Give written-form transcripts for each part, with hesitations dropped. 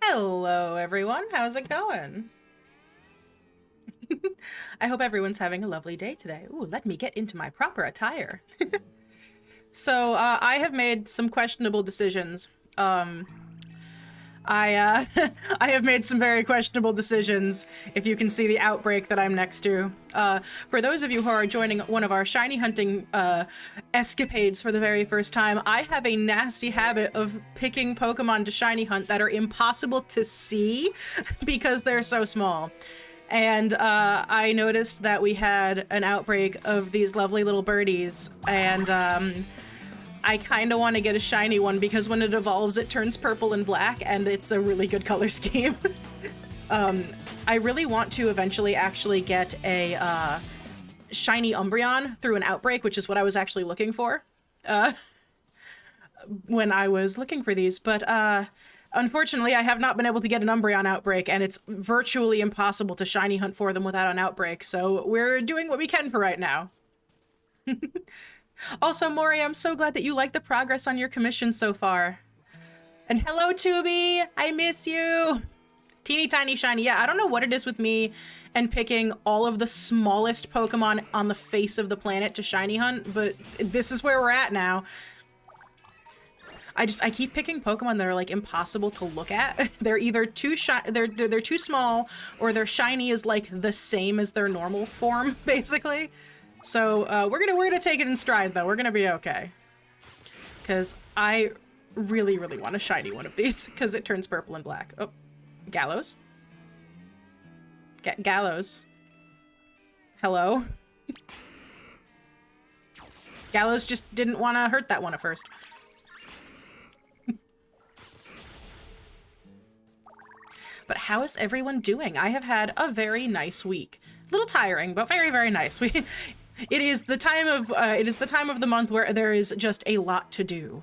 Hello, everyone. How's it going? I hope everyone's having a lovely day today. Ooh, let me get into my proper attire. So, I have made some questionable decisions. I I have made some very questionable decisions, if you can see the outbreak that I'm next to. For those of you who are joining one of our shiny hunting escapades for the very first time, I have a nasty habit of picking Pokemon to shiny hunt that are impossible to see because they're so small. And I noticed that we had an outbreak of these lovely little birdies, and I kind of want to get a shiny one because when it evolves, it turns purple and black, and it's a really good color scheme. I really want to eventually actually get a shiny Umbreon through an outbreak, which is what I was actually looking for when I was looking for these. But unfortunately, I have not been able to get an Umbreon outbreak, and it's virtually impossible to shiny hunt for them without an outbreak. So we're doing what we can for right now. Also, Mori, I'm so glad that you like the progress on your commission so far. And hello, Tubi! I miss you! Teeny tiny shiny. Yeah, I don't know what it is with me and picking all of the smallest Pokemon on the face of the planet to shiny hunt, but this is where we're at now. I keep picking Pokemon that are like impossible to look at. They're either too they're too small, or their shiny is like the same as their normal form, basically. So we're gonna take it in stride, though. We're gonna be okay, because I really want a shiny one of these because it turns purple and black. Oh, Gallows. Gallows. Hello. Gallows just didn't want to hurt that one at first. But how is everyone doing? I have had a very nice week. A little tiring, but very nice. It is the time of the month where there is just a lot to do.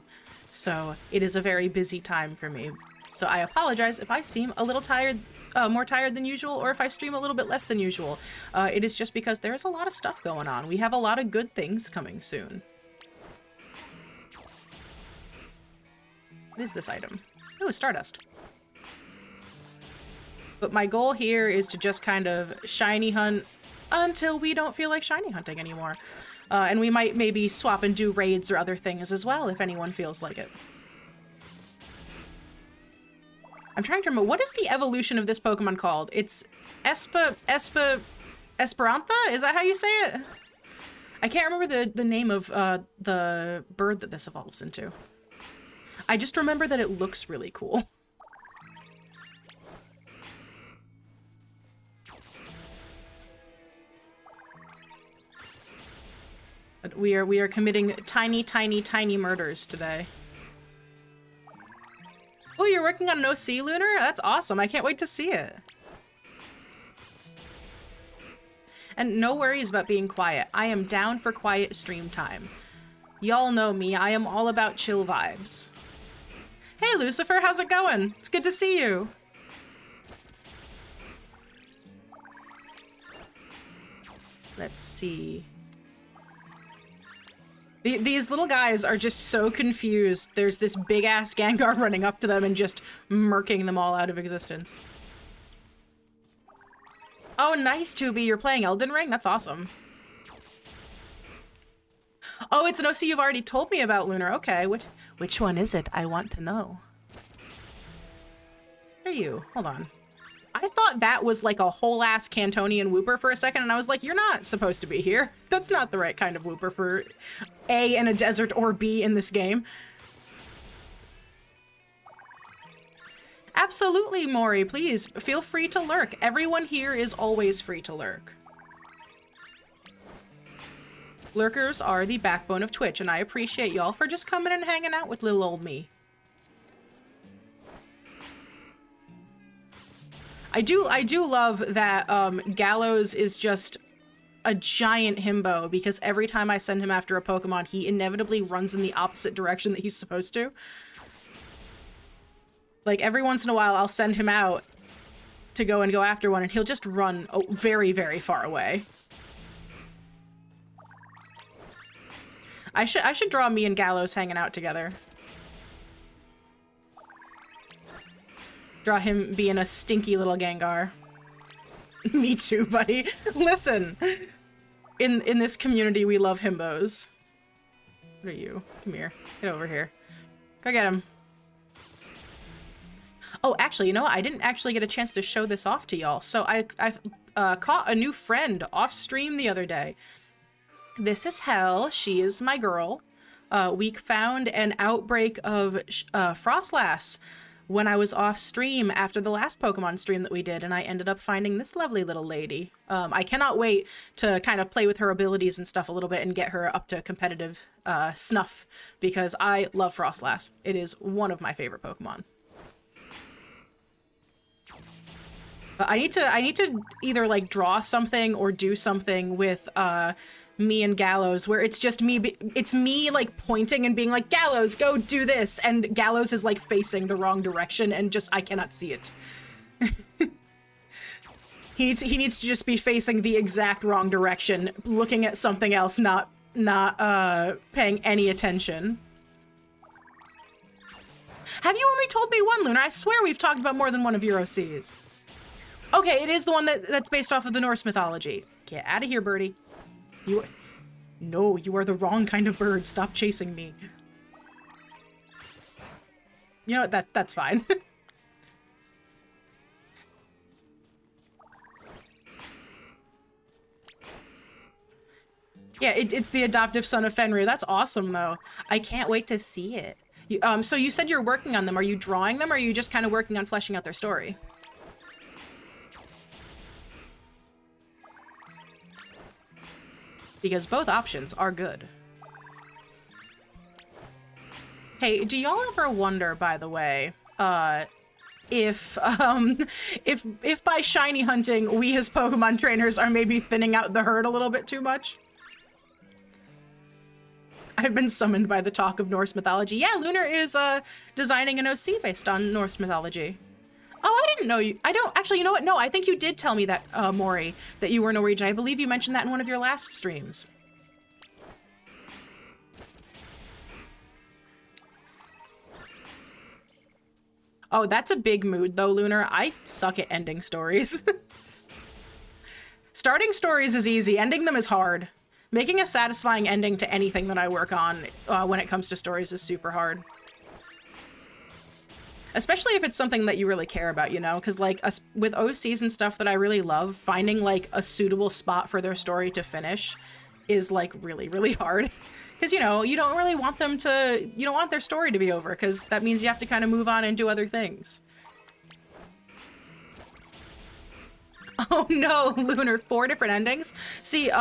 So it is a very busy time for me. So I apologize if I seem a little tired, more tired than usual, or if I stream a little bit less than usual. It is just because there is a lot of stuff going on. We have a lot of good things coming soon. What is this item? Oh, Stardust. But my goal here is to just kind of shiny hunt until we don't feel like shiny hunting anymore. And we might maybe swap and do raids or other things as well if anyone feels like it. I'm trying to remember, what is the evolution of this Pokemon called? It's Esperantha? Is that how you say it? I can't remember the name of the bird that this evolves into. I just remember that it looks really cool. But we are committing tiny murders today. Oh, you're working on an OC, Lunar? That's awesome. I can't wait to see it. And no worries about being quiet. I am down for quiet stream time. Y'all know me. I am all about chill vibes. Hey, Lucifer, how's it going? It's good to see you. Let's see. These little guys are just so confused. There's this big-ass Gengar running up to them and just murking them all out of existence. Oh, nice, Tubi. You're playing Elden Ring? That's awesome. Oh, it's an OC you've already told me about, Lunar. Okay, which one is it? I want to know. Where are you? Hold on. I thought that was like a whole-ass Cantonian Wooper for a second, and I was like, you're not supposed to be here. That's not the right kind of Wooper for A, in a desert, or B, in this game. Absolutely, Mori, please, feel free to lurk. Everyone here is always free to lurk. Lurkers are the backbone of Twitch, and I appreciate y'all for just coming and hanging out with little old me. I do love that Gallows is just a giant himbo, because every time I send him after a Pokemon, he inevitably runs in the opposite direction that he's supposed to. Like, every once in a while, I'll send him out to go after one, and he'll just run very far away. I should draw me and Gallows hanging out together. Draw him being a stinky little Gengar. Me too, buddy. Listen, in this community, we love himbos. What are you? Come here. Get over here. Go get him. Oh, actually, you know what? I didn't actually get a chance to show this off to y'all. So I caught a new friend off stream the other day. This is Hell. She is my girl. We found an outbreak of Frostlass when I was off stream after the last Pokemon stream that we did, and I ended up finding this lovely little lady. I cannot wait to kind of play with her abilities and stuff a little bit and get her up to competitive snuff, because I love Frostlass. It is one of my favorite Pokemon. But I need to either like draw something or do something with me and Gallows where it's just me, it's me like pointing and being like, Gallows, go do this, and Gallows is like facing the wrong direction and just I cannot see it. He needs to just be facing the exact wrong direction, looking at something else, not paying any attention. Have you only told me one, Lunar? I swear we've talked about more than one of your OCs. Okay, it is the one that's based off of the Norse mythology. Get out of here, birdie. No, you are the wrong kind of bird. Stop chasing me. You know what? That's fine. Yeah, it's the adoptive son of Fenrir. That's awesome, though. I can't wait to see it. So you said you're working on them. Are you drawing them, or are you just kind of working on fleshing out their story? Because both options are good. Hey, do y'all ever wonder, by the way, if by shiny hunting, we as Pokemon trainers are maybe thinning out the herd a little bit too much? I've been summoned by the talk of Norse mythology. Yeah, Lunar is designing an OC based on Norse mythology. Oh, I didn't know you. I don't actually. You know what? No, I think you did tell me that, Maury, that you were Norwegian. I believe you mentioned that in one of your last streams. Oh, that's a big mood, though, Lunar. I suck at ending stories. Starting stories is easy. Ending them is hard. Making a satisfying ending to anything that I work on when it comes to stories is super hard. Especially if it's something that you really care about, you know? Because, like, with OCs and stuff that I really love, finding, like, a suitable spot for their story to finish is, like, really, really hard. Because, you know, you don't really want them to... You don't want their story to be over, because that means you have to kind of move on and do other things. Oh, no, Lunar, 4 different endings? See,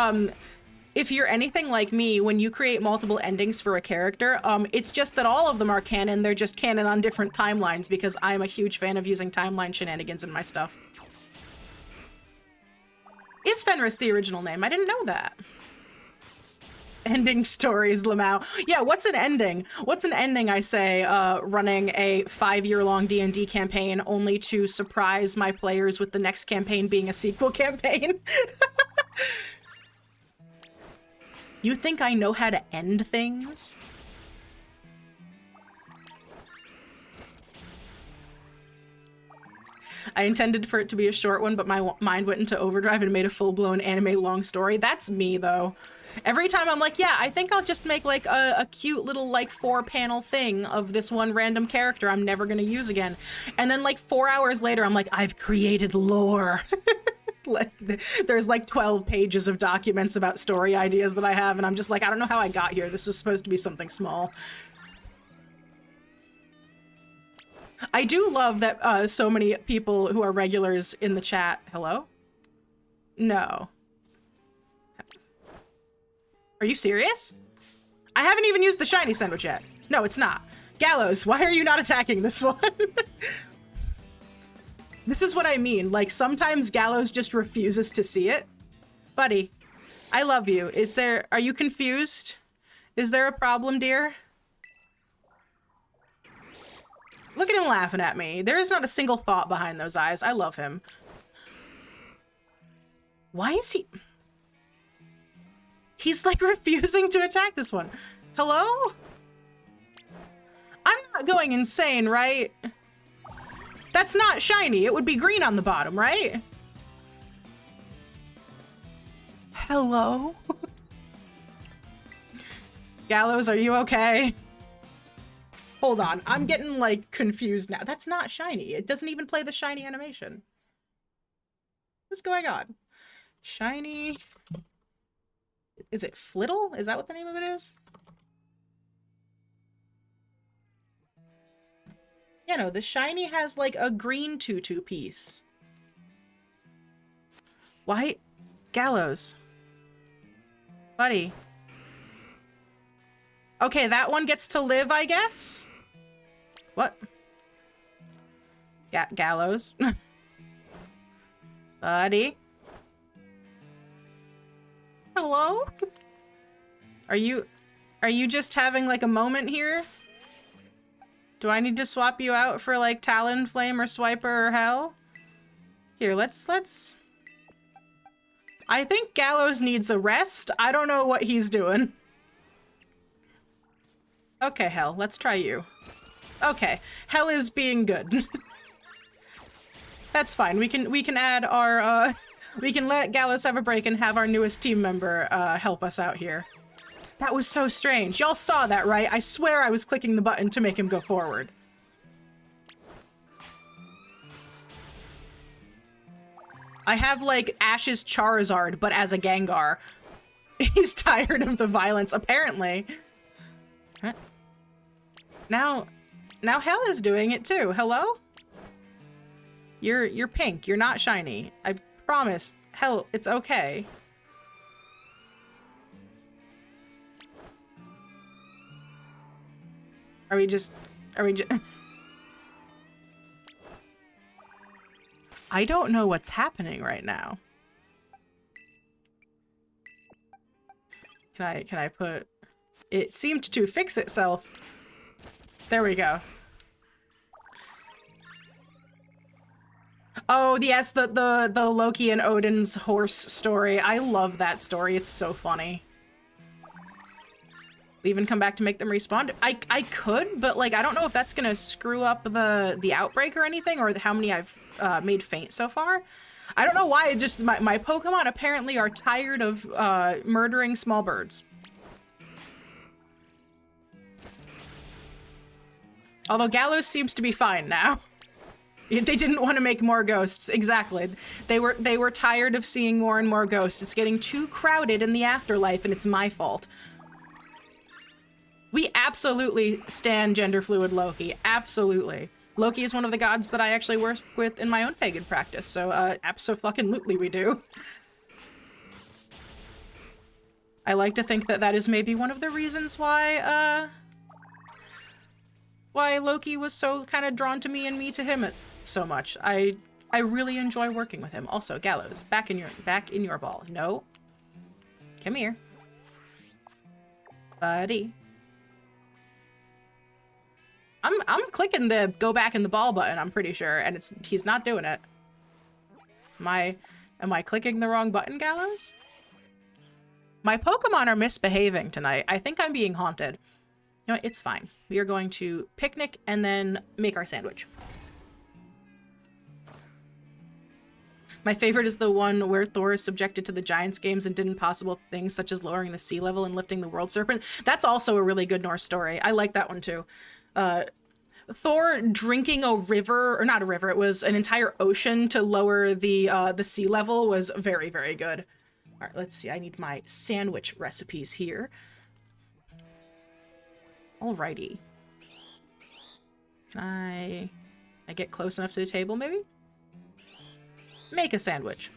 if you're anything like me, when you create multiple endings for a character, it's just that all of them are canon. They're just canon on different timelines, because I'm a huge fan of using timeline shenanigans in my stuff. Is Fenris the original name? I didn't know that. Ending stories, Lamau. Yeah, what's an ending? What's an ending, I say, running a 5-year-long D&D campaign only to surprise my players with the next campaign being a sequel campaign? You think I know how to end things? I intended for it to be a short one, but my mind went into overdrive and made a full-blown anime long story. That's me, though. Every time I'm like, yeah, I think I'll just make, like, a cute little, like, 4-panel thing of this one random character I'm never gonna use again. And then, like, 4 hours later, I'm like, I've created lore. Like, there's like 12 pages of documents about story ideas that I have, and I'm just like, I don't know how I got here. This was supposed to be something small. I do love that so many people who are regulars in the chat. Hello? No. Are you serious? I haven't even used the shiny sandwich yet. No, it's not. Gallows, why are you not attacking this one? This is what I mean. Like, sometimes Gallows just refuses to see it. Buddy, I love you. Are you confused? Is there a problem, dear? Look at him laughing at me. There is not a single thought behind those eyes. I love him. Why is he... He's, like, refusing to attack this one. Hello? I'm not going insane, right? That's not shiny. It would be green on the bottom, right? Hello? Gallows, are you okay? Hold on, I'm getting, like, confused now. That's not shiny. It doesn't even play the shiny animation. What's going on? Shiny... Is it Flittle? Is that what the name of it is? Yeah, no, the shiny has, like, a green tutu piece. Why? Gallows. Buddy. Okay, that one gets to live, I guess? What? Gallows. Buddy. Hello? Are you just having, like, a moment here? Do I need to swap you out for, like, Talonflame or Swiper or Hell? Here, let's... I think Gallows needs a rest. I don't know what he's doing. Okay, Hell, let's try you. Okay, Hell is being good. That's fine. We can add our, we can let Gallows have a break and have our newest team member, help us out here. That was so strange. Y'all saw that, right? I swear I was clicking the button to make him go forward. I have, like, Ash's Charizard, but as a Gengar. He's tired of the violence, apparently. Huh? Now Hell is doing it too. Hello? You're pink. You're not shiny. I promise. Hell, it's okay. Are we just... I don't know what's happening right now. Can I put... It seemed to fix itself. There we go. Oh, yes, the Loki and Odin's horse story. I love that story. It's so funny. We even come back to make them respawn. I could, but, like, I don't know if that's gonna screw up the outbreak or anything, or how many I've made faint so far. I don't know why. It just my Pokemon apparently are tired of murdering small birds. Although Gallows seems to be fine now. They didn't want to make more ghosts. Exactly. They were tired of seeing more and more ghosts. It's getting too crowded in the afterlife, and it's my fault. We absolutely stan gender fluid Loki. Absolutely. Loki is one of the gods that I actually work with in my own pagan practice, so abso-fucking-lutely we do. I like to think that that is maybe one of the reasons why Loki was so kind of drawn to me and me to him so much. I really enjoy working with him. Also, Gallows, back in your ball. No. Come here. Buddy. I'm clicking the go back in the ball button, I'm pretty sure, and he's not doing it. Am I clicking the wrong button, Gallows? My Pokemon are misbehaving tonight. I think I'm being haunted. You know what? It's fine. We are going to picnic and then make our sandwich. My favorite is the one where Thor is subjected to the Giants games and did impossible things such as lowering the sea level and lifting the world serpent. That's also a really good Norse story. I like that one too. Thor drinking a river, or not a river, it was an entire ocean to lower the sea level was very, very good. All right, let's see. I need my sandwich recipes here. Alrighty. Can I get close enough to the table, maybe? Make a sandwich.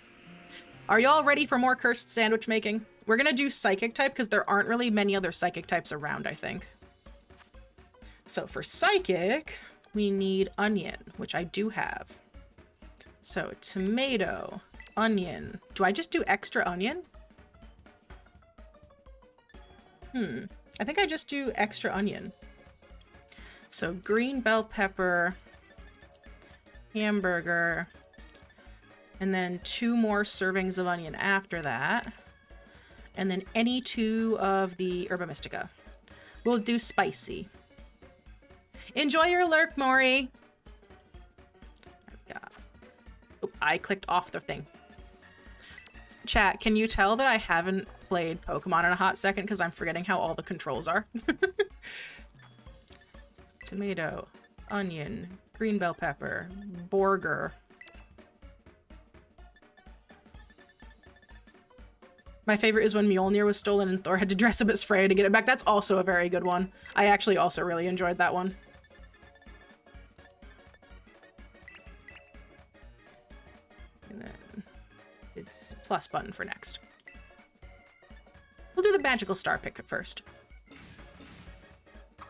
Are y'all ready for more cursed sandwich making? We're gonna do psychic type because there aren't really many other psychic types around, I think. So for psychic, we need onion, which I do have. So tomato, onion. Do I just do extra onion? I think I just do extra onion. So green bell pepper, hamburger, and then 2 more servings of onion after that. And then any 2 of the Herba Mystica. We'll do spicy. Enjoy your lurk, Maury. I clicked off the thing. Chat, can you tell that I haven't played Pokemon in a hot second because I'm forgetting how all the controls are? Tomato, onion, green bell pepper, burger. My favorite is when Mjolnir was stolen and Thor had to dress up as Freya to get it back. That's also a very good one. I actually also really enjoyed that one. And then it's plus button for next. We'll do the magical star pick first.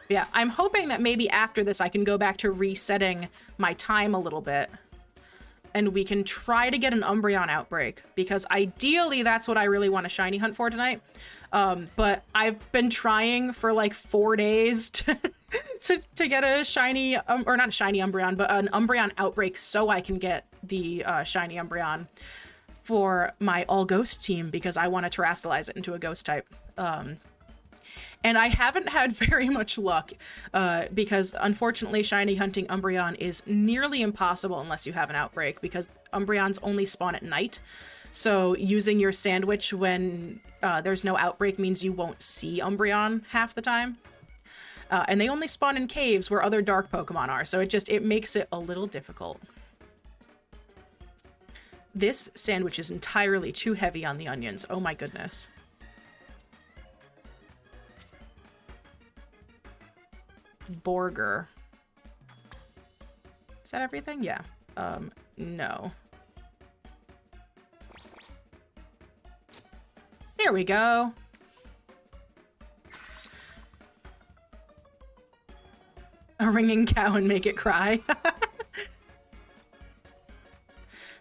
Yeah, I'm hoping that maybe after this I can go back to resetting my time a little bit. And we can try to get an Umbreon outbreak, because ideally that's what I really want to shiny hunt for tonight. But I've been trying for like 4 days to get a shiny, or not a shiny Umbreon, but an Umbreon outbreak so I can get the shiny Umbreon for my all ghost team, because I want to terrastallize it into a ghost type. And I haven't had very much luck, because unfortunately shiny hunting Umbreon is nearly impossible unless you have an outbreak, because Umbreons only spawn at night. So using your sandwich when there's no outbreak means you won't see Umbreon half the time. And they only spawn in caves where other dark Pokemon are, so it makes it a little difficult. This sandwich is entirely too heavy on the onions. Oh my goodness. Burger. Is that everything? Yeah. No. There we go. A ringing cow and make it cry.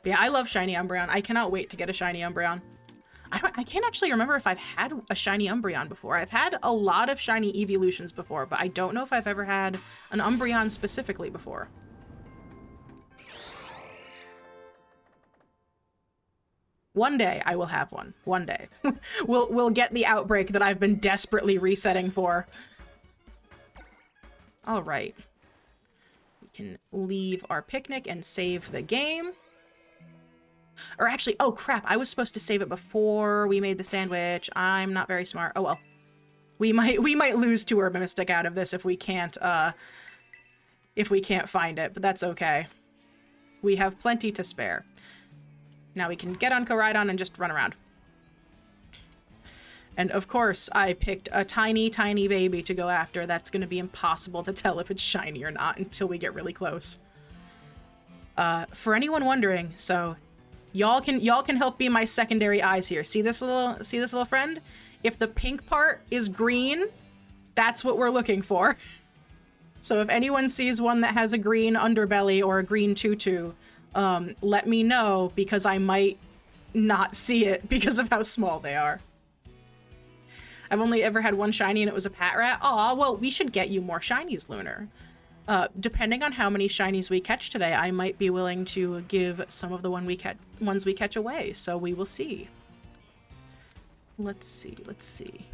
Yeah, I love shiny Umbreon. I cannot wait to get a shiny Umbreon. I can't actually remember if I've had a shiny Umbreon before. I've had a lot of shiny evolutions before, but I don't know if I've ever had an Umbreon specifically before. One day I will have one. One day. We'll get the outbreak that I've been desperately resetting for. All right. We can leave our picnic and save the game. Or actually, oh crap, I was supposed to save it before we made the sandwich. I'm not very smart. Oh well. We might lose 2 Herba Mystic out of this if we can't find it, but that's okay. We have plenty to spare. Now we can get on Koraidon and just run around. And of course, I picked a tiny, tiny baby to go after. That's going to be impossible to tell if it's shiny or not until we get really close. For anyone wondering, so y'all can help be my secondary eyes here. See this little friend? If the pink part is green, that's what we're looking for. So if anyone sees one that has a green underbelly or a green tutu, let me know, because I might not see it because of how small they are. I've only ever had one shiny and it was a Patrat. Aw, well, we should get you more shinies, Lunar. Depending on how many shinies we catch today, I might be willing to give some of the ones we catch away, so we will see. Let's see.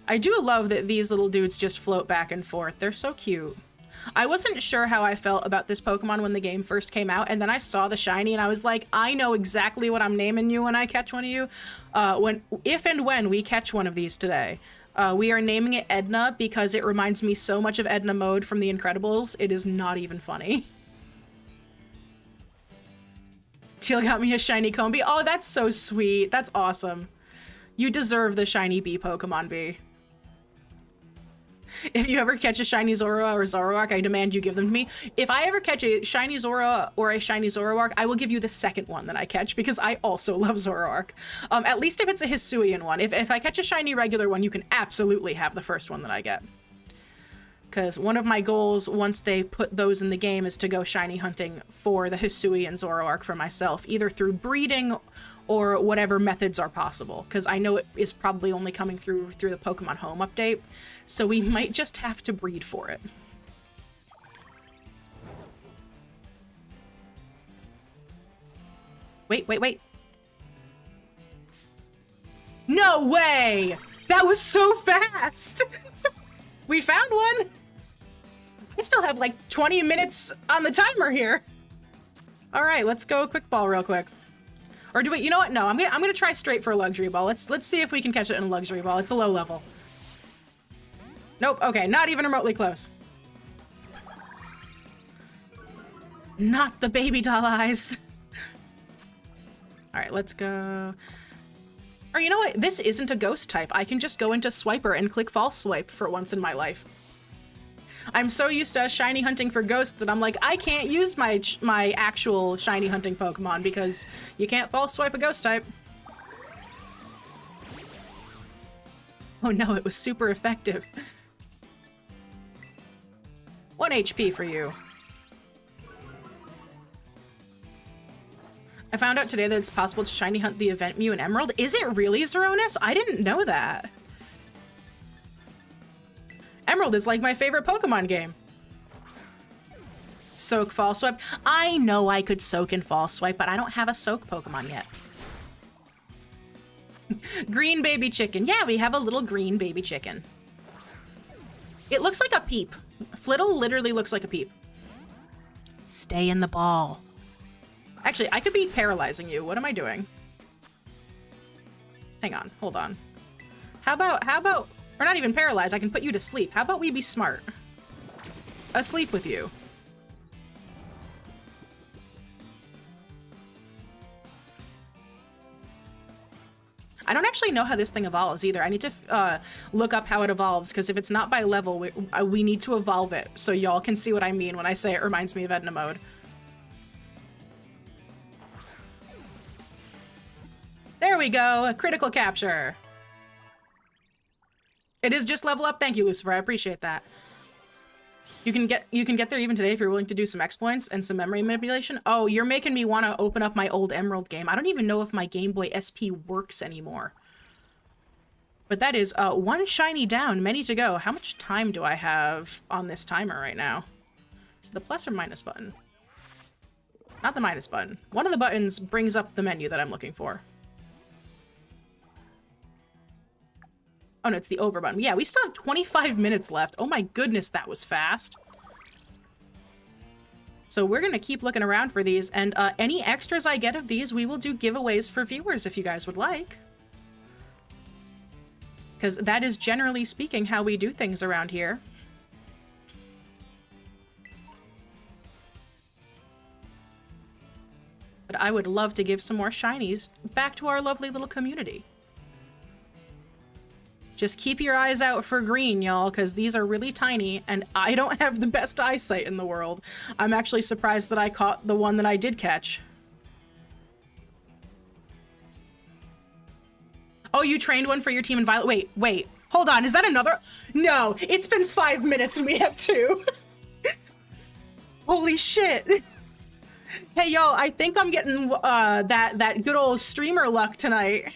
I do love that these little dudes just float back and forth. They're so cute. I wasn't sure how I felt about this Pokemon when the game first came out, and then I saw the shiny and I was like, I know exactly what I'm naming you when I catch one of you. If and when we catch one of these today. We are naming it Edna because it reminds me so much of Edna Mode from The Incredibles. It is not even funny. Teal got me a shiny Combi. Oh, that's so sweet. That's awesome. You deserve the shiny bee Pokemon bee. If you ever catch a shiny Zoroark or Zoroark, I demand you give them to me. If I ever catch a shiny Zoroark or a shiny Zoroark, I will give you the second one that I catch, because I also love Zoroark. At least if it's a Hisuian one. If I catch a shiny regular one, you can absolutely have the first one that I get. Because one of my goals, once they put those in the game, is to go shiny hunting for the Hisuian Zoroark for myself, either through breeding or whatever methods are possible, because I know it is probably only coming through the Pokemon Home update, so we might just have to breed for it. Wait. No way! That was so fast! We found one! I still have like 20 minutes on the timer here. All right, let's go quick ball real quick. Or do we, you know what? No, I'm gonna try straight for a luxury ball. Let's see if we can catch it in a luxury ball. It's a low level. Nope, okay, not even remotely close. Not the baby doll eyes. All right, let's go. Or you know what? This isn't a ghost type. I can just go into Swiper and click false swipe for once in my life. I'm so used to shiny hunting for ghosts that I'm like, I can't use my actual shiny hunting Pokemon because you can't false swipe a ghost type. Oh no, it was super effective. 1 HP for you. I found out today that it's possible to shiny hunt the event Mew and Emerald. Is it really, Zeronis? I didn't know that. Emerald is like my favorite Pokemon game. Soak, False Swipe. I know I could Soak and False Swipe, but I don't have a Soak Pokemon yet. Green baby chicken. Yeah, we have a little green baby chicken. It looks like a peep. Flittle literally looks like a peep. Stay in the ball. Actually, I could be paralyzing you. What am I doing? Hang on, hold on. How about, or not even paralyzed, I can put you to sleep. How about we be smart? Asleep with you. I don't actually know how this thing evolves either. I need to look up how it evolves, because if it's not by level, we need to evolve it, so y'all can see what I mean when I say it reminds me of Edna mode. There we go, a critical capture. It is just level up. Thank you, Lucifer. I appreciate that. You can get there even today if you're willing to do some exploits and some memory manipulation. Oh, you're making me want to open up my old Emerald game. I don't even know if my Game Boy SP works anymore. But that is 1 shiny down, many to go. How much time do I have on this timer right now? Is it the plus or minus button? Not the minus button. One of the buttons brings up the menu that I'm looking for. Oh no, it's the over button. Yeah, we still have 25 minutes left. Oh my goodness, that was fast. So we're gonna keep looking around for these, and any extras I get of these, we will do giveaways for viewers if you guys would like. Because that is generally speaking how we do things around here. But I would love to give some more shinies back to our lovely little community. Just keep your eyes out for green, y'all, because these are really tiny, and I don't have the best eyesight in the world. I'm actually surprised that I caught the one that I did catch. Oh, you trained one for your team in Violet? Wait. Hold on, is that another? No, it's been 5 minutes and we have 2. Holy shit. Hey, y'all, I think I'm getting that good old streamer luck tonight.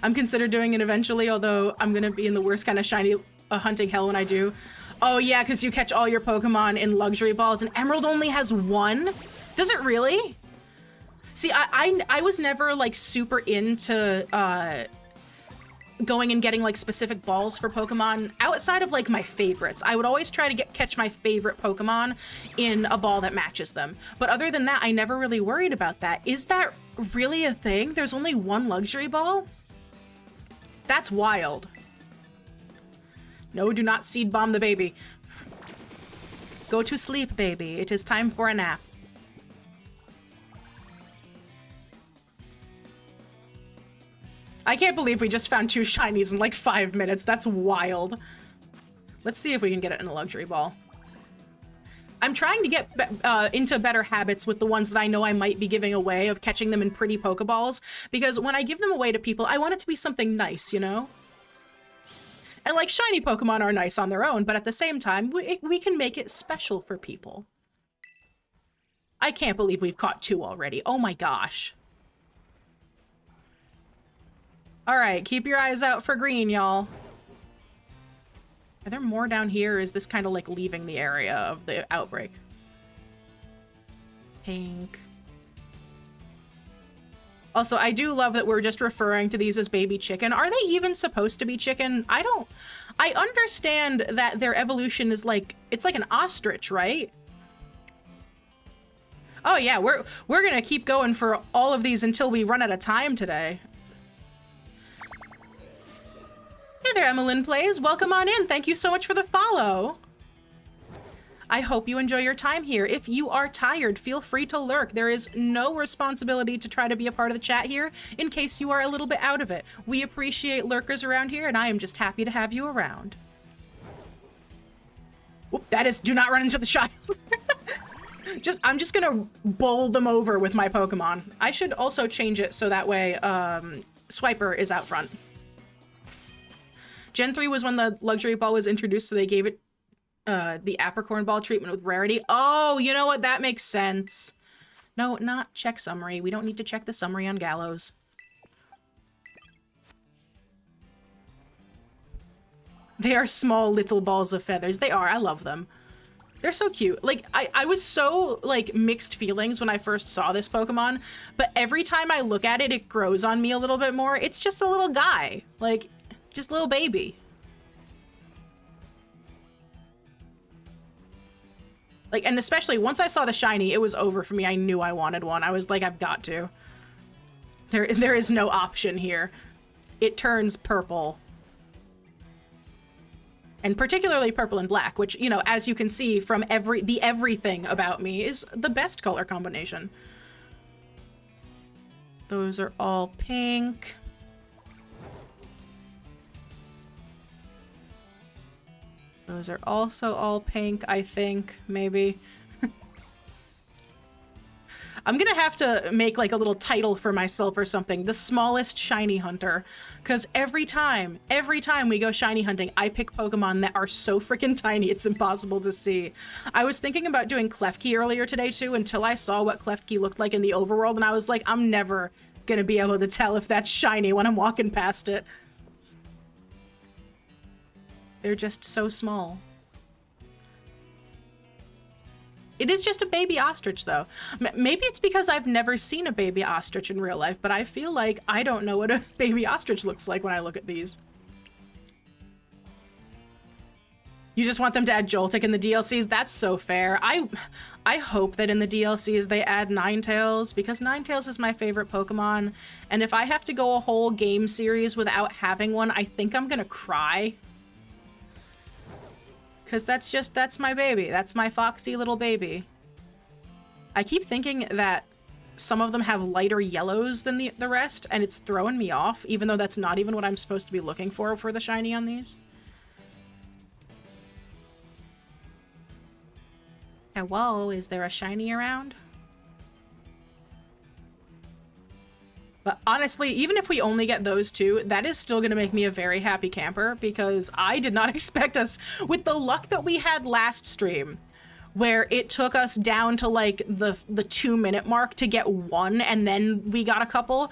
I'm considered doing it eventually, although I'm gonna be in the worst kind of shiny hunting hell when I do. Oh yeah, because you catch all your Pokemon in luxury balls, and Emerald only has 1? Does it really? See, I was never like super into going and getting like specific balls for Pokemon outside of like my favorites. I would always try to catch my favorite Pokemon in a ball that matches them. But other than that, I never really worried about that. Is that really a thing? There's only 1 luxury ball? That's wild. No, do not seed bomb the baby. Go to sleep, baby. It is time for a nap. I can't believe we just found 2 shinies in like 5 minutes. That's wild. Let's see if we can get it in a luxury ball. I'm trying to get into better habits with the ones that I know I might be giving away, of catching them in pretty Pokeballs, because when I give them away to people, I want it to be something nice, you know? And like, shiny Pokemon are nice on their own, but at the same time, we can make it special for people. I can't believe we've caught 2 already. Oh my gosh. All right, keep your eyes out for green, y'all. Are there more down here, or is this kind of like leaving the area of the outbreak? Pink. Also, I do love that we're just referring to these as baby chicken. Are they even supposed to be chicken? I understand that their evolution is like, it's like an ostrich, right? Oh yeah, we're gonna keep going for all of these until we run out of time today. Hey there, Emmeline Plays. Welcome on in. Thank you so much for the follow. I hope you enjoy your time here. If you are tired, feel free to lurk. There is no responsibility to try to be a part of the chat here in case you are a little bit out of it. We appreciate lurkers around here, and I am just happy to have you around. Whoop, that is, do not run into the child. I'm just gonna bowl them over with my Pokemon. I should also change it so that way Swiper is out front. Gen 3 was when the luxury ball was introduced, so they gave it the apricorn ball treatment with rarity. Oh, you know what? That makes sense. No, not check summary. We don't need to check the summary on Gallows. They are small little balls of feathers. They are. I love them. They're so cute. Like, I was so, like, mixed feelings when I first saw this Pokemon, but every time I look at it, it grows on me a little bit more. It's just a little guy. Like, just a little baby. Like, and especially once I saw the shiny, it was over for me. I knew I wanted one. I was like, I've got to. There is no option here. It turns purple. And particularly purple and black, which, you know, as you can see from everything about me is the best color combination. Those are all pink. Those are also all pink, I think, maybe. I'm gonna have to make like a little title for myself or something. The smallest shiny hunter. Because every time we go shiny hunting, I pick Pokemon that are so freaking tiny it's impossible to see. I was thinking about doing Klefki earlier today too until I saw what Klefki looked like in the overworld, and I was like, I'm never gonna be able to tell if that's shiny when I'm walking past it. They're just so small. It is just a baby ostrich, though. Maybe it's because I've never seen a baby ostrich in real life, but I feel like I don't know what a baby ostrich looks like when I look at these. You just want them to add Joltik in the DLCs? That's so fair. I hope that in the DLCs they add Ninetales, because Ninetales is my favorite Pokemon, and if I have to go a whole game series without having one, I think I'm gonna cry. Because that's my baby. That's my foxy little baby. I keep thinking that some of them have lighter yellows than the rest, and it's throwing me off, even though that's not even what I'm supposed to be looking for the shiny on these. Hello, is there a shiny around? But honestly, even if we only get those two, that is still going to make me a very happy camper, because I did not expect us, with the luck that we had last stream, where it took us down to like the 2-minute mark to get one, and then we got a couple.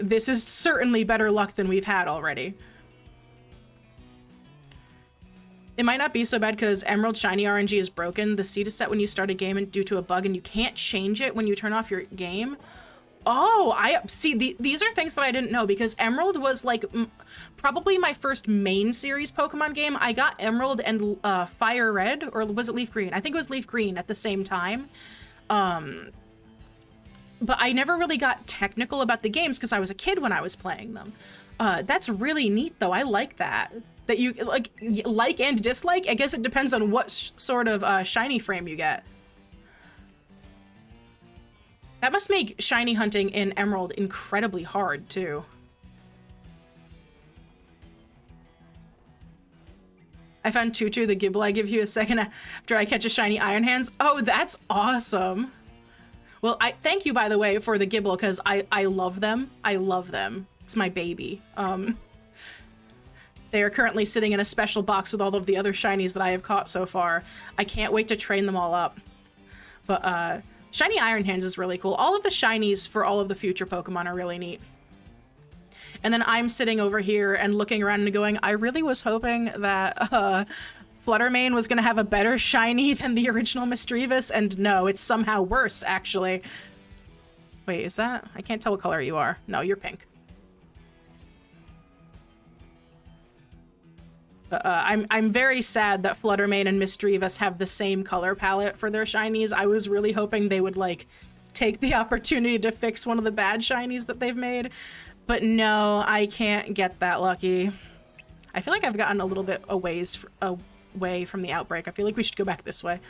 This is certainly better luck than we've had already. It might not be so bad because Emerald Shiny RNG is broken. The seed is set when you start a game and due to a bug, and you can't change it when you turn off your game. Oh, I see. These are things that I didn't know, because Emerald was like probably my first main series Pokemon game. I got Emerald and Fire Red, or was it Leaf Green? I think it was Leaf Green at the same time. But I never really got technical about the games because I was a kid when I was playing them. That's really neat, though. I like that. That you like and dislike. I guess it depends on what sort of shiny frame you get. That must make shiny hunting in Emerald incredibly hard, too. I found Tutu, the Gibble I give you a second after I catch a shiny Iron Hands. Oh, that's awesome. Well, thank you, by the way, for the Gibble, because I love them. I love them. It's my baby. They are currently sitting in a special box with all of the other shinies that I have caught so far. I can't wait to train them all up. But, Shiny Iron Hands is really cool. All of the shinies for all of the future Pokemon are really neat. And then I'm sitting over here and looking around and going, I really was hoping that Fluttermane was going to have a better shiny than the original Misdreavus, and no, it's somehow worse, actually. Wait, is that? I can't tell what color you are. No, you're pink. I'm very sad that Fluttermane and Misdreavus have the same color palette for their shinies. I was really hoping they would, like, take the opportunity to fix one of the bad shinies that they've made. But no, I can't get that lucky. I feel like I've gotten a little bit away from the outbreak. I feel like we should go back this way.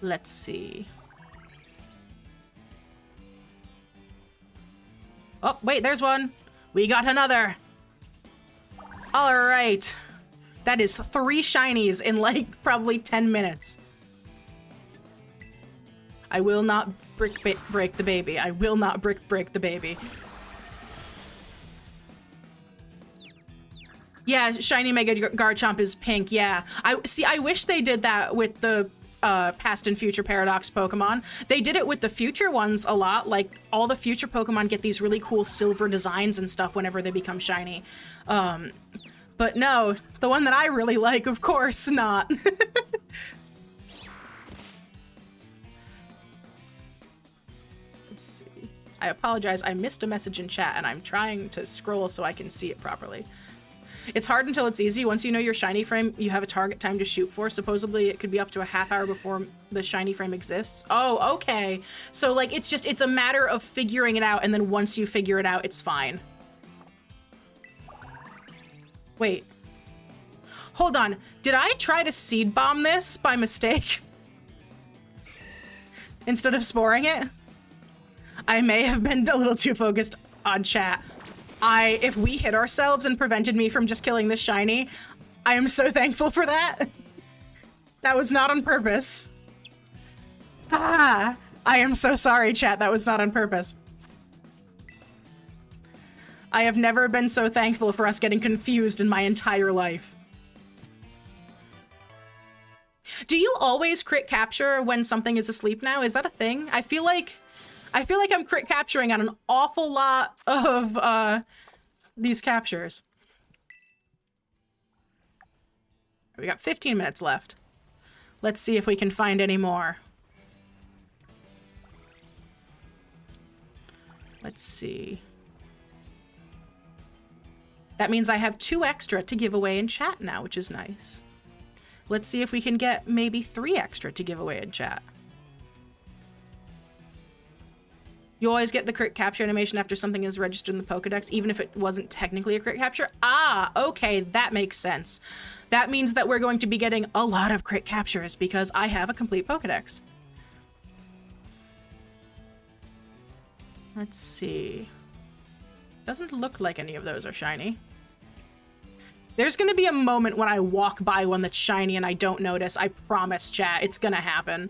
Let's see. Oh, wait, there's one. We got another. All right. That is 3 shinies in, like, probably 10 minutes. I will not break the baby. I will not break the baby. Yeah, shiny Mega Garchomp is pink, yeah. I wish they did that with the past and future Paradox Pokemon. They did it with the future ones a lot. Like, all the future Pokemon get these really cool silver designs and stuff whenever they become shiny. But no, the one that I really like, of course not. Let's see. I apologize, I missed a message in chat and I'm trying to scroll so I can see it properly. It's hard until it's easy. Once you know your shiny frame, you have a target time to shoot for. Supposedly, it could be up to a half hour before the shiny frame exists. Oh, okay. So, like, it's a matter of figuring it out, and then once you figure it out, it's fine. Wait. Hold on. Did I try to seed bomb this by mistake? Instead of sporing it? I may have been a little too focused on chat. If we hit ourselves and prevented me from just killing this shiny, I am so thankful for that. That was not on purpose. Ah, I am so sorry, chat. That was not on purpose. I have never been so thankful for us getting confused in my entire life. Do you always crit capture when something is asleep now? Is that a thing? I feel like I'm crit capturing on an awful lot of these captures. We got 15 minutes left. Let's see if we can find any more. Let's see. That means I have 2 extra to give away in chat now, which is nice. Let's see if we can get maybe 3 extra to give away in chat. You always get the crit capture animation after something is registered in the Pokedex, even if it wasn't technically a crit capture. Ah, okay, that makes sense. That means that we're going to be getting a lot of crit captures because I have a complete Pokedex. Let's see. Doesn't look like any of those are shiny. There's gonna be a moment when I walk by one that's shiny and I don't notice. I promise, chat, it's gonna happen.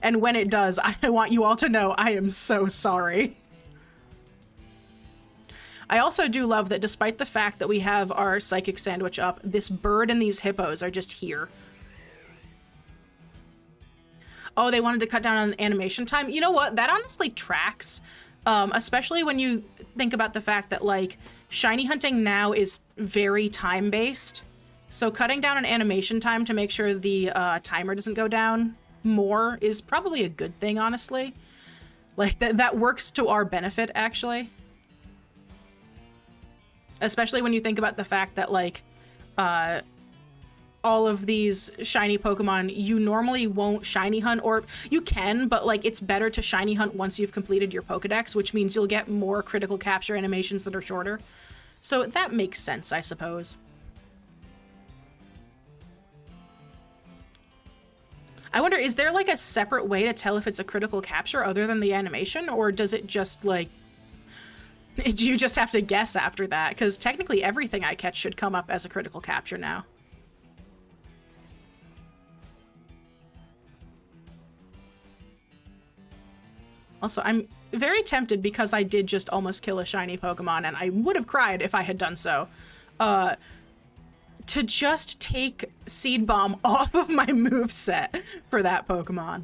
And when it does, I want you all to know I am so sorry. I also do love that despite the fact that we have our Psychic Sandwich up, this bird and these hippos are just here. Oh, they wanted to cut down on animation time? You know what? That honestly tracks. Especially when you think about the fact that, like, shiny hunting now is very time-based. So cutting down on animation time to make sure the timer doesn't go down more is probably a good thing, honestly. Like, that works to our benefit, actually. Especially when you think about the fact that, like, all of these shiny Pokemon, you normally won't shiny hunt, or you can, but, like, it's better to shiny hunt once you've completed your Pokedex, which means you'll get more critical capture animations that are shorter. So that makes sense, I suppose. I wonder, is there, like, a separate way to tell if it's a critical capture other than the animation, or does it just, like, do you just have to guess after that? Because technically everything I catch should come up as a critical capture now. Also, I'm very tempted, because I did just almost kill a shiny Pokemon, and I would have cried if I had done so, to just take Seed Bomb off of my moveset for that Pokemon.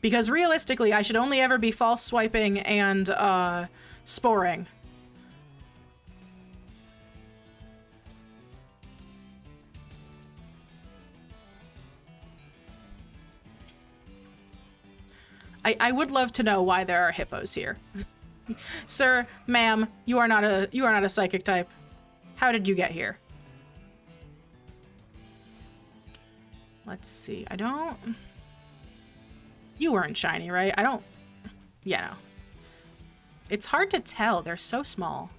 Because realistically, I should only ever be false swiping and sporing. I would love to know why there are hippos here. Sir, ma'am, you are not a psychic type. How did you get here? Let's see. You weren't shiny, right? Yeah, no. It's hard to tell. They're so small.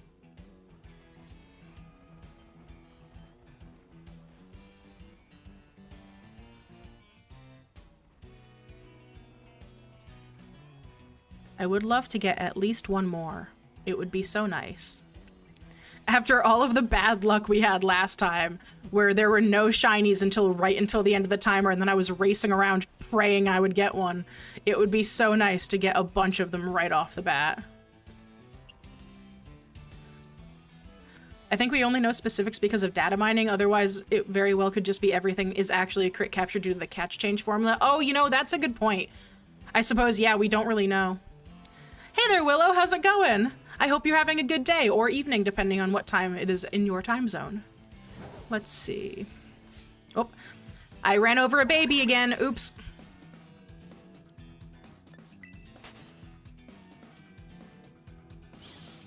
I would love to get at least one more. It would be so nice. After all of the bad luck we had last time, where there were no shinies right until the end of the timer, and then I was racing around praying I would get one, it would be so nice to get a bunch of them right off the bat. I think we only know specifics because of data mining, otherwise it very well could just be everything is actually a crit capture due to the catch change formula. Oh, you know, that's a good point. I suppose, yeah, we don't really know. Hey there, Willow, how's it going? I hope you're having a good day, or evening, depending on what time it is in your time zone. Let's see. Oh, I ran over a baby again. Oops.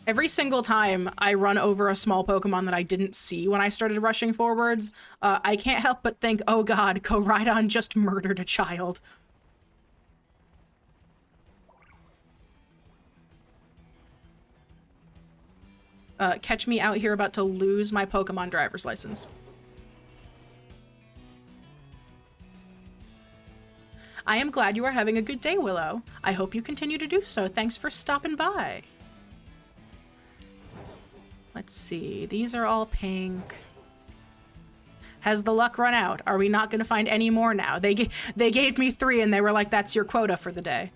Every single time I run over a small Pokemon that I didn't see when I started rushing forwards, I can't help but think, oh god, Koraidon just murdered a child. Catch me out here about to lose my Pokemon driver's license. I am glad you are having a good day, Willow. I hope you continue to do so. Thanks for stopping by. Let's see. These are all pink. Has the luck run out? Are we not going to find any more now? They gave me 3 and they were like, that's your quota for the day.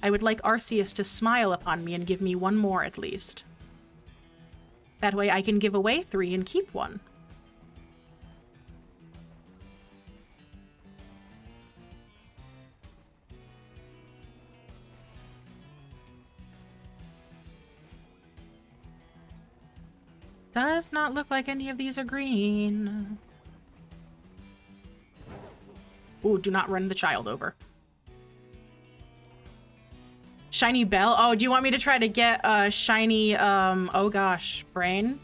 I would like Arceus to smile upon me and give me 1 more at least. That way I can give away 3 and keep 1. Does not look like any of these are green. Ooh, do not run the child over. Shiny Bell? Oh, do you want me to try to get a shiny, oh gosh, Brain?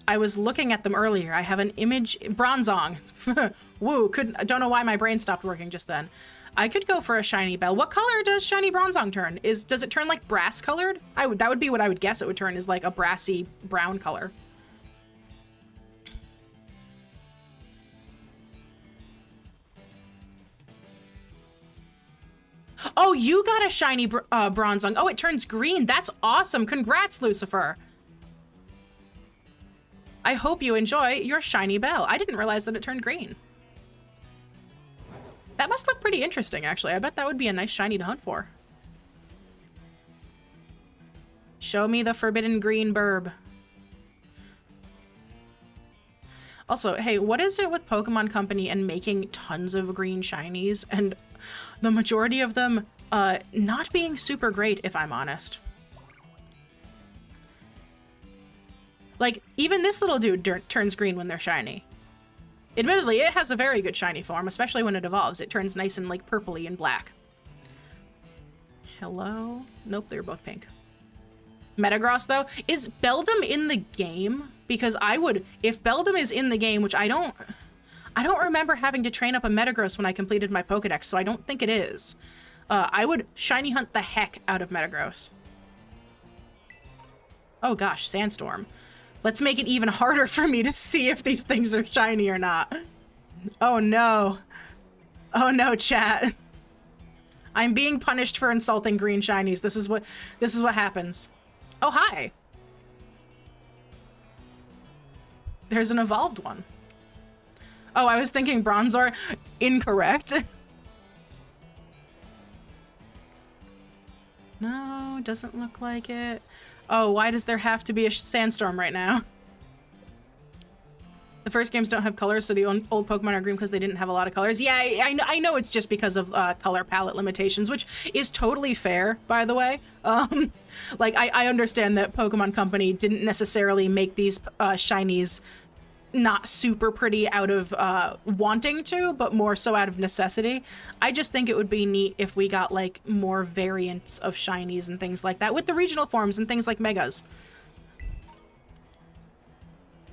I was looking at them earlier. I have an image, Bronzong. Woo, don't know why my brain stopped working just then. I could go for a shiny Bell. What color does shiny Bronzong turn? Does it turn like brass colored? That would be what I would guess it would turn, is like a brassy brown color. Oh, you got a shiny Bronzong. Oh, it turns green. That's awesome. Congrats, Lucifer. I hope you enjoy your shiny Bell. I didn't realize that it turned green. That must look pretty interesting, actually. I bet that would be a nice shiny to hunt for. Show me the forbidden green burb. Also, hey, what is it with Pokemon Company and making tons of green shinies and the majority of them not being super great, if I'm honest? Like, even this little dude turns green when they're shiny. Admittedly, it has a very good shiny form, especially when it evolves. It turns nice and, like, purpley and black. Hello? Nope, they're both pink. Metagross, though? Is Beldum in the game? Because if Beldum is in the game, which I don't remember having to train up a Metagross when I completed my Pokedex, so I don't think it is. I would shiny hunt the heck out of Metagross. Oh gosh, Sandstorm. Let's make it even harder for me to see if these things are shiny or not. Oh no. Oh no, chat. I'm being punished for insulting green shinies. This is what happens. Oh, hi. There's an evolved one. Oh, I was thinking Bronzor. Incorrect. No, doesn't look like it. Oh, why does there have to be a Sandstorm right now? The first games don't have colors, so the old Pokemon are green because they didn't have a lot of colors. Yeah, I know it's just because of color palette limitations, which is totally fair, by the way. Like, I understand that Pokemon Company didn't necessarily make these shinies not super pretty out of wanting to, but more so out of necessity. I just think it would be neat if we got like more variants of shinies and things like that with the regional forms and things like megas.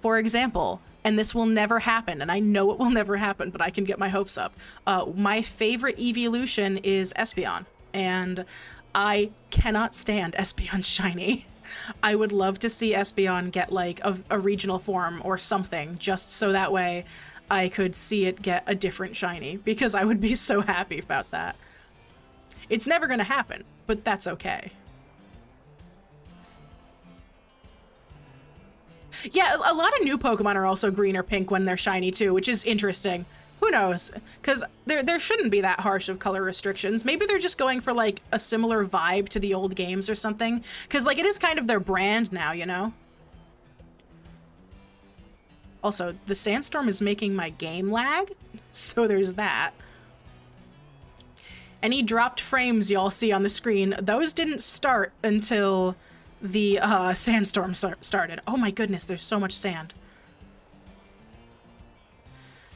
For example, and this will never happen, and I know it will never happen, but I can get my hopes up. My favorite evolution is Espeon, and I cannot stand Espeon shiny. I would love to see Espeon get like a regional form or something, just so that way I could see it get a different shiny, because I would be so happy about that. It's never gonna happen, but that's okay. Yeah, a lot of new Pokemon are also green or pink when they're shiny too, which is interesting. Who knows? Because there shouldn't be that harsh of color restrictions. Maybe they're just going for like a similar vibe to the old games or something. Because like it is kind of their brand now, you know? Also, the sandstorm is making my game lag, so there's that. Any dropped frames y'all see on the screen, those didn't start until the sandstorm started. Oh my goodness, there's so much sand.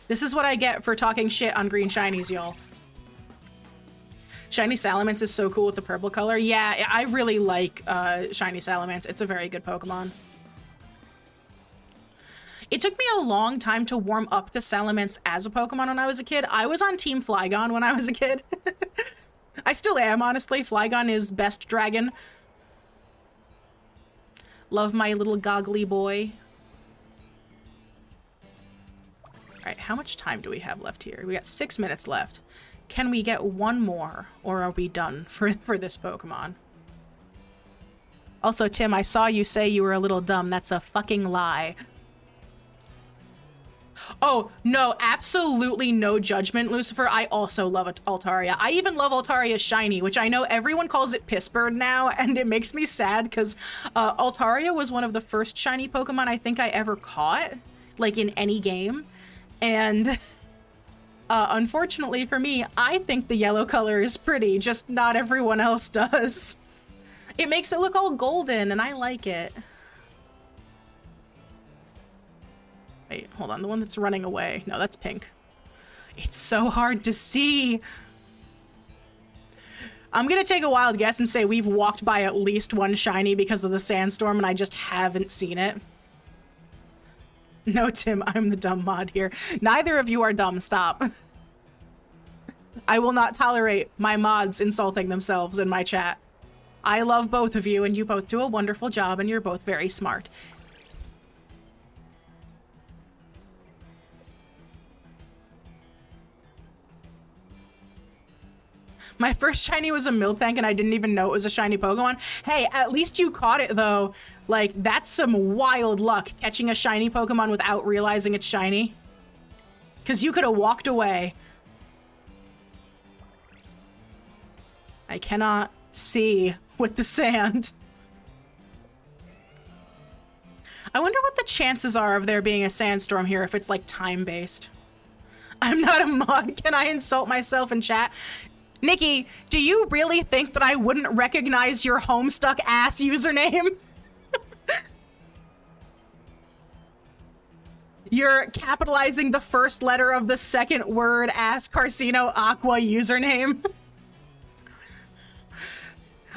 This is what I get for talking shit on green shinies, y'all. Shiny Salamence is so cool with the purple color. Yeah, I really like Shiny Salamence. It's a very good Pokemon. It took me a long time to warm up to Salamence as a Pokemon when I was a kid. I was on Team Flygon when I was a kid. I still am, honestly. Flygon is best dragon. Love my little goggly boy. Alright, how much time do we have left here? We got 6 minutes left. Can we get one more, or are we done for this Pokemon? Also, Tim, I saw you say you were a little dumb. That's a fucking lie. Oh, no, absolutely no judgment, Lucifer. I also love Altaria. I even love Altaria's shiny, which I know everyone calls it Pissbird now, and it makes me sad because Altaria was one of the first shiny Pokemon I think I ever caught, like in any game. And unfortunately for me, I think the yellow color is pretty, just not everyone else does. It makes it look all golden, and I like it. Wait, hold on. The one that's running away. No, that's pink. It's so hard to see. I'm gonna take a wild guess and say we've walked by at least one shiny because of the sandstorm, and I just haven't seen it. No, Tim, I'm the dumb mod here. Neither of you are dumb. Stop. I will not tolerate my mods insulting themselves in my chat. I love both of you, and you both do a wonderful job, and you're both very smart. My first shiny was a Miltank, and I didn't even know it was a shiny Pokemon. Hey, at least you caught it, though. Like, that's some wild luck, catching a shiny Pokemon without realizing it's shiny. Because you could have walked away. I cannot see with the sand. I wonder what the chances are of there being a sandstorm here if it's, like, time-based. I'm not a mod. Can I insult myself in chat? Nikki, do you really think that I wouldn't recognize your Homestuck ass username? You're capitalizing the first letter of the second word ass Carcino Aqua username.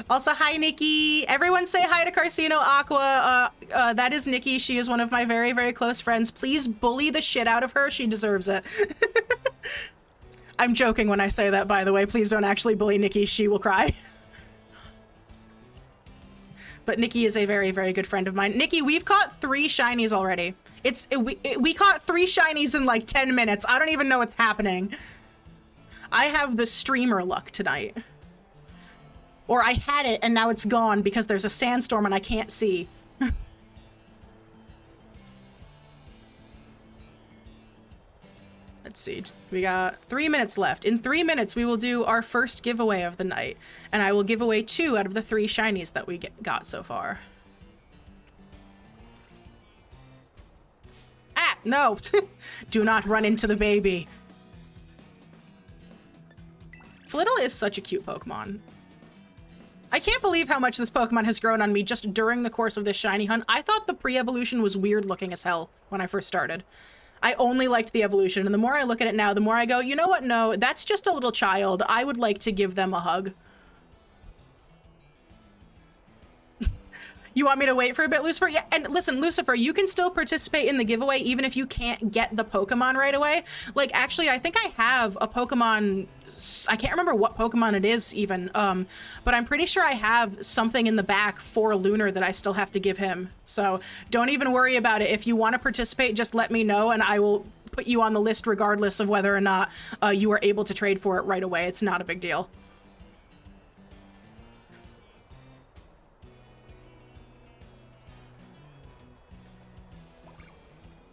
Also, hi, Nikki. Everyone say hi to Carcino Aqua. That is Nikki. She is one of my very, very close friends. Please bully the shit out of her. She deserves it. I'm joking when I say that, by the way. Please don't actually bully Nikki. She will cry. But Nikki is a very, very good friend of mine. Nikki, we've caught 3 shinies already. We caught 3 shinies in like 10 minutes. I don't even know what's happening. I have the streamer luck tonight. Or I had it and now it's gone because there's a sandstorm and I can't see. Let's see. We got 3 minutes left. In 3 minutes, we will do our first giveaway of the night. And I will give away 2 out of the 3 shinies that we got so far. Ah, no. Do not run into the baby. Flittle is such a cute Pokemon. I can't believe how much this Pokemon has grown on me just during the course of this shiny hunt. I thought the pre-evolution was weird looking as hell when I first started. I only liked the evolution, and the more I look at it now, the more I go, you know what? No, that's just a little child. I would like to give them a hug. You want me to wait for a bit, Lucifer? Yeah, and listen, Lucifer, you can still participate in the giveaway even if you can't get the Pokemon right away. Like, actually, I think I have a Pokemon... I can't remember what Pokemon it is, even. But I'm pretty sure I have something in the back for Lunar that I still have to give him. So don't even worry about it. If you want to participate, just let me know, and I will put you on the list regardless of whether or not you are able to trade for it right away. It's not a big deal.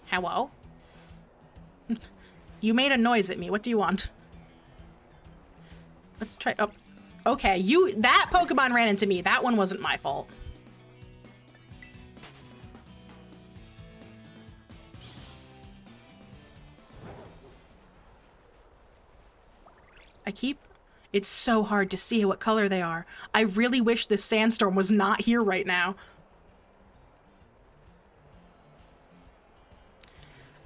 Hello? You made a noise at me. What do you want? Let's try... Oh, okay. That Pokemon ran into me. That one wasn't my fault. It's so hard to see what color they are. I really wish this sandstorm was not here right now.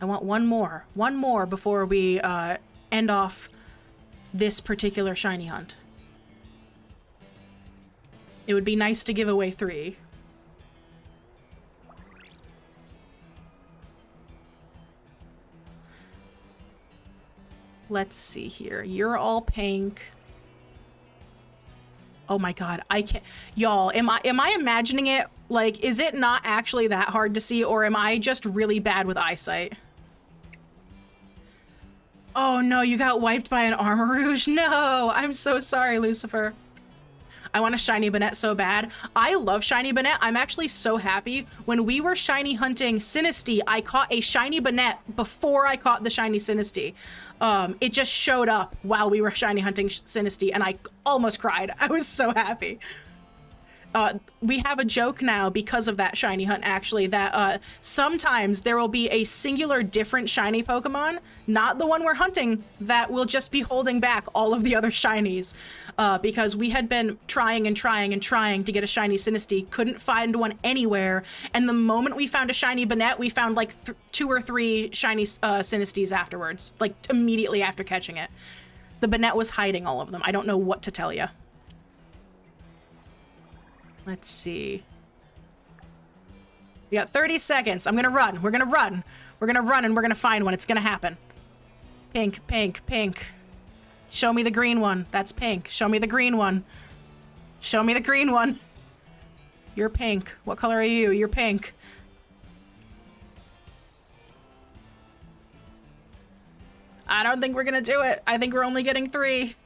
I want one more before we end off this particular shiny hunt. It would be nice to give away 3. Let's see here. You're all pink. Oh my god, I can't... Y'all, am I imagining it? Like, is it not actually that hard to see, or am I just really bad with eyesight? Oh no, you got wiped by an Armarouge? No, I'm so sorry, Lucifer. I want a shiny Banette so bad. I love shiny Banette. I'm actually so happy. When we were shiny hunting Sinistea, I caught a shiny Banette before I caught the shiny Sinistea. It just showed up while we were shiny hunting Sinistea, and I almost cried. I was so happy. We have a joke now because of that shiny hunt, actually, that sometimes there will be a singular different shiny Pokemon, not the one we're hunting, that will just be holding back all of the other shinies. Because we had been trying and trying and trying to get a shiny Sinistea, couldn't find one anywhere, and the moment we found a shiny Banette, we found like 2 or 3 shiny Sinesteas afterwards, like immediately after catching it. The Banette was hiding all of them. I don't know what to tell you. Let's see. We got 30 seconds. I'm gonna run. We're gonna run. We're gonna run and we're gonna find one. It's gonna happen. Pink, pink, pink. Show me the green one. That's pink. Show me the green one. Show me the green one. You're pink. What color are you? You're pink. I don't think we're gonna do it. I think we're only getting 3.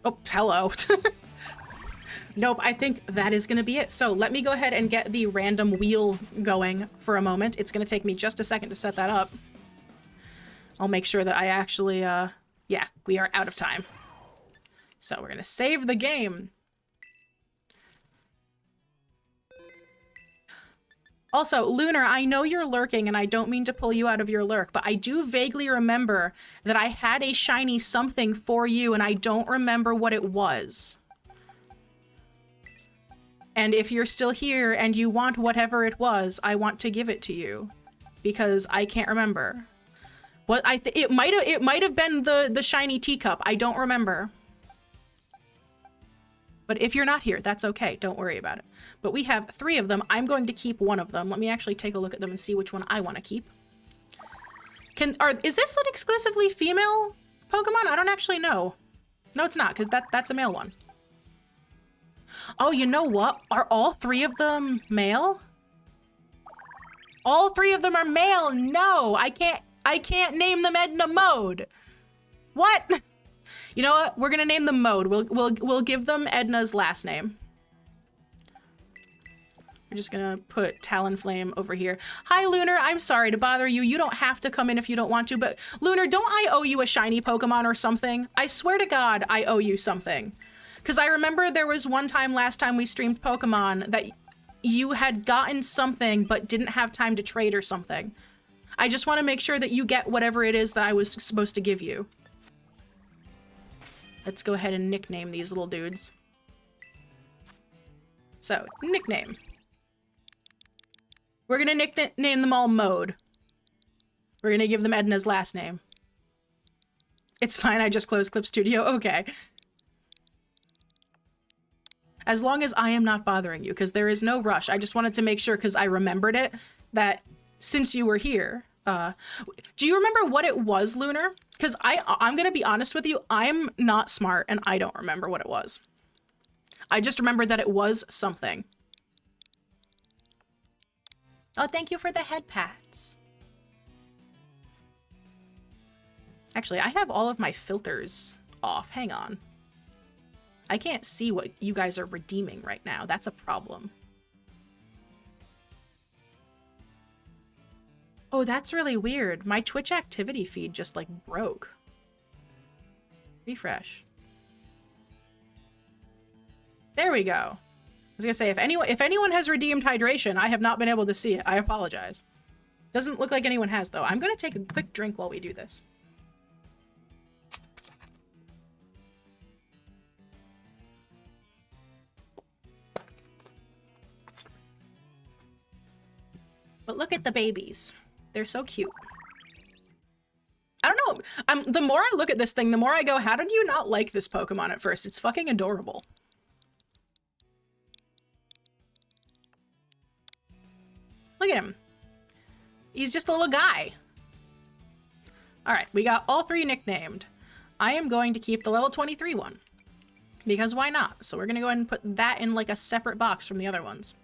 Oh, hello. Nope, I think that is going to be it. So let me go ahead and get the random wheel going for a moment. It's going to take me just a second to set that up. I'll make sure that I actually, yeah, we are out of time. So we're going to save the game. Also, Lunar, I know you're lurking, and I don't mean to pull you out of your lurk, but I do vaguely remember that I had a shiny something for you, and I don't remember what it was. And if you're still here and you want whatever it was, I want to give it to you, because I can't remember. What it might have been the shiny teacup. I don't remember. But if you're not here, that's okay. Don't worry about it. But we have 3 of them. I'm going to keep one of them. Let me actually take a look at them and see which one I want to keep. Is this an exclusively female Pokemon? I don't actually know. No, it's not, because that's a male one. Oh, you know what? Are all 3 of them male? All 3 of them are male. No, I can't name them Edna Mode. What? You know what? We're gonna name them Mode. We'll give them Edna's last name. We're just gonna put Talonflame over here. Hi, Lunar. I'm sorry to bother you. You don't have to come in if you don't want to, but Lunar, don't I owe you a shiny Pokemon or something? I swear to God, I owe you something. Because I remember there was one time last time we streamed Pokemon that you had gotten something but didn't have time to trade or something. I just want to make sure that you get whatever it is that I was supposed to give you. Let's go ahead and nickname these little dudes. So, nickname. We're gonna nickname them all Mode. We're gonna give them Edna's last name. It's fine, I just closed Clip Studio. Okay. As long as I am not bothering you, because there is no rush. I just wanted to make sure, because I remembered it, that since you were here, do you remember what it was, Lunar? Because I'm gonna be honest with you, I'm not smart, and I don't remember what it was. I just remembered that it was something. Oh, thank you for the head pats. Actually, I have all of my filters off. Hang on. I can't see what you guys are redeeming right now. That's a problem. Oh, that's really weird. My Twitch activity feed just, like, broke. Refresh. There we go. I was gonna say, if anyone has redeemed hydration, I have not been able to see it. I apologize. Doesn't look like anyone has, though. I'm gonna take a quick drink while we do this. But look at the babies. They're so cute. I don't know. The more I look at this thing, the more I go, how did you not like this Pokemon at first? It's fucking adorable. Look at him. He's just a little guy. All right, we got all three nicknamed. I am going to keep the level 23 one. Because why not? So we're going to go ahead and put that in like a separate box from the other ones.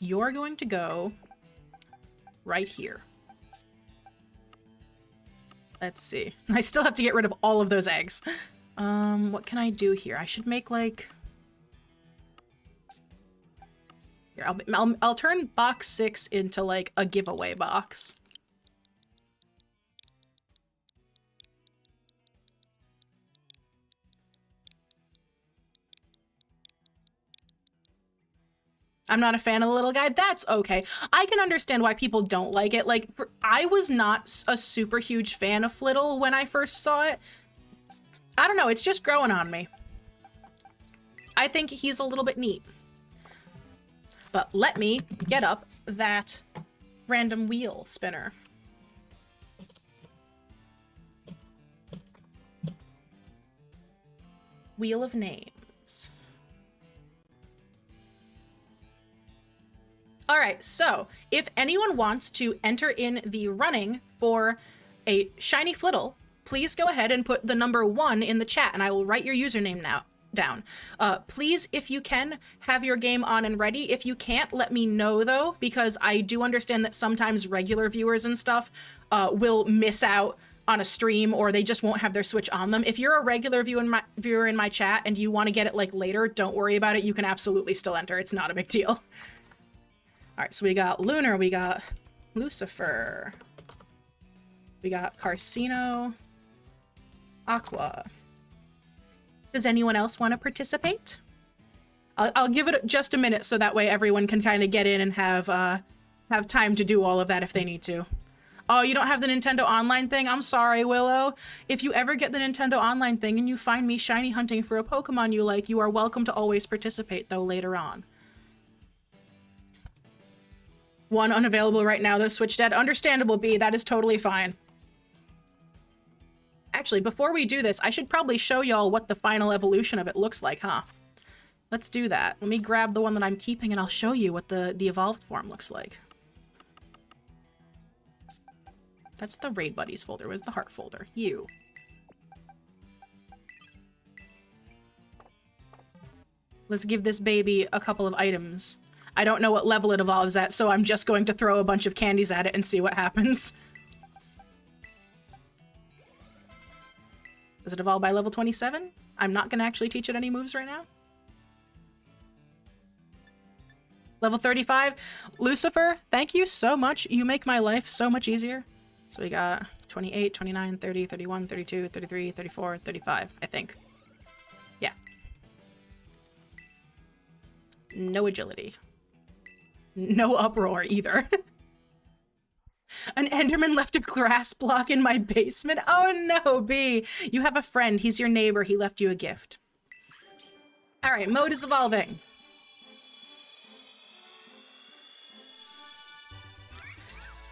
You're going to go right here. Let's see. I still have to get rid of all of those eggs. What can I do here? I should make like... Here, I'll turn box 6 into like a giveaway box. I'm not a fan of the little guy. That's okay. I can understand why people don't like it. Like, I was not a super huge fan of Flittle when I first saw it. I don't know. It's just growing on me. I think he's a little bit neat. But let me get up that random wheel spinner. Wheel of Names. All right, so if anyone wants to enter in the running for a shiny Flittle, please go ahead and put the number 1 in the chat and I will write your username down. Please, if you can, have your game on and ready. If you can't, let me know though, because I do understand that sometimes regular viewers and stuff will miss out on a stream or they just won't have their Switch on them. If you're a regular viewer in my chat and you want to get it like later, don't worry about it. You can absolutely still enter. It's not a big deal. All right, so we got Lunar, we got Lucifer, we got Carcino, Aqua. Does anyone else want to participate? I'll give it just a minute so that way everyone can kind of get in and have time to do all of that if they need to. Oh, you don't have the Nintendo Online thing? I'm sorry, Willow. If you ever get the Nintendo Online thing and you find me shiny hunting for a Pokemon you like, you are welcome to always participate, though, later on. One unavailable right now, though, Switch Dead. Understandable, B. That is totally fine. Actually, before we do this, I should probably show y'all what the final evolution of it looks like, huh? Let's do that. Let me grab the one that I'm keeping and I'll show you what the evolved form looks like. That's the Raid Buddies folder. Where's the heart folder? You. Let's give this baby a couple of items. I don't know what level it evolves at, so I'm just going to throw a bunch of candies at it and see what happens. Does it evolve by level 27? I'm not going to actually teach it any moves right now. Level 35. Lucifer, thank you so much. You make my life so much easier. So we got 28, 29, 30, 31, 32, 33, 34, 35, I think. Yeah. No agility. No uproar either. An Enderman left a grass block in my basement. Oh no, B. You have a friend. He's your neighbor. He left you a gift. All right, mode is evolving.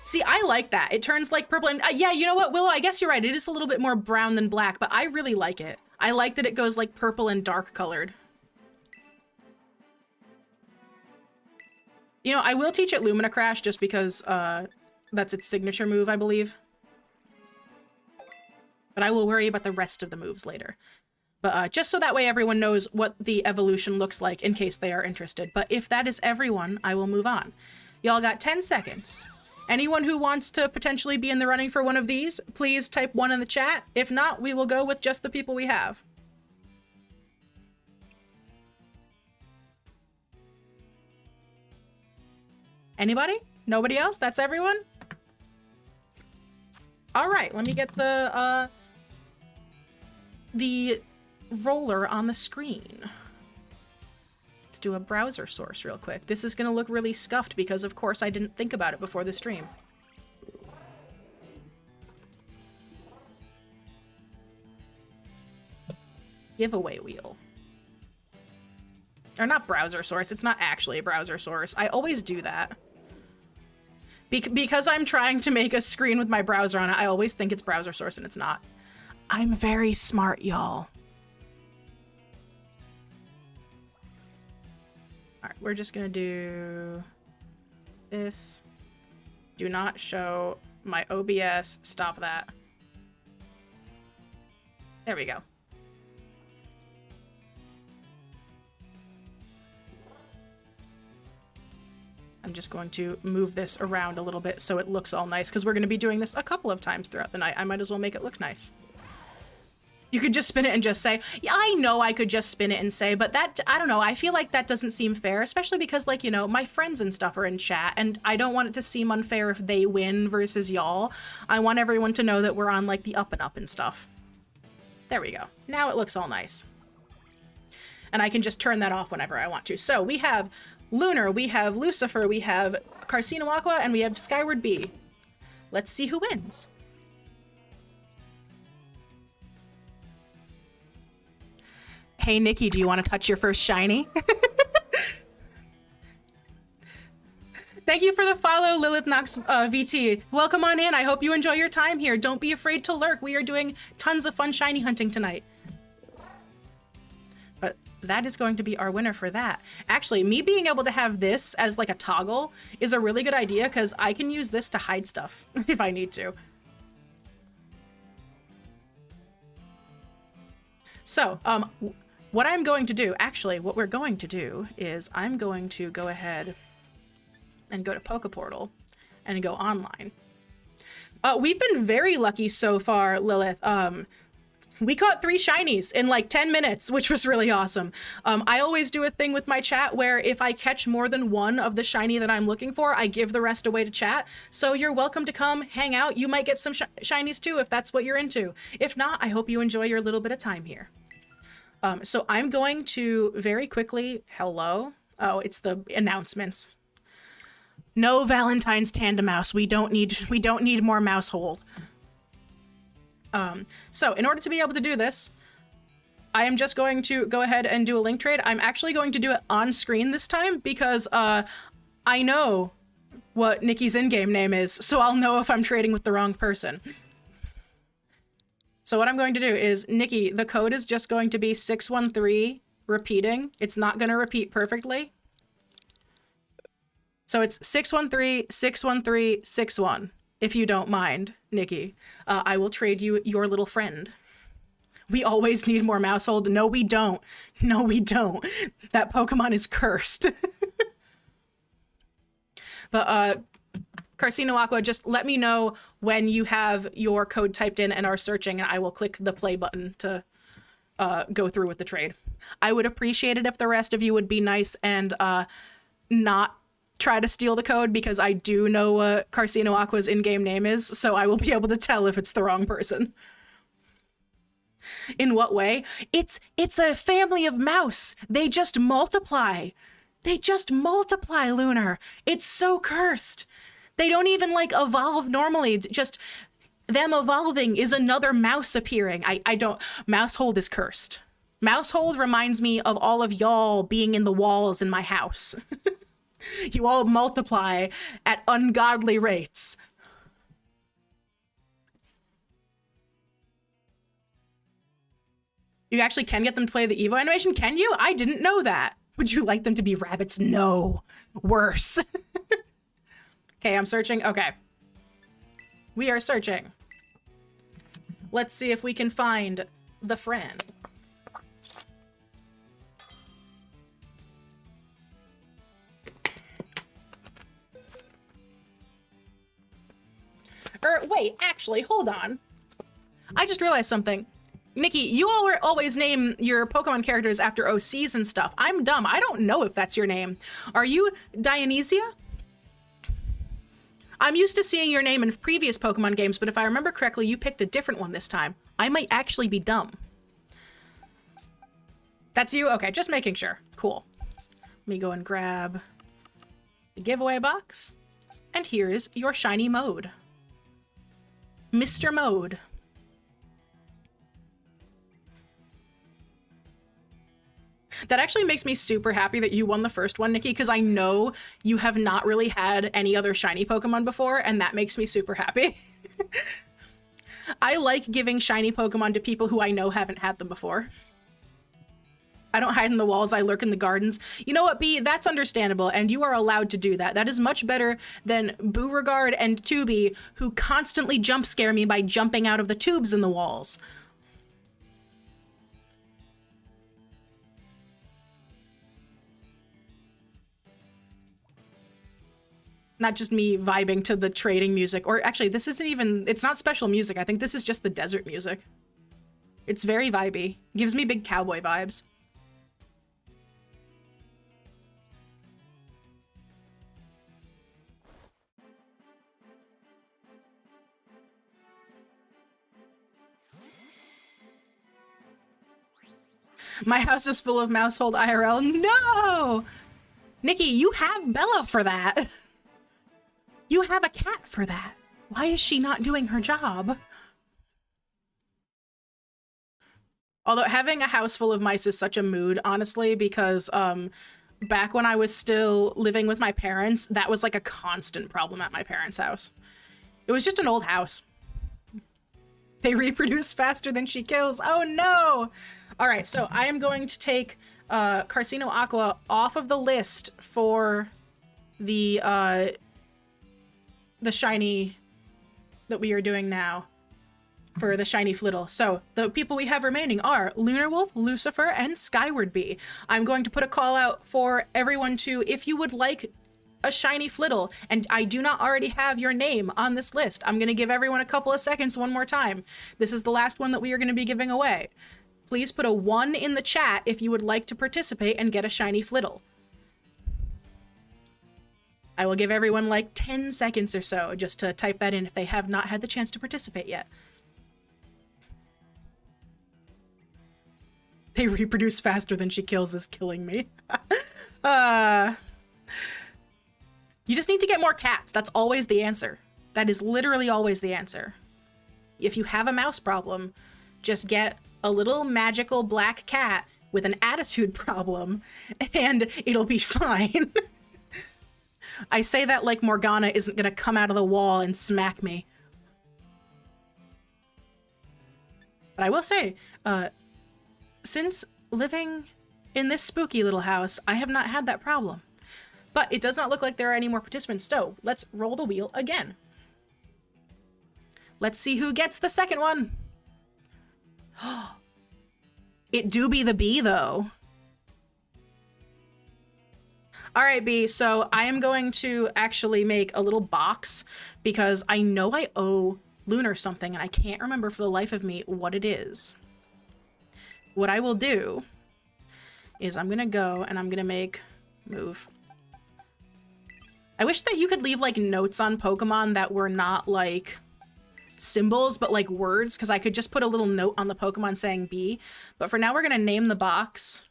See, I like that. It turns like purple and yeah, you know what, Willow? I guess you're right. It is a little bit more brown than black, but I really like it. I like that it goes like purple and dark colored. You know, I will teach it Lumina Crash just because that's its signature move, I believe. But I will worry about the rest of the moves later. But just so that way everyone knows what the evolution looks like in case they are interested. But if that is everyone, I will move on. Y'all got 10 seconds. Anyone who wants to potentially be in the running for one of these, please type 1 in the chat. If not, we will go with just the people we have. Anybody? Nobody else? That's everyone? All right, let me get the roller on the screen. Let's do a browser source real quick. This is going to look really scuffed because, of course, I didn't think about it before the stream. Giveaway wheel. Or not browser source. It's not actually a browser source. I always do that. Because I'm trying to make a screen with my browser on it, I always think it's browser source and it's not. I'm very smart, y'all. All right, we're just gonna do this. Do not show my OBS. Stop that. There we go. I'm just going to move this around a little bit so it looks all nice, because we're going to be doing this a couple of times throughout the night. I might as well make it look nice. You could just spin it and just say, yeah, I know I could just spin it and say, but that, I don't know, I feel like that doesn't seem fair, especially because, like, you know, my friends and stuff are in chat, and I don't want it to seem unfair if they win versus y'all. I want everyone to know that we're on, like, the up and up and stuff. There we go. Now it looks all nice. And I can just turn that off whenever I want to. So we have Lunar, we have Lucifer, we have Carcinoaqua, and we have Skyward Bee. Let's see who wins. Hey, Nikki, do you want to touch your first shiny? Thank you for the follow, Lilith Knox VT. Welcome on in. I hope you enjoy your time here. Don't be afraid to lurk. We are doing tons of fun shiny hunting tonight. But that is going to be our winner for that. Actually, me being able to have this as like a toggle is a really good idea because I can use this to hide stuff if I need to. So, what I'm going to do, actually, what we're going to do is I'm going to go ahead and go to Pokeportal and go online. We've been very lucky so far, Lilith. We caught 3 shinies in like 10 minutes, which was really awesome. I always do a thing with my chat where if I catch more than one of the shiny that I'm looking for, I give the rest away to chat. So you're welcome to come hang out. You might get some shinies too if that's what you're into. If not, I hope you enjoy your little bit of time here. So I'm going to very quickly, hello. Oh, it's the announcements. No Valentine's tandem mouse. We don't need more mouse hold. So in order to be able to do this, I am just going to go ahead and do a link trade. I'm actually going to do it on screen this time because I know what Nikki's in-game name is, so I'll know if I'm trading with the wrong person. So what I'm going to do is, Nikki, the code is just going to be 613 repeating. It's not going to repeat perfectly. So it's 613 613 61. If you don't mind, Nikki, I will trade you your little friend. We always need more mouse hold. No, we don't. No, we don't. That Pokemon is cursed. But Carcinoaqua, just let me know when you have your code typed in and are searching, and I will click the play button to go through with the trade. I would appreciate it if the rest of you would be nice and not try to steal the code, because I do know what Carcinoaqua in-game name is, so I will be able to tell if it's the wrong person. In what way? It's a family of mouse. They just multiply. They just multiply, Lunar. It's so cursed. They don't even like evolve normally. It's just them evolving is another mouse appearing. I don't. Mousehold is cursed. Mousehold reminds me of all of y'all being in the walls in my house. You all multiply at ungodly rates. You actually can get them to play the Evo animation? Can you? I didn't know that. Would you like them to be rabbits? No. Worse. Okay, I'm searching. Okay. We are searching. Let's see if we can find the friend. Wait, actually, hold on. I just realized something. Nikki, you always name your Pokemon characters after OCs and stuff. I'm dumb. I don't know if that's your name. Are you Dionysia? I'm used to seeing your name in previous Pokemon games, but if I remember correctly, you picked a different one this time. I might actually be dumb. That's you? Okay, just making sure. Cool. Let me go and grab the giveaway box. And here is your shiny mode. Mr. Mode. That actually makes me super happy that you won the first one, Nikki, because I know you have not really had any other shiny Pokemon before, and that makes me super happy. I like giving shiny Pokemon to people who I know haven't had them before. I don't hide in the walls, I lurk in the gardens. You know what, B? That's understandable, and you are allowed to do that. That is much better than Beauregard and Tubi, who constantly jump scare me by jumping out of the tubes in the walls. Not just me vibing to the trading music, or actually, this isn't even, it's not special music. I think this is just the desert music. It's very vibey. Gives me big cowboy vibes. My house is full of Mousehold IRL. No! Nikki, you have Bella for that. You have a cat for that. Why is she not doing her job? Although having a house full of mice is such a mood, honestly, because back when I was still living with my parents, that was like a constant problem at my parents' house. It was just an old house. They reproduce faster than she kills. Oh no! All right, so I am going to take Carcino Aqua off of the list for the shiny that we are doing now, for the shiny Flittle. So the people we have remaining are Lunar Wolf, Lucifer, and Skyward Bee. I'm going to put a call out for everyone to, if you would like a shiny Flittle, and I do not already have your name on this list, I'm going to give everyone a couple of seconds one more time. This is the last one that we are going to be giving away. Please put a 1 in the chat if you would like to participate and get a shiny Flittle. I will give everyone like 10 seconds or so just to type that in if they have not had the chance to participate yet. They reproduce faster than she kills is killing me. You just need to get more cats. That's always the answer. That is literally always the answer. If you have a mouse problem, just get a little magical black cat with an attitude problem and it'll be fine. I say that like Morgana isn't gonna come out of the wall and smack me. But I will say, since living in this spooky little house, I have not had that problem. But it does not look like there are any more participants, so let's roll the wheel again. Let's see who gets the second one. It do be the bee, though. All right, B, so I am going to actually make a little box because I know I owe Lunar something and I can't remember for the life of me what it is. What I will do is I'm gonna go and I'm gonna make move. I wish that you could leave like notes on Pokemon that were not like symbols, but like words, because I could just put a little note on the Pokemon saying B. But for now, we're gonna name the box.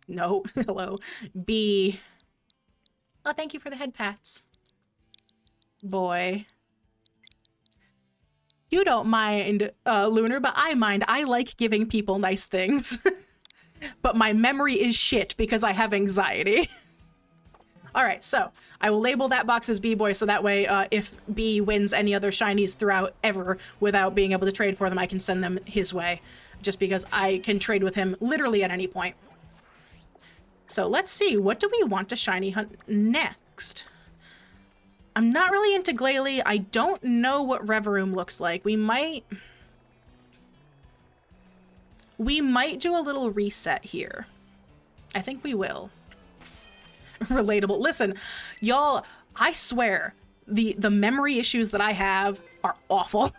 No, hello. B. Oh, thank you for the head pats. Boy. You don't mind, Lunar, but I mind. I like giving people nice things. But my memory is shit because I have anxiety. Alright, so I will label that box as B-Boy so that way if B wins any other shinies throughout ever without being able to trade for them, I can send them his way. Just because I can trade with him literally at any point. So let's see, what do we want to shiny hunt next? I'm not really into Glalie. I don't know what Reverum looks like. We might do a little reset here. I think we will. Relatable. Listen, y'all, I swear the memory issues that I have are awful.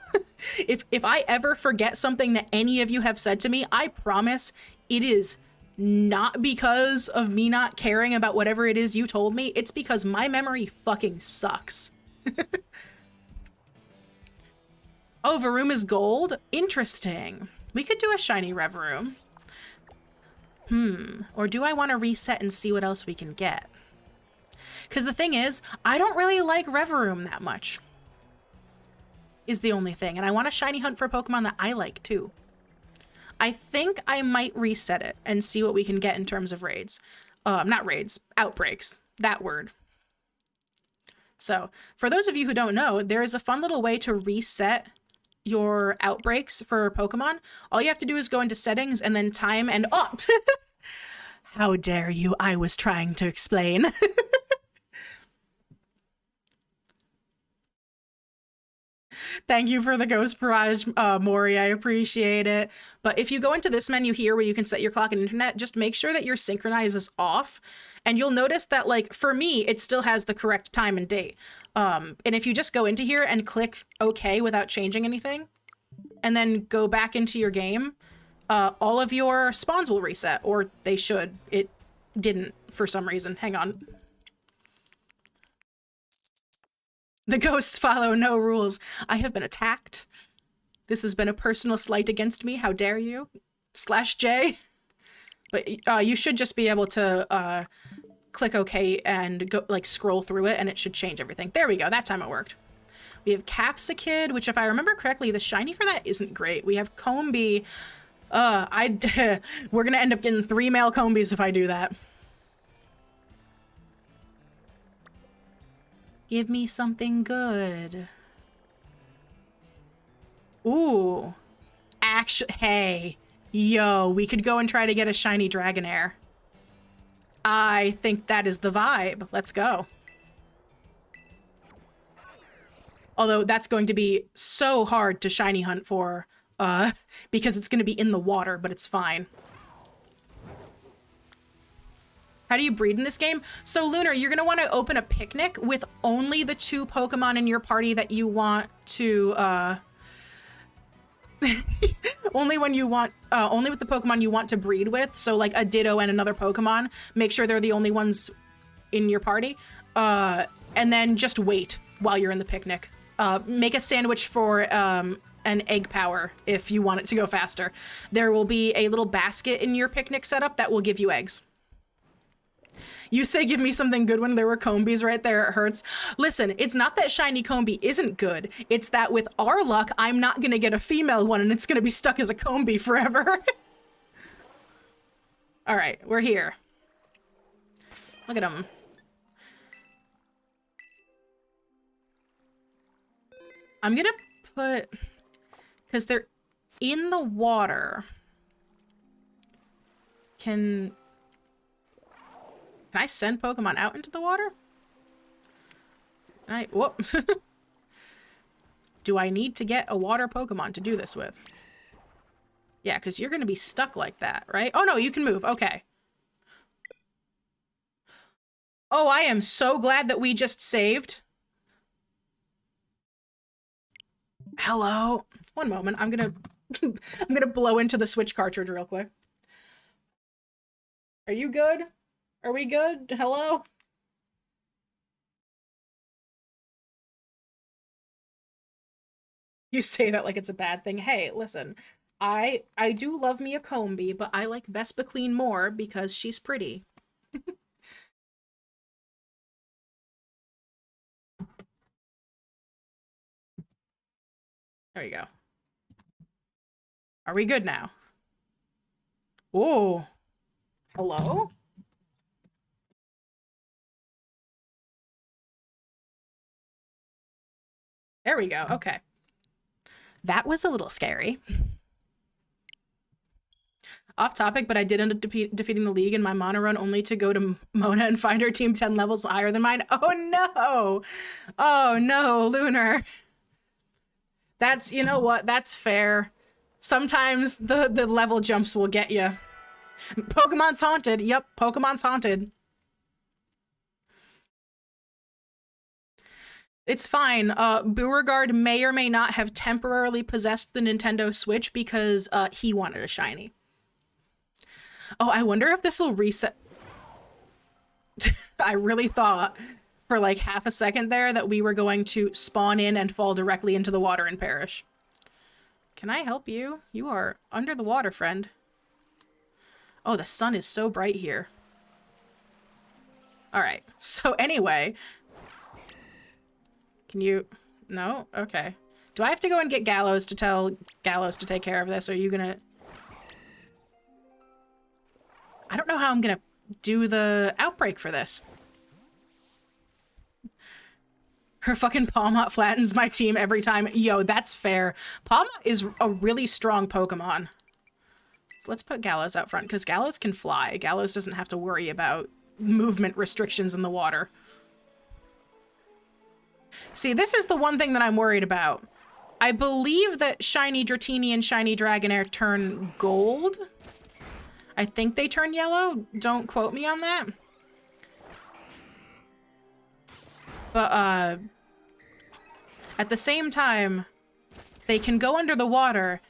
If I ever forget something that any of you have said to me, I promise it is not because of me not caring about whatever it is you told me. It's because my memory fucking sucks. Oh, Varoom is gold? Interesting. We could do a shiny Reverum. Or do I want to reset and see what else we can get? Because the thing is, I don't really like Reverum that much. Is the only thing. And I want to shiny hunt for Pokemon that I like too. I think I might reset it and see what we can get in terms of raids. Not raids, outbreaks. That word. So, for those of you who don't know, there is a fun little way to reset your outbreaks for Pokemon. All you have to do is go into settings and then time and up. How dare you? I was trying to explain. Thank you for the Ghost Barrage, Mori. I appreciate it. But if you go into this menu here where you can set your clock and internet, just make sure that your synchronize is off. And you'll notice that, like, for me, it still has the correct time and date. And if you just go into here and click OK without changing anything, and then go back into your game, all of your spawns will reset, or they should. It didn't for some reason. Hang on. The ghosts follow no rules. I have been attacked. This has been a personal slight against me. How dare you? /J. But you should just be able to click OK and go like scroll through it, and it should change everything. There we go. That time it worked. We have Capsicid, which if I remember correctly, the shiny for that isn't great. We have Combee. We're gonna end up getting 3 male Combees if I do that. Give me something good. Ooh. Actually, hey. Yo, we could go and try to get a shiny Dragonair. I think that is the vibe. Let's go. Although that's going to be so hard to shiny hunt for, because it's going to be in the water, but it's fine. How do you breed in this game? So, Lunar, you're going to want to open a picnic with only the 2 Pokemon in your party that you want to, only with the Pokemon you want to breed with. So, like, a Ditto and another Pokemon. Make sure they're the only ones in your party. And then just wait while you're in the picnic. Make a sandwich for, an egg power if you want it to go faster. There will be a little basket in your picnic setup that will give you eggs. You say give me something good when there were Combees right there, it hurts. Listen, it's not that shiny Combee isn't good. It's that with our luck, I'm not gonna get a female one and it's gonna be stuck as a Combee forever. All right, we're here. Look at them. I'm gonna put, because they're in the water. Can I send Pokemon out into the water? Whoop. Do I need to get a water Pokemon to do this with? Yeah, because you're going to be stuck like that, right? Oh, no, you can move. Okay. Oh, I am so glad that we just saved. Hello. One moment. I'm going to blow into the Switch cartridge real quick. Are you good? Are we good? Hello? You say that like it's a bad thing. Hey, listen. I do love me a Combee, but I like Vespa Queen more because she's pretty. There we go. Are we good now? Oh. Hello? There we go. Okay. That was a little scary. Off topic, but I did end up defeating the league in my mono run only to go to Mona and find her team 10 levels higher than mine. Oh no! Oh no, Lunar. That's, you know what, that's fair. Sometimes the level jumps will get you. Pokemon's haunted. Yep, Pokemon's haunted. It's fine. Beauregard may or may not have temporarily possessed the Nintendo Switch because he wanted a shiny. Oh, I wonder if this will reset. I really thought for like half a second there that we were going to spawn in and fall directly into the water and perish. Can I help you? You are under the water, friend. Oh, the sun is so bright here. All right. So anyway, can you... No? Okay. Do I have to go and get Gallows to tell Gallows to take care of this? Or are you gonna... I don't know how I'm gonna do the outbreak for this. Her fucking Palmot flattens my team every time. Yo, that's fair. Palmot is a really strong Pokemon. So let's put Gallows out front, because Gallows can fly. Gallows doesn't have to worry about movement restrictions in the water. See, this is the one thing that I'm worried about. I believe that Shiny Dratini and Shiny Dragonair turn gold. I think they turn yellow. Don't quote me on that. But, at the same time, they can go under the water,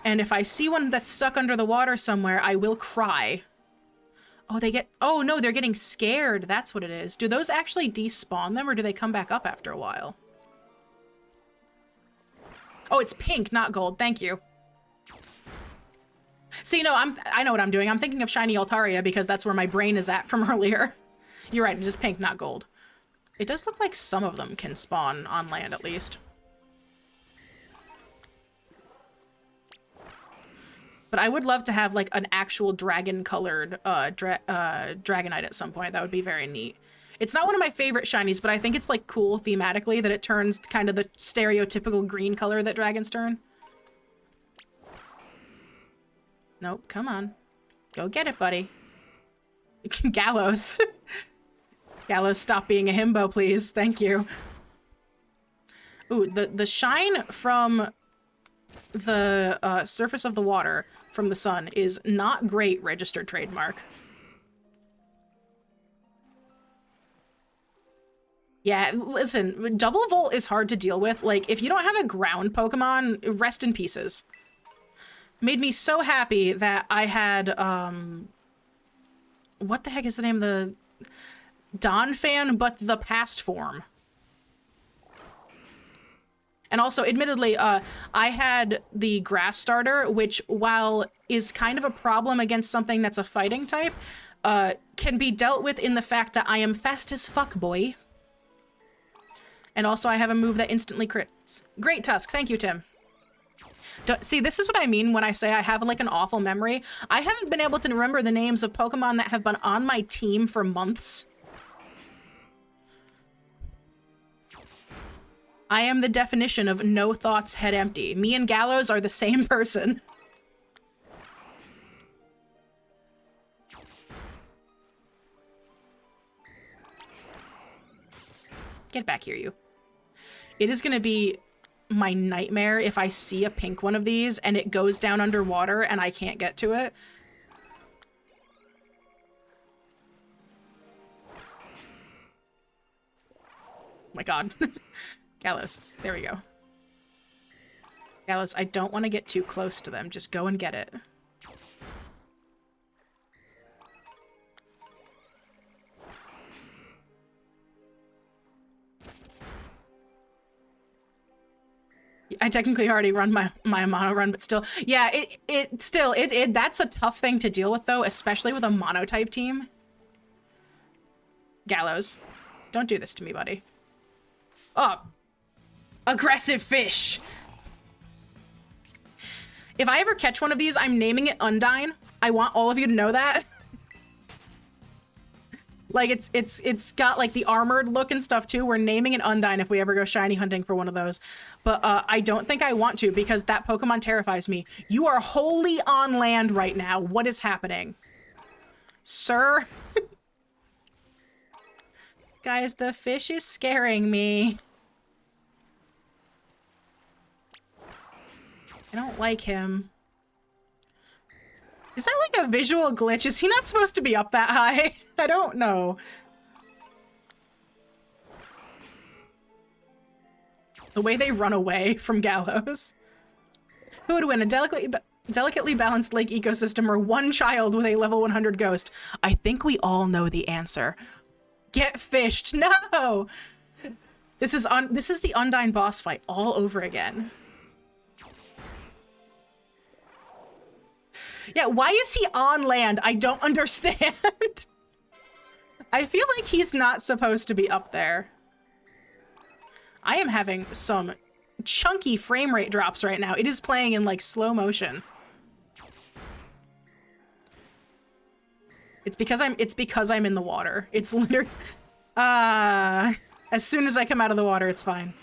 and if I see one that's stuck under the water somewhere, I will cry. Oh, they get... Oh, no, they're getting scared. That's what it is. Do those actually despawn them, or do they come back up after a while? Oh, it's pink, not gold. Thank you. See, no, I know what I'm doing. I'm thinking of Shiny Altaria because that's where my brain is at from earlier. You're right, it is pink, not gold. It does look like some of them can spawn on land, at least. But I would love to have, like, an actual dragon-colored Dragonite at some point. That would be very neat. It's not one of my favorite shinies, but I think it's, like, cool thematically that it turns kind of the stereotypical green color that dragons turn. Nope, come on. Go get it, buddy. Gallows. Gallows, stop being a himbo, please. Thank you. Ooh, the shine from the surface of the water from the sun is not great registered trademark. Yeah, listen, Double Volt is hard to deal with. Like, if you don't have a ground Pokemon, rest in pieces. Made me so happy that I had, what the heck is the name of the... Donphan, but the past form. And also, admittedly, I had the Grass Starter, which, while is kind of a problem against something that's a fighting type, can be dealt with in the fact that I am fast as fuck, boy. And also, I have a move that instantly crits. Great Tusk. Thank you, Tim. See, this is what I mean when I say I have, like, an awful memory. I haven't been able to remember the names of Pokemon that have been on my team for months. I am the definition of no thoughts, head empty. Me and Gallows are the same person. Get back here, you. It is gonna be my nightmare if I see a pink one of these and it goes down underwater and I can't get to it. Oh my god. Gallows. There we go. Gallows, I don't want to get too close to them. Just go and get it. I technically already run my mono run, but still. Yeah, that's a tough thing to deal with, though, especially with a mono-type team. Gallows. Don't do this to me, buddy. Oh! Aggressive fish! If I ever catch one of these, I'm naming it Undyne. I want all of you to know that. Like, it's got, like, the armored look and stuff, too. We're naming it Undyne if we ever go shiny hunting for one of those. But I don't think I want to, because that Pokemon terrifies me. You are wholly on land right now. What is happening? Sir? Guys, the fish is scaring me. I don't like him. Is that like a visual glitch? Is he not supposed to be up that high? I don't know. The way they run away from Gallows. Who would win, a delicately balanced lake ecosystem or one child with a level 100 ghost? I think we all know the answer. Get fished. No! This is the Undyne boss fight all over again. Yeah, why is he on land? I don't understand. I feel like he's not supposed to be up there. I am having some chunky frame rate drops right now. It is playing in, like, slow motion. It's because I'm in the water. It's literally... as soon as I come out of the water, it's fine.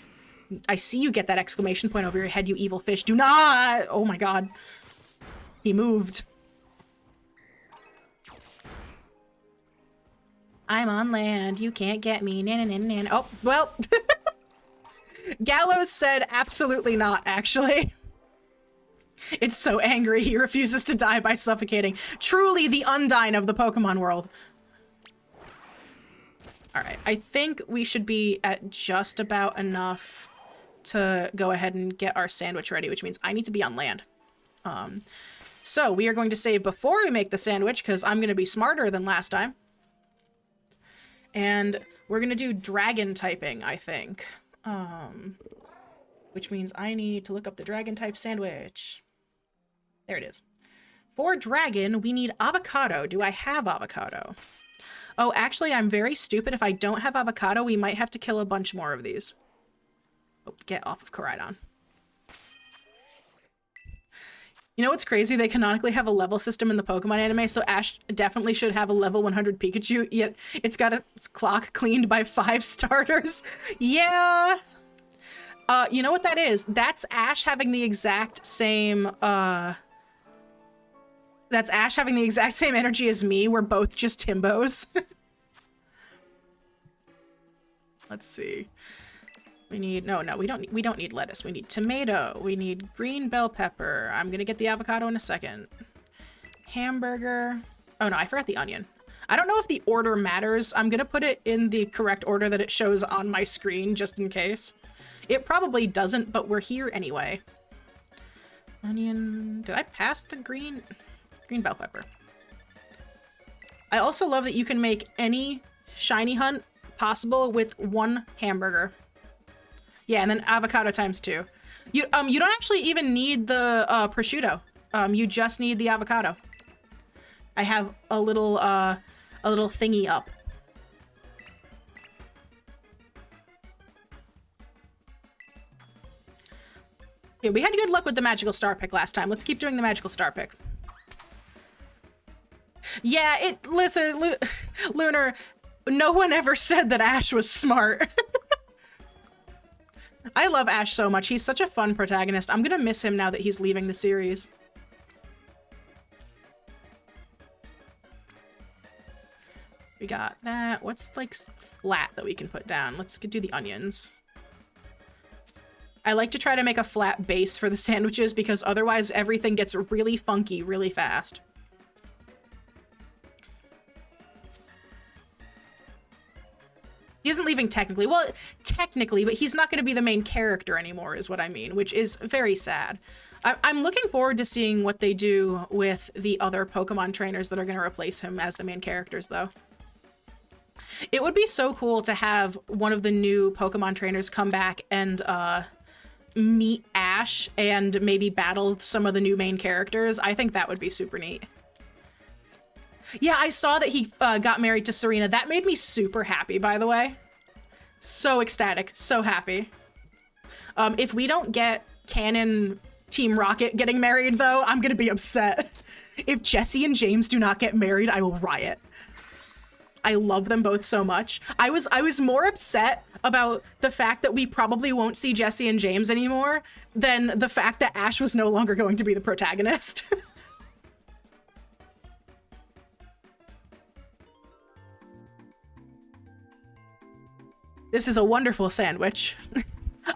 I see you get that exclamation point over your head, you evil fish. Do not! Oh my god. He moved. I'm on land. You can't get me. Oh, well. Gallows said absolutely not, actually. It's so angry he refuses to die by suffocating. Truly the Undyne of the Pokemon world. Alright, I think we should be at just about enough to go ahead and get our sandwich ready, which means I need to be on land. So we are going to save before we make the sandwich, because I'm going to be smarter than last time. And we're going to do dragon typing, I think. Which means I need to look up the dragon type sandwich. There it is. For dragon, we need avocado. Do I have avocado? Oh, actually, I'm very stupid. If I don't have avocado, we might have to kill a bunch more of these. Oh, get off of Koraidon. You know what's crazy? They canonically have a level system in the Pokemon anime, so Ash definitely should have a level 100 Pikachu, yet it's got its clock cleaned by 5 starters. Yeah! You know what that is? That's Ash having the exact same, that's Ash having the exact same energy as me. We're both just Timbos. Let's see. We need, no, we don't need lettuce. We need tomato. We need green bell pepper. I'm gonna get the avocado in a second. Hamburger. Oh no, I forgot the onion. I don't know if the order matters. I'm gonna put it in the correct order that it shows on my screen, just in case. It probably doesn't, but we're here anyway. Onion. Did I pass the green bell pepper? I also love that you can make any shiny hunt possible with 1 hamburger. Yeah, and then avocado times 2. You don't actually even need the prosciutto. You just need the avocado. I have a little thingy up. Yeah, we had good luck with the magical star pick last time. Let's keep doing the magical star pick. Yeah, listen, Lunar, no one ever said that Ash was smart. I love Ash so much. He's such a fun protagonist. I'm gonna miss him now that he's leaving the series. We got that. What's, like, flat that we can put down? Let's do the onions. I like to try to make a flat base for the sandwiches because otherwise everything gets really funky really fast. He isn't leaving technically. Well, technically, but he's not going to be the main character anymore is what I mean, which is very sad. I'm looking forward to seeing what they do with the other Pokemon trainers that are going to replace him as the main characters, though. It would be so cool to have one of the new Pokemon trainers come back and meet Ash and maybe battle some of the new main characters. I think that would be super neat. Yeah, I saw that he got married to Serena. That made me super happy, by the way. So ecstatic, so happy. If we don't get canon Team Rocket getting married, though, I'm gonna be upset. If Jesse and James do not get married, I will riot. I love them both so much. I was more upset about the fact that we probably won't see Jesse and James anymore than the fact that Ash was no longer going to be the protagonist. This is a wonderful sandwich.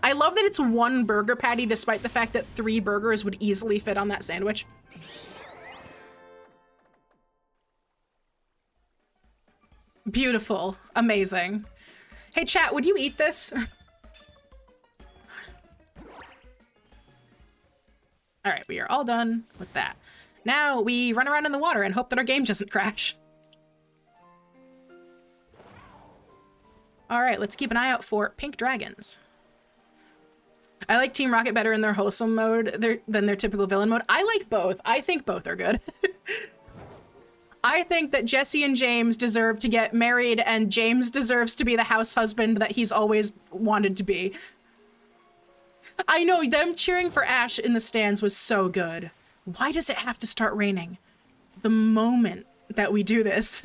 I love that it's one burger patty despite the fact that 3 burgers would easily fit on that sandwich. Beautiful. Amazing. Hey, chat, would you eat this? All right, we are all done with that. Now we run around in the water and hope that our game doesn't crash. All right, let's keep an eye out for pink dragons. I like Team Rocket better in their wholesome mode than their typical villain mode. I like both. I think both are good. I think that Jesse and James deserve to get married, and James deserves to be the house husband that he's always wanted to be. I know, them cheering for Ash in the stands was so good. Why does it have to start raining? The moment that we do this.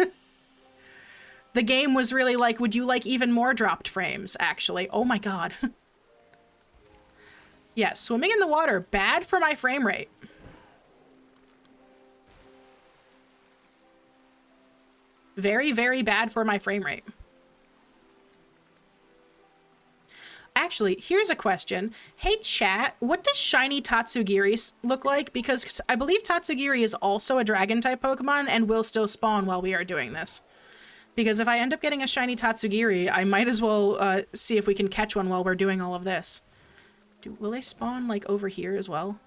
The game was really like, would you like even more dropped frames, actually? Oh my god. Yeah, swimming in the water, bad for my frame rate. Very, very bad for my frame rate. Actually, here's a question. Hey, chat, what does shiny Tatsugiri look like? Because I believe Tatsugiri is also a dragon-type Pokemon and will still spawn while we are doing this. Because if I end up getting a shiny Tatsugiri, I might as well see if we can catch one while we're doing all of this. Will they spawn, like, over here as well?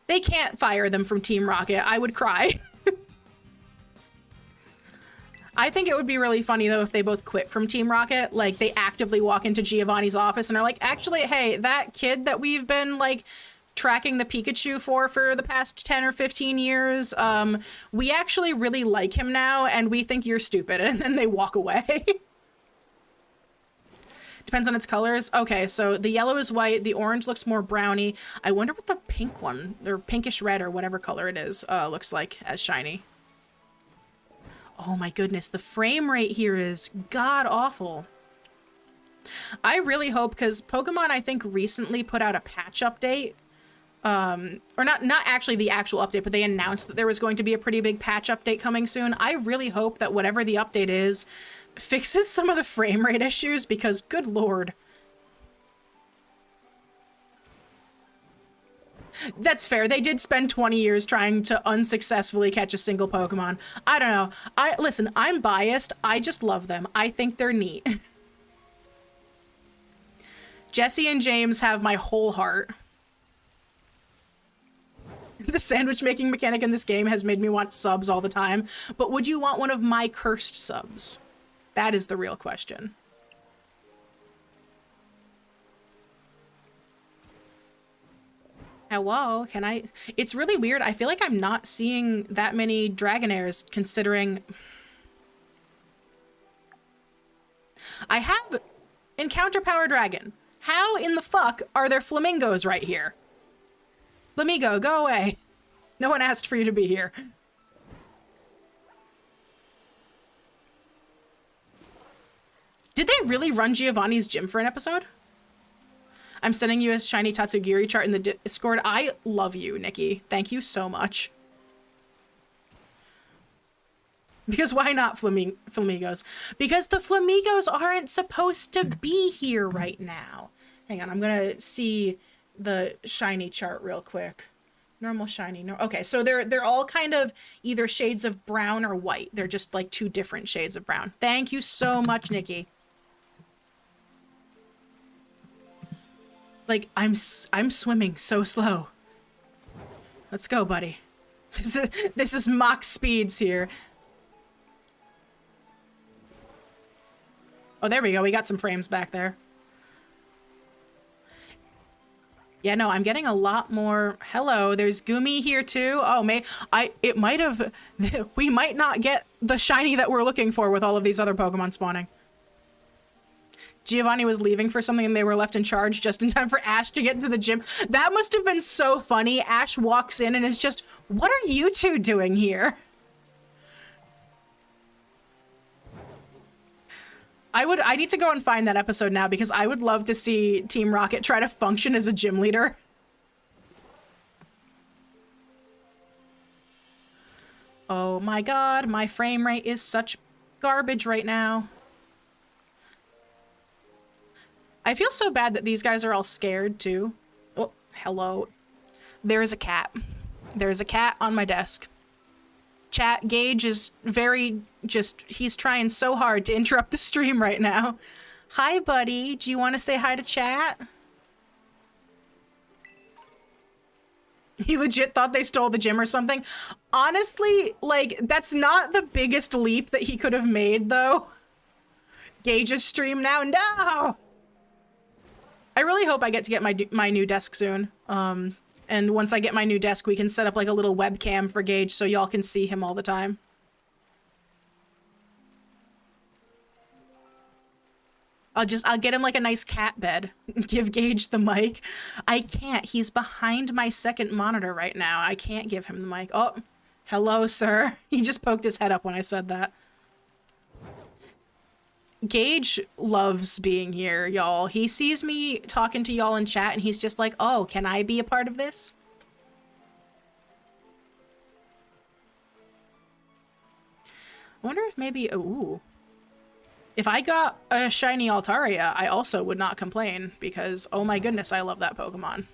They can't fire them from Team Rocket. I would cry. I think it would be really funny, though, if they both quit from Team Rocket. Like, they actively walk into Giovanni's office and are like, actually, hey, that kid that we've been, like, tracking the Pikachu for the past 10 or 15 years, we actually really like him now, and we think you're stupid. And then they walk away. Depends on its colors. Okay, so the yellow is white, the orange looks more browny. I wonder what the pink one, or pinkish red, or whatever color it is, looks like as shiny. Oh my goodness, the frame rate here is god-awful. I really hope, because Pokemon, I think, recently put out a patch update. Or not actually the actual update, but they announced that there was going to be a pretty big patch update coming soon. I really hope that whatever the update is fixes some of the frame rate issues, because good lord. That's fair. They did spend 20 years trying to unsuccessfully catch a single Pokemon. I don't know. Listen, I'm biased. I just love them. I think they're neat. Jesse and James have my whole heart. The sandwich making mechanic in this game has made me want subs all the time. But would you want one of my cursed subs? That is the real question. Hello, can I... It's really weird. I feel like I'm not seeing that many Dragonairs, considering... I have Encounter Power Dragon. How in the fuck are there flamingos right here? Flamigo, go away. No one asked for you to be here. Did they really run Giovanni's gym for an episode? I'm sending you a shiny Tatsugiri chart in the Discord. I love you, Nikki. Thank you so much. Because why not flamingos? Because the flamingos aren't supposed to be here right now. Hang on, I'm gonna see the shiny chart real quick. Normal, shiny, no. Okay, so they're all kind of either shades of brown or white. They're just like 2 different shades of brown. Thank you so much, Nikki. Like, I'm swimming so slow. Let's go, buddy. This is mock speeds here. Oh, there we go. We got some frames back there. Yeah, no, I'm getting a lot more. Hello, there's Gimme here too. Oh, it might have. We might not get the shiny that we're looking for with all of these other Pokemon spawning. Giovanni was leaving for something and they were left in charge just in time for Ash to get into the gym. That must have been so funny. Ash walks in and is just, what are you two doing here? I need to go and find that episode now because I would love to see Team Rocket try to function as a gym leader. Oh my god, my frame rate is such garbage right now. I feel so bad that these guys are all scared too. Oh, hello. There is a cat. There's a cat on my desk. Chat, Gage is he's trying so hard to interrupt the stream right now. Hi, buddy. Do you want to say hi to chat? He legit thought they stole the gym or something. Honestly, like, that's not the biggest leap that he could have made, though. Gage's stream now? No! I really hope I get to get my new desk soon. And once I get my new desk, we can set up like a little webcam for Gage so y'all can see him all the time. I'll get him like a nice cat bed. Give Gage the mic. I can't. He's behind my second monitor right now. I can't give him the mic. Oh, hello, sir. He just poked his head up when I said that. Gage loves being here, y'all. He sees me talking to y'all in chat and he's just like, oh, can I be a part of this? I wonder if maybe, ooh. If I got a shiny Altaria, I also would not complain because, oh my goodness, I love that Pokemon.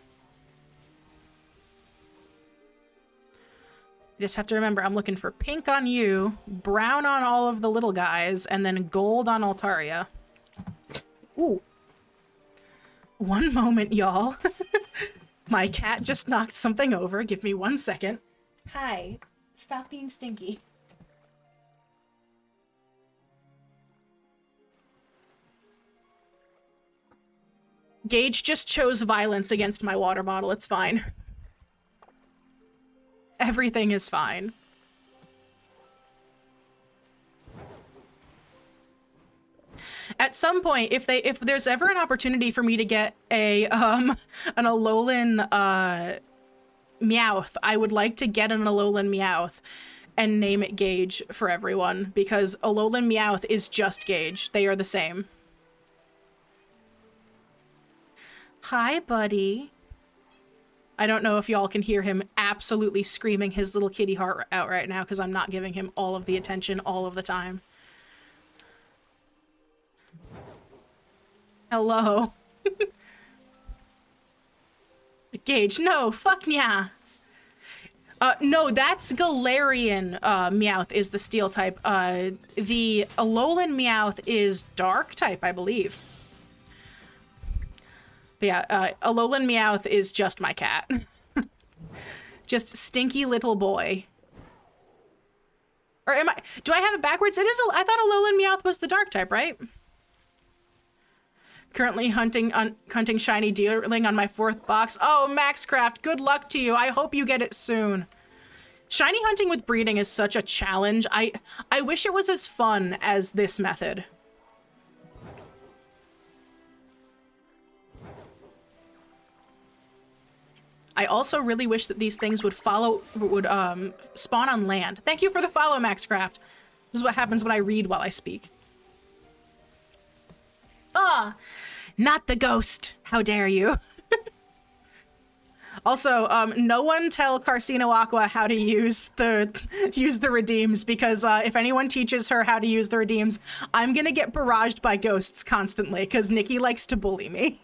You just have to remember, I'm looking for pink on you, brown on all of the little guys, and then gold on Altaria. Ooh. One moment, y'all. My cat just knocked something over. Give me 1 second. Hi. Stop being stinky. Gage just chose violence against my water bottle. It's fine. Everything is fine. At some point, if there's ever an opportunity for me to get a an Alolan Meowth, I would like to get an Alolan Meowth and name it Gage for everyone because Alolan Meowth is just Gage. They are the same. Hi, buddy. I don't know if y'all can hear him absolutely screaming his little kitty heart out right now because I'm not giving him all of the attention all of the time. Hello. Gage, no, fuck yeah. No, that's Galarian Meowth is the steel type. The Alolan Meowth is dark type, I believe. But yeah, Alolan Meowth is just my cat. Just stinky little boy. Or do I have it backwards? It is, I thought Alolan Meowth was the dark type, right? Currently hunting shiny deerling on my 4th box. Oh, Maxcraft, good luck to you. I hope you get it soon. Shiny hunting with breeding is such a challenge. I wish it was as fun as this method. I also really wish that these things would spawn on land. Thank you for the follow, Maxcraft. This is what happens when I read while I speak. Ah, not the ghost. How dare you? Also, no one tell Carcino Aqua how to use the redeems because if anyone teaches her how to use the redeems, I'm gonna get barraged by ghosts constantly because Nikki likes to bully me.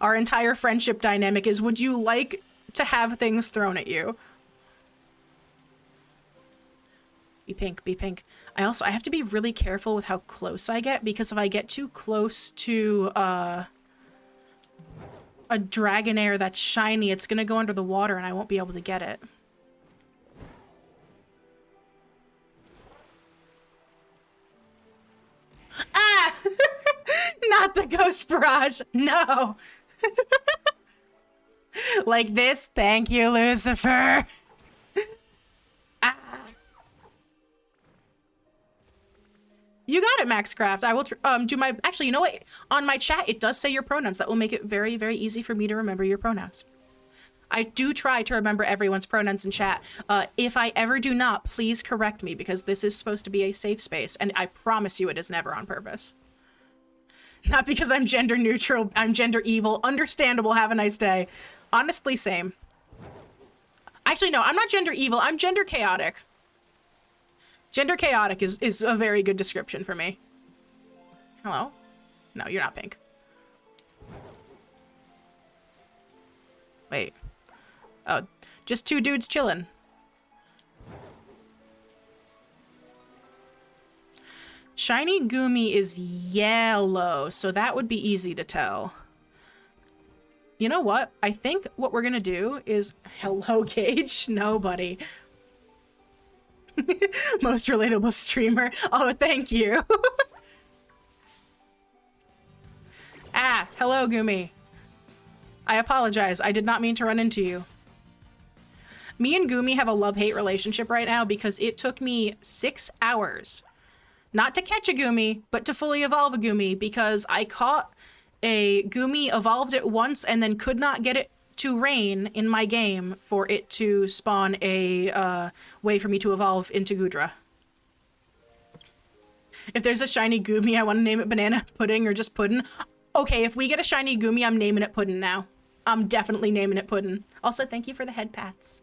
Our entire friendship dynamic is, would you like to have things thrown at you? Be pink, be pink. I have to be really careful with how close I get, because if I get too close to a Dragonair that's shiny, it's gonna go under the water and I won't be able to get it. Ah! Not the ghost barrage! No! Like this? Thank you, Lucifer! Ah. You got it, Maxcraft. I will do my... Actually, you know what? On my chat, it does say your pronouns. That will make it very, very easy for me to remember your pronouns. I do try to remember everyone's pronouns in chat. If I ever do not, please correct me, because this is supposed to be a safe space, and I promise you it is never on purpose. Not because I'm gender neutral, I'm gender evil. Understandable, have a nice day. Honestly, same. Actually, no, I'm not gender evil, I'm gender chaotic. Gender chaotic is a very good description for me. Hello? No, you're not pink. Wait. Oh, just two dudes chilling. Shiny Gumi is yellow, so that would be easy to tell. You know what? I think what we're gonna do is... Hello, Gage. Nobody. Most relatable streamer. Oh, thank you. Ah, hello, Gumi. I apologize. I did not mean to run into you. Me and Gumi have a love-hate relationship right now because it took me 6 hours. Not to catch a Gumi, but to fully evolve a Gumi, because I caught a Gumi, evolved it once, and then could not get it to rain in my game for it to spawn a way for me to evolve into Gudra. If there's a shiny Gumi, I want to name it Banana Pudding or just Puddin'. Okay, if we get a shiny Gumi, I'm naming it Puddin' now. I'm definitely naming it Puddin'. Also, thank you for the head pats.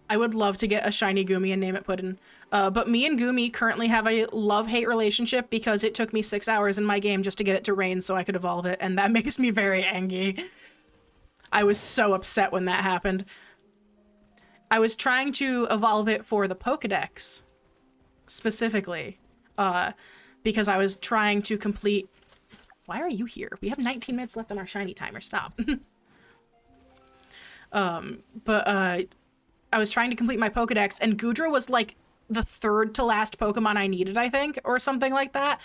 I would love to get a shiny Gumi and name it Puddin'. But me and Gumi currently have a love-hate relationship because it took me 6 hours in my game just to get it to rain so I could evolve it, and that makes me very angry. I was so upset when that happened. I was trying to evolve it for the Pokedex, specifically, because I was trying to complete... Why are you here? We have 19 minutes left on our shiny timer. Stop. I was trying to complete my Pokedex, and Gudra was like the third to last Pokemon I needed, I think, or something like that.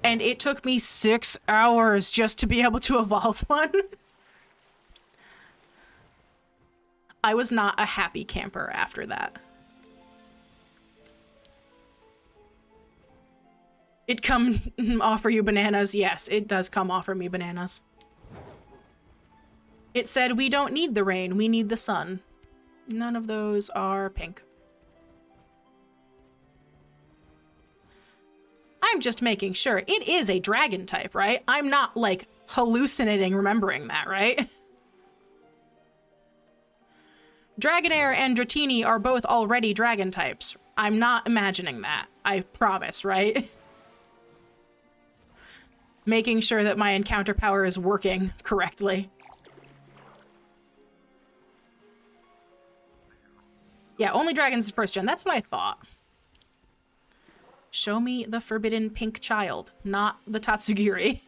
And it took me 6 hours just to be able to evolve one. I was not a happy camper after that. It come offer you bananas? Yes, it does come offer me bananas. It said, we don't need the rain, we need the sun. None of those are pink. I'm just making sure. It is a dragon type, right? I'm not, like, hallucinating remembering that, right? Dragonair and Dratini are both already dragon types. I'm not imagining that. I promise, right? Making sure that my encounter power is working correctly. Yeah, only dragons is first gen. That's what I thought. Show me the forbidden pink child, not the Tatsugiri.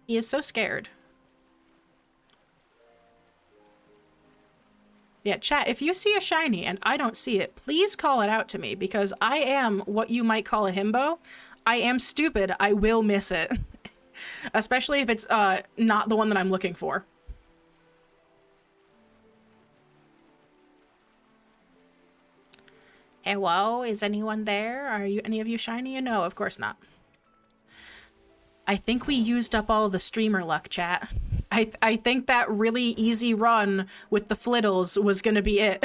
He is so scared. Yeah, chat, if you see a shiny and I don't see it, please call it out to me, because I am what you might call a himbo. I am stupid. I will miss it. Especially if it's not the one that I'm looking for. Hello, is anyone there? Are you any of you shiny? No, of course not. I think we used up all of the streamer luck, chat. I think that really easy run with the flittles was gonna be it.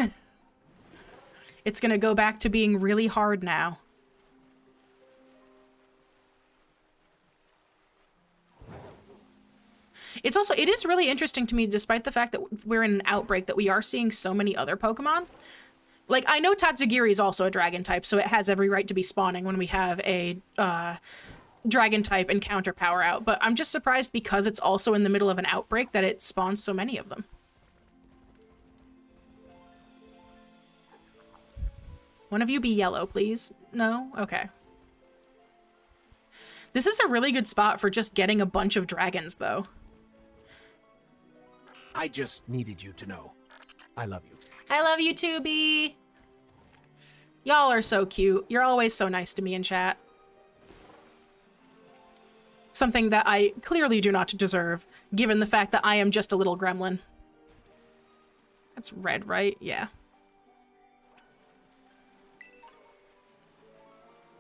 It's gonna go back to being really hard now. It's also, it is really interesting to me, despite the fact that we're in an outbreak, that we are seeing so many other Pokemon. Like, I know Tatsugiri is also a dragon type, so it has every right to be spawning when we have a dragon type encounter power out, but I'm just surprised because it's also in the middle of an outbreak that it spawns so many of them. One of you be yellow, please. No? Okay. This is a really good spot for just getting a bunch of dragons, though. I just needed you to know. I love you. I love you too, Bee. Y'all are so cute. You're always so nice to me in chat. Something that I clearly do not deserve, given the fact that I am just a little gremlin. That's red, right? Yeah.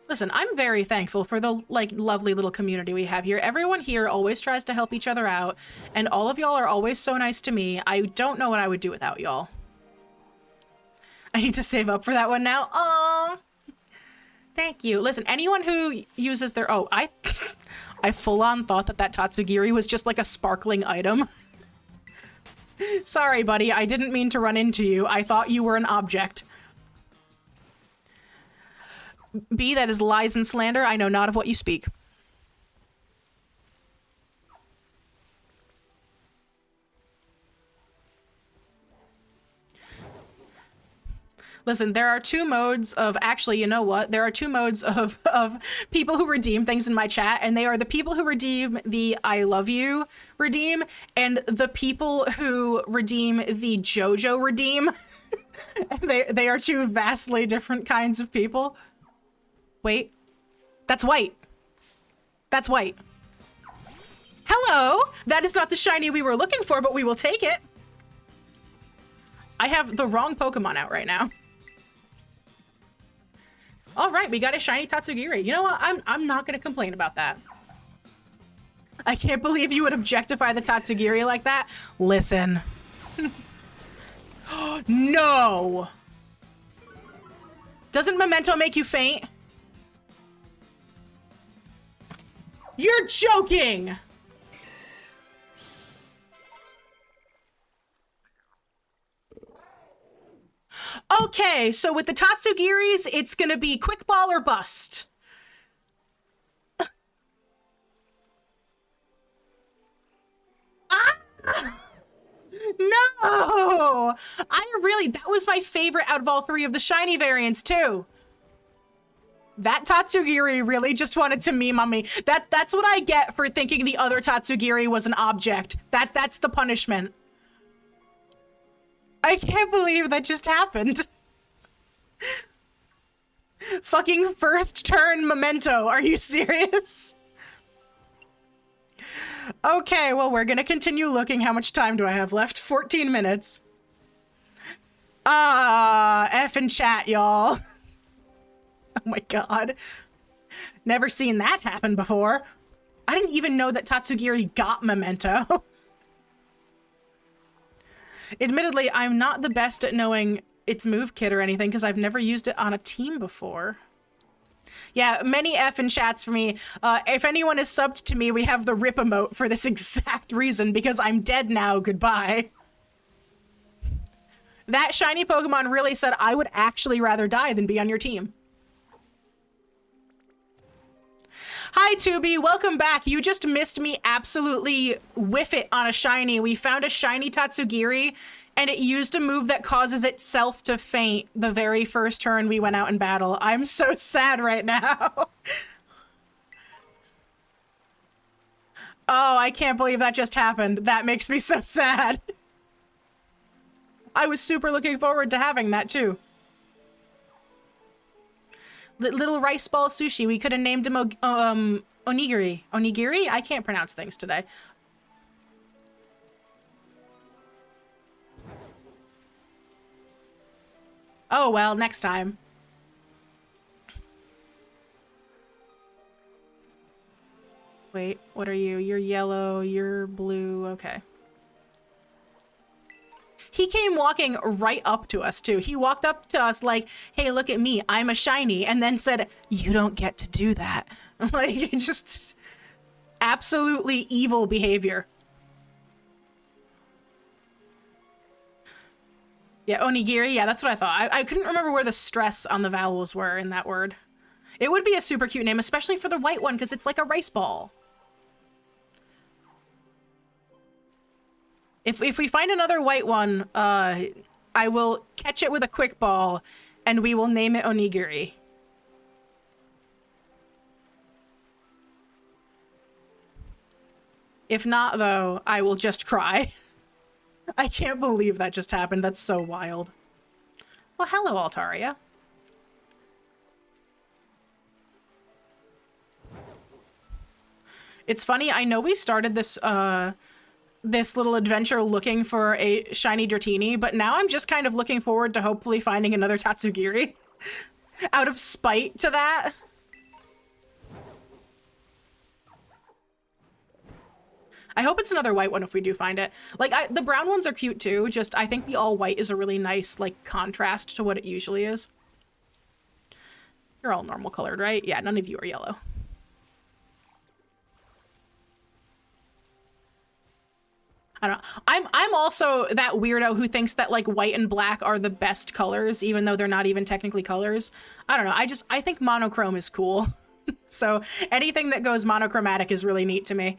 Listen, I'm very thankful for the, like, lovely little community we have here. Everyone here always tries to help each other out, and all of y'all are always so nice to me. I don't know what I would do without y'all. I need to save up for that one now. Aww. Thank you. Listen, anyone who uses their... Oh, I full-on thought that Tatsugiri was just like a sparkling item. Sorry, buddy. I didn't mean to run into you. I thought you were an object. B, that is lies and slander. I know not of what you speak. Listen, there are two modes of... Actually, you know what? There are two modes of people who redeem things in my chat, and they are the people who redeem the I love you redeem, and the people who redeem the JoJo redeem. They are two vastly different kinds of people. Wait. That's white. That's white. Hello! That is not the shiny we were looking for, but we will take it. I have the wrong Pokemon out right now. All right, we got a shiny Tatsugiri. You know what? I'm not going to complain about that. I can't believe you would objectify the Tatsugiri like that. Listen. No! Doesn't Memento make you faint? You're joking! Okay, so with the Tatsugiris, it's gonna be quick ball or bust. Ah! No! That was my favorite out of all three of the shiny variants, too. That Tatsugiri really just wanted to meme on me. That's what I get for thinking the other Tatsugiri was an object. That's the punishment. I can't believe that just happened. Fucking first turn Memento. Are you serious? Okay, well, we're gonna continue looking. How much time do I have left? 14 minutes. F in chat, y'all. Oh my god. Never seen that happen before. I didn't even know that Tatsugiri got Memento. Admittedly, I'm not the best at knowing its move kit or anything because I've never used it on a team before. Yeah, many F in chats for me. If anyone is subbed to me, we have the rip emote for this exact reason because I'm dead now. Goodbye. That shiny Pokemon really said I would actually rather die than be on your team. Hi, Tubi. Welcome back. You just missed me absolutely whiff it on a shiny. We found a shiny Tatsugiri, and it used a move that causes itself to faint the very first turn we went out in battle. I'm so sad right now. Oh, I can't believe that just happened. That makes me so sad. I was super looking forward to having that, too. Little rice ball sushi. We could have named him onigiri. Onigiri? I can't pronounce things today. Oh, well, next time. Wait, what are you? You're yellow, you're blue, okay. He came walking right up to us, too. He walked up to us like, hey, look at me, I'm a shiny, and then said, you don't get to do that. Like, just absolutely evil behavior. Yeah, onigiri, yeah, that's what I thought. I couldn't remember where the stress on the vowels were in that word. It would be a super cute name, especially for the white one, because it's like a rice ball. If we find another white one, I will catch it with a quick ball, and we will name it onigiri. If not, though, I will just cry. I can't believe that just happened. That's so wild. Well, hello, Altaria. It's funny, I know we started this, this little adventure looking for a shiny Dratini, but now I'm just kind of looking forward to hopefully finding another Tatsugiri out of spite to that. I hope it's another white one if we do find it. Like, the brown ones are cute too, just I think the all white is a really nice, like, contrast to what it usually is. You're all normal colored, right? Yeah, none of you are yellow. I don't know. I'm also that weirdo who thinks that, like, white and black are the best colors, even though they're not even technically colors. I don't know. I think monochrome is cool. So anything that goes monochromatic is really neat to me.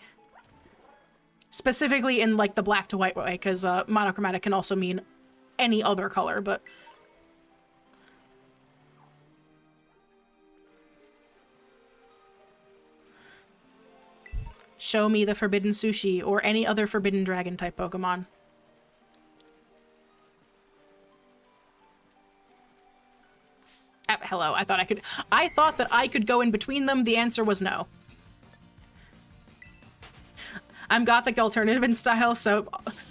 Specifically in, like, the black to white way, because monochromatic can also mean any other color, but... Show me the forbidden sushi, or any other forbidden dragon type Pokemon. Hello, I thought that I could go in between them. The answer was no. I'm gothic alternative in style, so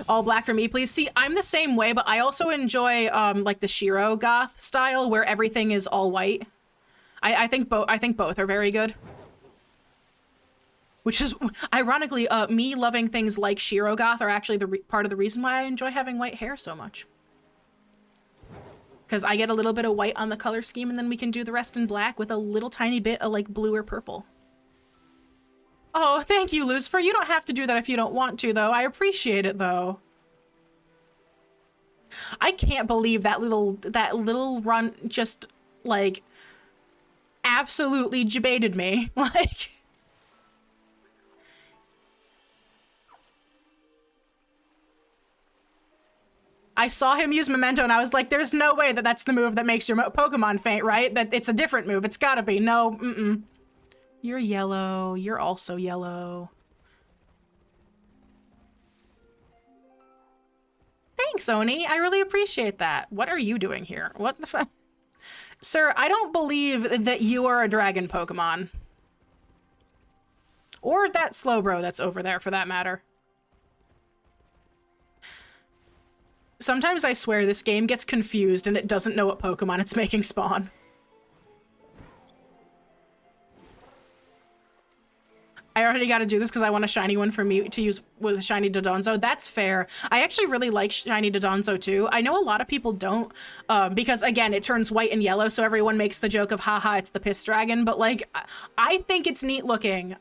all black for me, please. See, I'm the same way, but I also enjoy like the Shiro goth style where everything is all white. I think both are very good. Which is ironically, me loving things like Shiro goth are actually the part of the reason why I enjoy having white hair so much. Because I get a little bit of white on the color scheme, and then we can do the rest in black with a little tiny bit of like blue or purple. Oh, thank you, Lucifer. You don't have to do that if you don't want to, though. I appreciate it, though. I can't believe that little run just, like, absolutely debated me. Like... I saw him use Memento, and I was like, there's no way that that's the move that makes your Pokemon faint, right? That it's a different move. It's gotta be. No, mm-mm. You're yellow. You're also yellow. Thanks, Oni. I really appreciate that. What are you doing here? What the fuck? Sir, I don't believe that you are a dragon Pokemon. Or that Slowbro that's over there, for that matter. Sometimes I swear this game gets confused and it doesn't know what Pokemon it's making spawn. I already got to do this because I want a shiny one for me to use with a shiny Dodonzo. That's fair. I actually really like shiny Dodonzo too. I know a lot of people don't because, again, it turns white and yellow, so everyone makes the joke of, haha, it's the piss dragon, but, like, I think it's neat looking.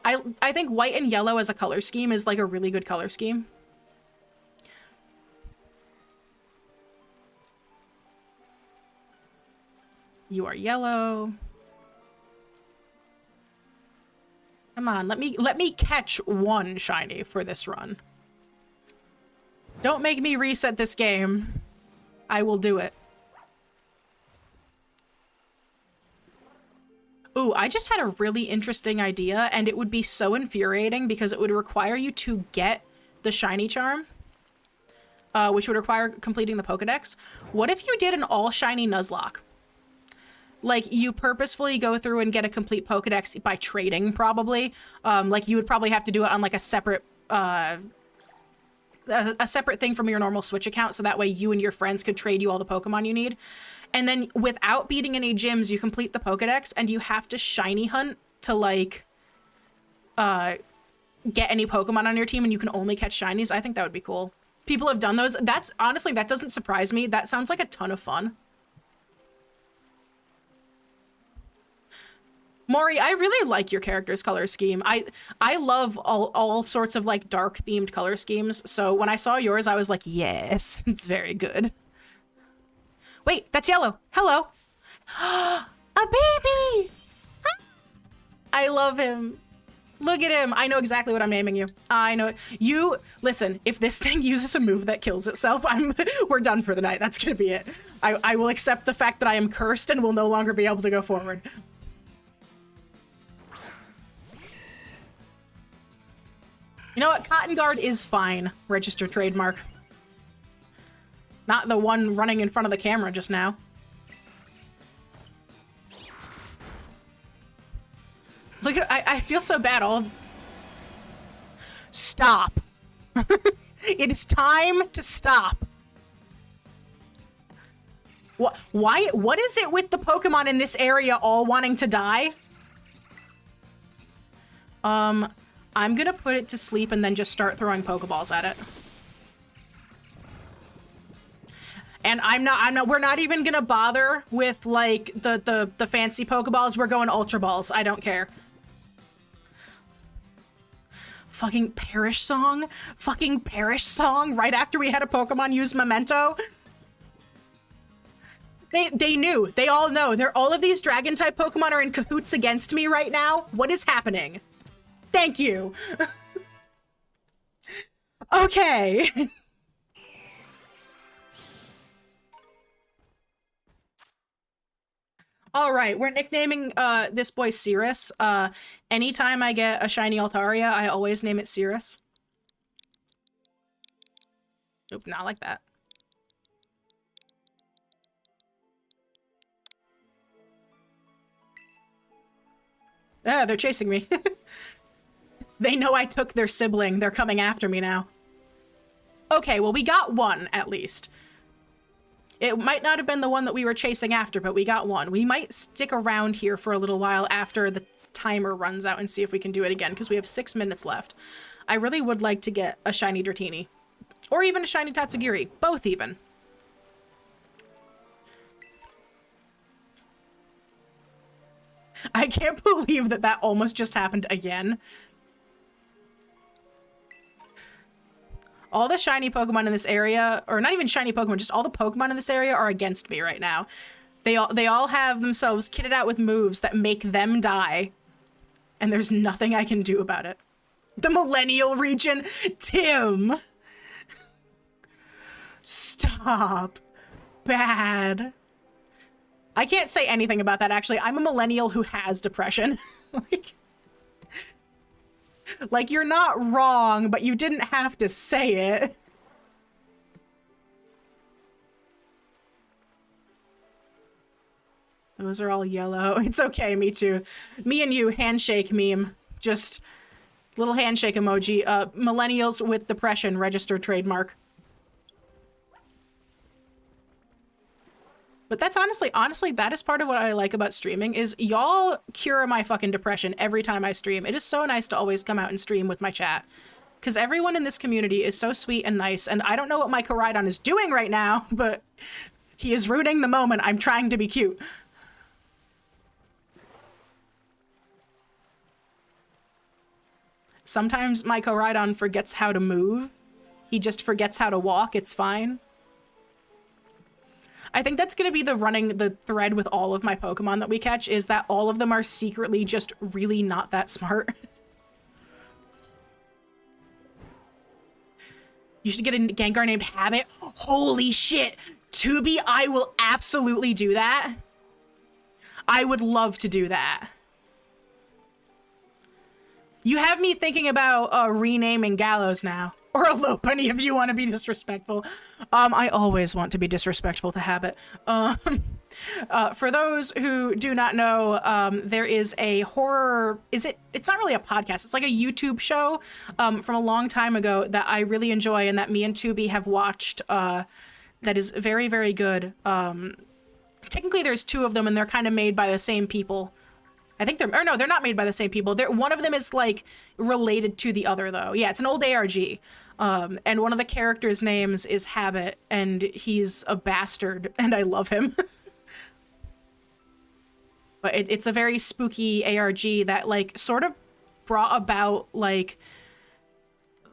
I think white and yellow as a color scheme is, like, a really good color scheme. You are yellow. Come on, let me catch one shiny for this run. Don't make me reset this game. I will do it. Ooh, I just had a really interesting idea, and it would be so infuriating because it would require you to get the shiny charm, which would require completing the Pokedex. What if you did an all shiny Nuzlocke? Like, you purposefully go through and get a complete Pokedex by trading, probably. Like, you would probably have to do it on, like, a separate thing from your normal Switch account, so that way you and your friends could trade you all the Pokemon you need. And then, without beating any gyms, you complete the Pokedex, and you have to shiny hunt to, like, get any Pokemon on your team, and you can only catch shinies. I think that would be cool. People have done those. That's, honestly, that doesn't surprise me. That sounds like a ton of fun. Maury, I really like your character's color scheme. I love all sorts of, like, dark themed color schemes. So when I saw yours, I was like, yes, it's very good. Wait, that's yellow. Hello. A baby. I love him. Look at him. I know exactly what I'm naming you. I know. You, listen, if this thing uses a move that kills itself, we're done for the night. That's going to be it. I will accept the fact that I am cursed and will no longer be able to go forward. You know what? Cotton Guard is fine. Register trademark. Not the one running in front of the camera just now. Look at... I feel so bad. Stop. It is time to stop. What is it with the Pokemon in this area all wanting to die? I'm gonna put it to sleep and then just start throwing Pokeballs at it. And we're not even gonna bother with, like, the fancy Pokeballs. We're going Ultra Balls. I don't care. Fucking Perish Song? Fucking Perish Song right after we had a Pokemon use Memento? They knew. They all know. All of these Dragon-type Pokemon are in cahoots against me right now. What is happening? Thank you. Okay. All right, we're nicknaming this boy Cirrus. Anytime I get a shiny Altaria, I always name it Cirrus. Nope, not like that. Ah, they're chasing me. They know I took their sibling. They're coming after me now. Okay, well, we got one, at least. It might not have been the one that we were chasing after, but we got one. We might stick around here for a little while after the timer runs out and see if we can do it again, because we have 6 minutes left. I really would like to get a shiny Dratini. Or even a shiny Tatsugiri. Both, even. I can't believe that that almost just happened again. All the shiny Pokemon in this area, or not even shiny Pokemon, just all the Pokemon in this area are against me right now. They all have themselves kitted out with moves that make them die. And there's nothing I can do about it. The Millennial region? Tim! Stop. Bad. I can't say anything about that, actually. I'm a millennial who has depression. Like, you're not wrong, but you didn't have to say it. Those are all yellow. It's okay, me too. Me and you, handshake meme. Just little handshake emoji. Millennials with depression, registered trademark. But that's honestly, that is part of what I like about streaming, is y'all cure my fucking depression every time I stream. It is so nice to always come out and stream with my chat. Because everyone in this community is so sweet and nice, and I don't know what my Koraidon is doing right now, but he is ruining the moment I'm trying to be cute. Sometimes my Koraidon forgets how to move. He just forgets how to walk, it's fine. I think that's going to be the thread with all of my Pokemon that we catch, is that all of them are secretly just really not that smart. You should get a Gengar named Habit. Holy shit! Tubi, I will absolutely do that. I would love to do that. You have me thinking about renaming Gallows now. Or a Lopunny if you want to be disrespectful. I always want to be disrespectful to Habit. For those who do not know, there is a horror... It's not really a podcast. It's like a YouTube show from a long time ago that I really enjoy and that me and Tubi have watched that is very, very good. Technically, there's 2 of them and they're kind of made by the same people. I think they're... Or no, they're not made by the same people. One of them is, like, related to the other, though. Yeah, it's an old ARG. And one of the characters' names is Habit, and he's a bastard, and I love him. But it's a very spooky ARG that, like, sort of brought about, like,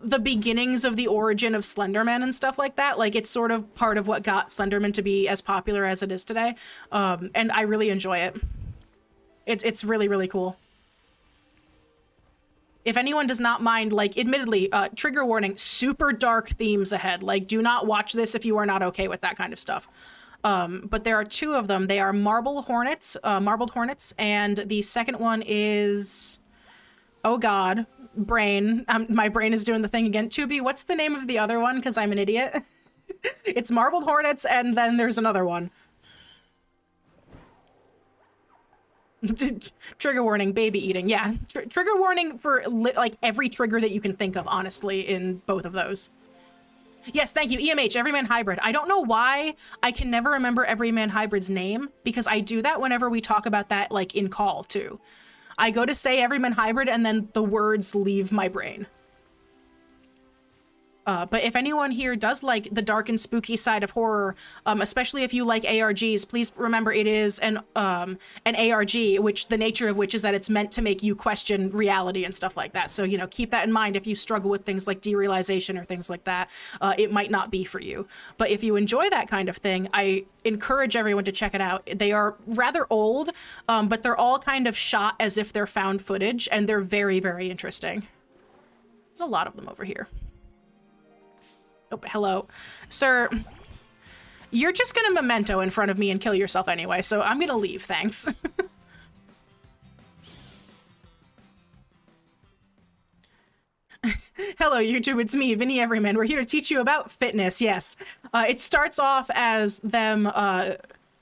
the beginnings of the origin of Slenderman and stuff like that. Like, it's sort of part of what got Slenderman to be as popular as it is today. And I really enjoy it. It's really, really cool. If anyone does not mind, like, admittedly, trigger warning, super dark themes ahead. Like, do not watch this if you are not okay with that kind of stuff. But there are 2 of them. They are Marbled Hornets, and the second one is... Oh god, brain. My brain is doing the thing again. Tubi, what's the name of the other one? Because I'm an idiot. It's Marbled Hornets, and then there's another one. Trigger warning, baby eating. Yeah, trigger warning for like every trigger that you can think of, honestly, in both of those. Yes, thank you. EMH, Everyman Hybrid. I don't know why I can never remember Everyman Hybrid's name, because I do that whenever we talk about that, like, in call, too. I go to say Everyman Hybrid, and then the words leave my brain. But if anyone here does like the dark and spooky side of horror, especially if you like ARGs, please remember it is an ARG, which the nature of which is that it's meant to make you question reality and stuff like that. So, you know, keep that in mind if you struggle with things like derealization or things like that. It might not be for you. But if you enjoy that kind of thing, I encourage everyone to check it out. They are rather old, but they're all kind of shot as if they're found footage, and they're very, very interesting. There's a lot of them over here. Oh, hello. Sir, you're just gonna memento in front of me and kill yourself anyway, so I'm gonna leave, thanks. Hello, YouTube, it's me, Vinny Everyman. We're here to teach you about fitness, yes. It starts off as them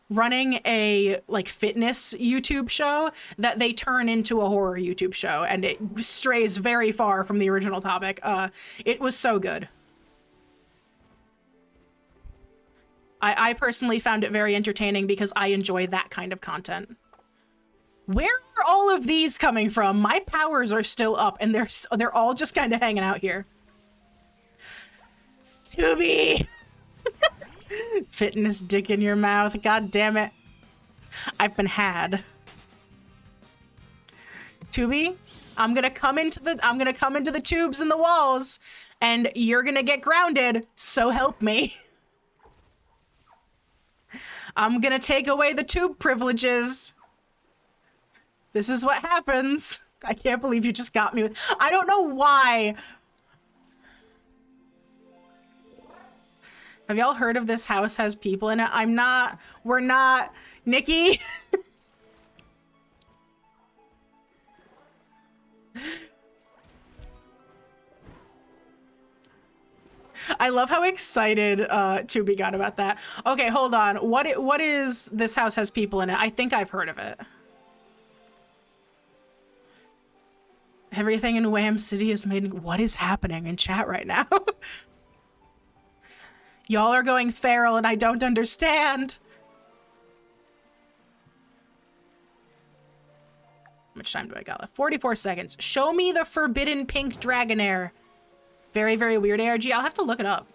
running a, like, fitness YouTube show that they turn into a horror YouTube show, and it strays very far from the original topic. It was so good. I personally found it very entertaining because I enjoy that kind of content. Where are all of these coming from? My powers are still up, and they're all just kind of hanging out here. Tubi! Fitness dick in your mouth. God damn it. I've been had. Tubi, I'm gonna come into the tubes and the walls, and you're gonna get grounded, so help me. I'm gonna take away the tube privileges. This is what happens. I can't believe you just got me. I don't know why. Have y'all heard of This House Has People in It? We're not. Nikki? I love how excited Tubi got about that. Okay, hold on. What is This House Has People in It? I think I've heard of it. Everything in Wham City is made. What is happening in chat right now? Y'all are going feral and I don't understand. How much time do I got left? 44 seconds. Show me the forbidden pink Dragonair. Very, very weird ARG. I'll have to look it up.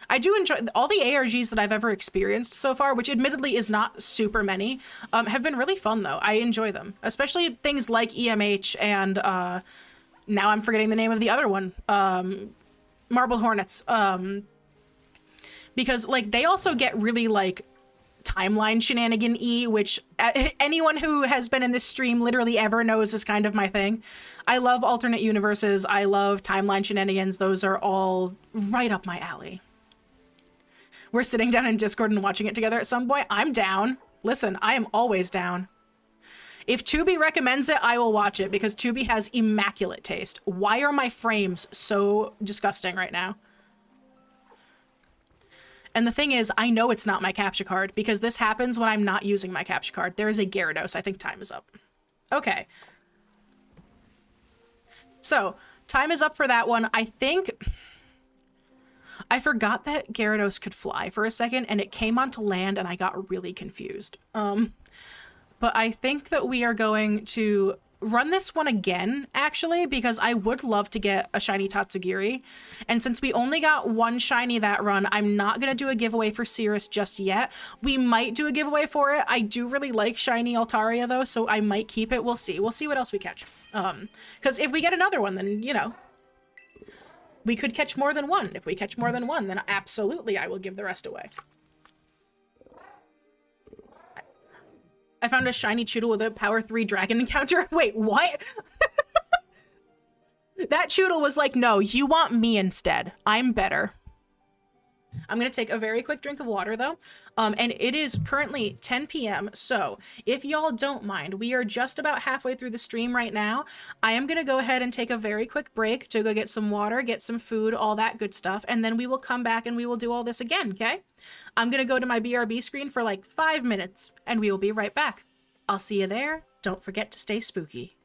I do enjoy all the ARGs that I've ever experienced so far, which admittedly is not super many, have been really fun though. I enjoy them, especially things like EMH and now I'm forgetting the name of the other one, Marble Hornets, because like they also get really like timeline shenanigan-y, which anyone who has been in this stream literally ever knows is kind of my thing. I love alternate universes. I love timeline shenanigans. Those are all right up my alley. We're sitting down in Discord and watching it together at some point. I'm down. Listen, I am always down. If Tubi recommends it, I will watch it because Tubi has immaculate taste. Why are my frames so disgusting right now? And the thing is, I know it's not my capture card because this happens when I'm not using my capture card. There is a Gyarados. I think time is up. Okay. So, time is up for that one. I think... I forgot that Gyarados could fly for a second, and it came onto land, and I got really confused. But I think that we are going to run this one again, actually, because I would love to get a shiny Tatsugiri. And since we only got one shiny that run, I'm not going to do a giveaway for Cirrus just yet. We might do a giveaway for it. I do really like shiny Altaria, though, so I might keep it. We'll see. We'll see what else we catch. Because if we get another one, then, you know, we could catch more than one. If we catch more than one, then absolutely I will give the rest away. I found a shiny Choodle with a power 3 dragon encounter. Wait, what? That Choodle was like, no, you want me instead. I'm better. I'm going to take a very quick drink of water, though. And it is currently 10 p.m. So if y'all don't mind, we are just about halfway through the stream right now. I am going to go ahead and take a very quick break to go get some water, get some food, all that good stuff. And then we will come back and we will do all this again, okay? I'm going to go to my BRB screen for like 5 minutes and we will be right back. I'll see you there don't forget to stay spooky.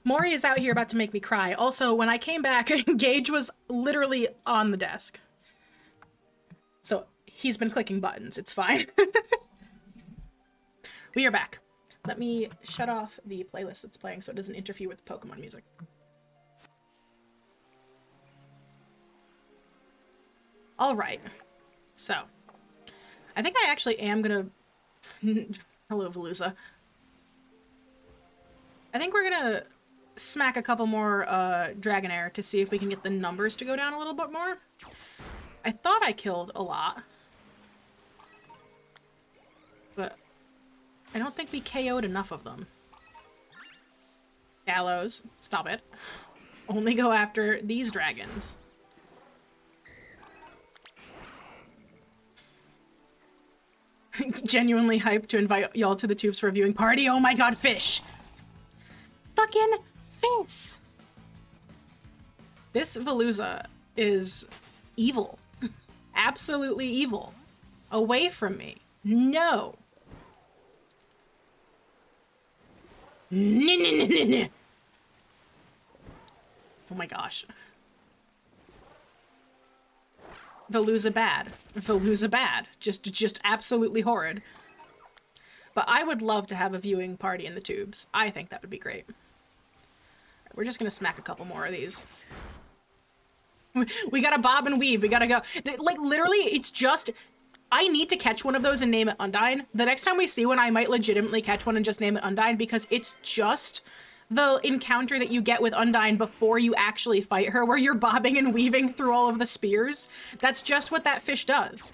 Maury is out here about to make me cry. Also, when I came back, Gage was literally on the desk. So he's been clicking buttons. It's fine. We are back. Let me shut off the playlist that's playing so it doesn't interfere with the Pokemon music. All right. So, I think I actually am gonna... Hello, Veluza. I think we're gonna smack a couple more Dragonair to see if we can get the numbers to go down a little bit more. I thought I killed a lot. But I don't think we KO'd enough of them. Gallows, stop it. Only go after these dragons. Genuinely hyped to invite y'all to the tubes for a viewing party. Oh my god, fish! Fucking fish! This Veluza is evil. Absolutely evil. Away from me. No. Oh my gosh. Veluza bad. Veluza bad. Just absolutely horrid. But I would love to have a viewing party in the tubes. I think that would be great. We're just gonna smack a couple more of these. We gotta bob and weave. We gotta go. Like, literally, it's just... I need to catch one of those and name it Undyne. The next time we see one, I might legitimately catch one and just name it Undyne, because it's just the encounter that you get with Undyne before you actually fight her, where you're bobbing and weaving through all of the spears. That's just what that fish does.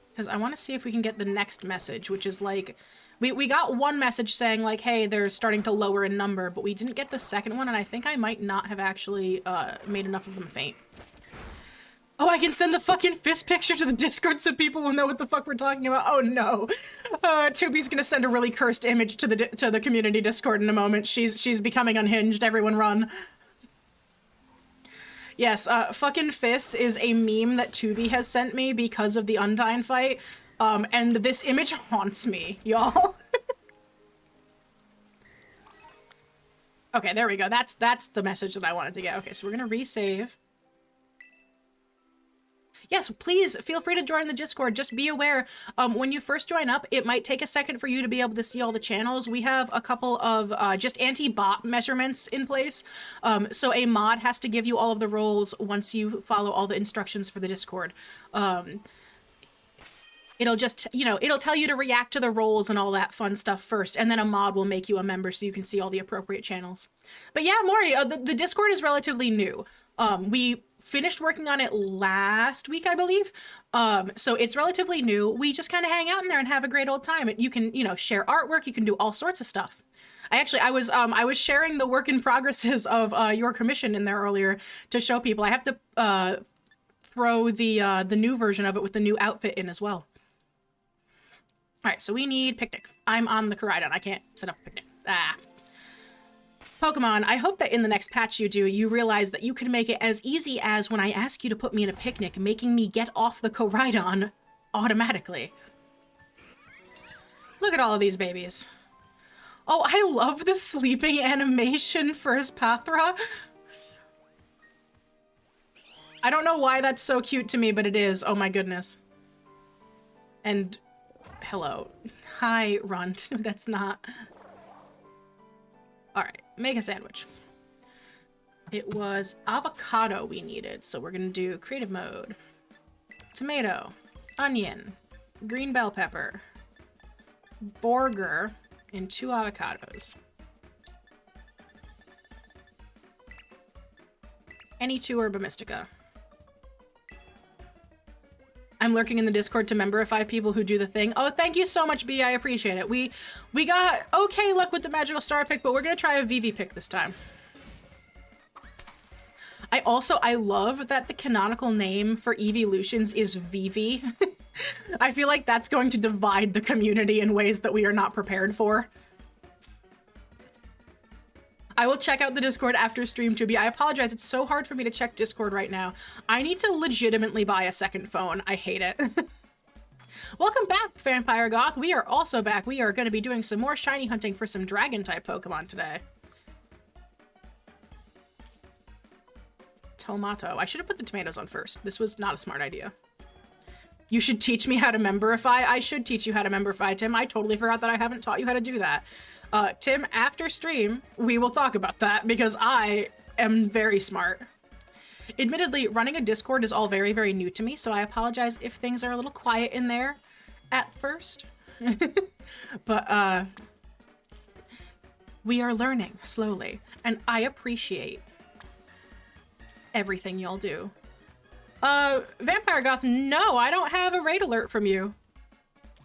Because I want to see if we can get the next message, which is like... We got one message saying, like, hey, they're starting to lower in number, but we didn't get the second one, and I think I might not have actually made enough of them faint. Oh, I can send the fucking fist picture to the Discord so people will know what the fuck we're talking about. Oh, no. Tubi's gonna send a really cursed image to the community Discord in a moment. She's becoming unhinged. Everyone run. Yes, fucking Fizz is a meme that Tubi has sent me because of the Undyne fight. And this image haunts me, y'all. Okay, there we go. That's the message that I wanted to get. Okay, so we're gonna resave. Yes, please feel free to join the Discord. Just be aware, when you first join up, it might take a second for you to be able to see all the channels. We have a couple of just anti-bot measurements in place. So a mod has to give you all of the roles once you follow all the instructions for the Discord. It'll just, you know, it'll tell you to react to the roles and all that fun stuff first, and then a mod will make you a member so you can see all the appropriate channels. But yeah, Maury, the Discord is relatively new. We finished working on it last week, I believe. So it's relatively new. We just kind of hang out in there and have a great old time. You can, you know, share artwork. You can do all sorts of stuff. I was sharing the work in progresses of your commission in there earlier to show people. I have to throw the new version of it with the new outfit in as well. All right, so we need picnic. I'm on the Koraidon. I can't set up a picnic. Ah. Pokemon, I hope that in the next patch you realize that you can make it as easy as when I ask you to put me in a picnic, making me get off the Koraidon automatically. Look at all of these babies. Oh, I love the sleeping animation for Espathra. I don't know why that's so cute to me, but it is. Oh my goodness. And... hello. Hi, Runt. That's not... Alright, make a sandwich. It was avocado we needed, so we're gonna do creative mode. Tomato, onion, green bell pepper, burger, and 2 avocados. Any 2 Herba Mystica. I'm lurking in the Discord to memberify people who do the thing. Oh, thank you so much, B. I appreciate it. We got okay luck with the magical star pick, but we're gonna try a Vivi pick this time. I love that the canonical name for evolutions is Vivi. I feel like that's going to divide the community in ways that we are not prepared for. I will check out the Discord after stream, Tubi. I apologize. It's so hard for me to check Discord right now. I need to legitimately buy a second phone. I hate it. Welcome back, Vampire Goth. We are also back. We are going to be doing some more shiny hunting for some dragon-type Pokemon today. Tomato. I should have put the tomatoes on first. This was not a smart idea. You should teach me how to memberify. I should teach you how to memberify, Tim. I totally forgot that I haven't taught you how to do that. Tim, after stream, we will talk about that because I am very smart. Admittedly, running a Discord is all very, very new to me, so I apologize if things are a little quiet in there at first. But we are learning slowly, and I appreciate everything y'all do. Vampire Goth, no, I don't have a raid alert from you.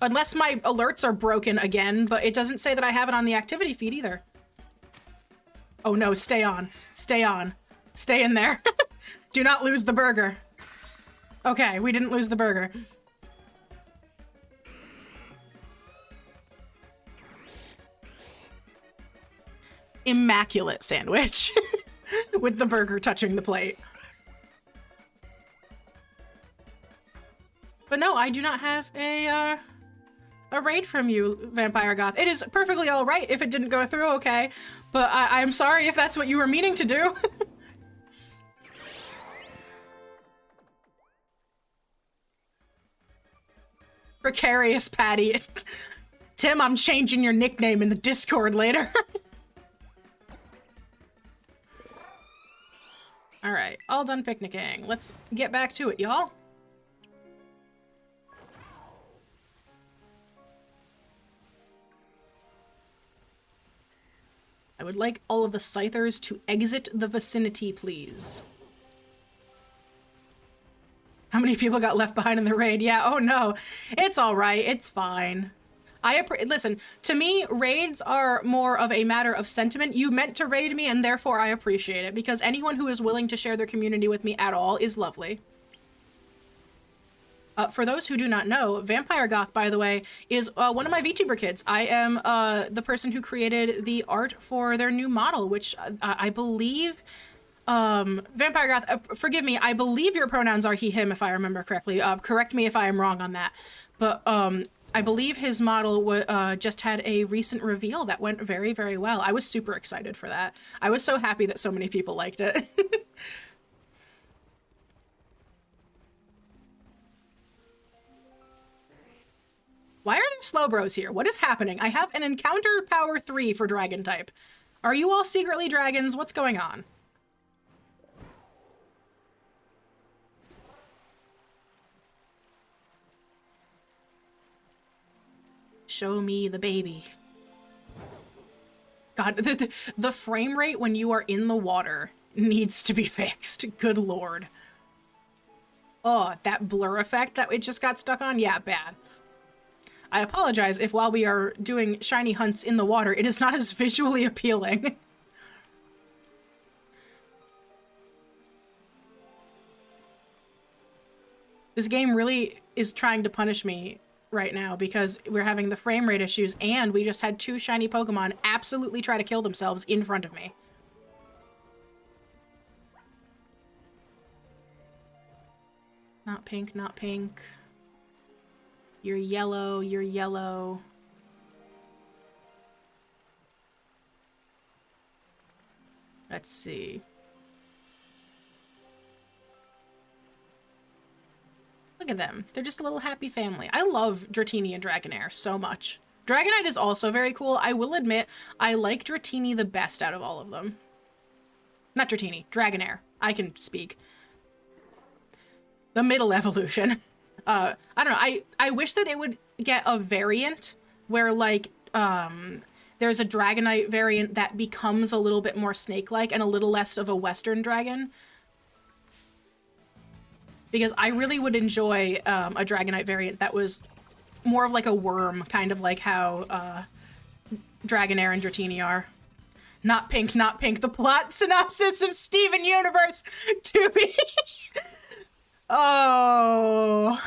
Unless my alerts are broken again, but it doesn't say that I have it on the activity feed either. Oh no, stay on. Stay on. Stay in there. Do not lose the burger. Okay, we didn't lose the burger. Immaculate sandwich. With the burger touching the plate. But no, I do not have a raid from you, Vampire Goth. It is perfectly all right if it didn't go through okay, but I'm sorry if that's what you were meaning to do. Precarious Patty. Tim, I'm changing your nickname in the Discord later. All right, all done picnicking. Let's get back to it, y'all. I would like all of the Scythers to exit the vicinity, please. How many people got left behind in the raid? Yeah, oh no. It's all right. It's fine. Listen, to me, raids are more of a matter of sentiment. You meant to raid me, and therefore I appreciate it, because anyone who is willing to share their community with me at all is lovely. For those who do not know, Vampire Goth, by the way, is one of my VTuber kids. I am the person who created the art for their new model, which I believe... Vampire Goth, forgive me, I believe your pronouns are he, him, if I remember correctly. Correct me if I am wrong on that. But I believe his model just had a recent reveal that went very, very well. I was super excited for that. I was so happy that so many people liked it. Why are there Slowbros here? What is happening? I have an encounter power 3 for dragon type. Are you all secretly dragons? What's going on? Show me the baby. God, the frame rate when you are in the water needs to be fixed. Good lord. Oh, that blur effect that it just got stuck on? Yeah, bad. I apologize if while we are doing shiny hunts in the water, it is not as visually appealing. This game really is trying to punish me right now because we're having the frame rate issues and we just had 2 shiny Pokemon absolutely try to kill themselves in front of me. Not pink, not pink. You're yellow, you're yellow. Let's see. Look at them. They're just a little happy family. I love Dratini and Dragonair so much. Dragonite is also very cool. I will admit, I like Dratini the best out of all of them. Not Dratini, Dragonair. I can speak. The middle evolution. I don't know. I wish that it would get a variant where, like, there's a Dragonite variant that becomes a little bit more snake-like and a little less of a Western dragon. Because I really would enjoy a Dragonite variant that was more of like a worm, kind of like how Dragonair and Dratini are. Not pink, not pink. The plot synopsis of Steven Universe to be... Oh...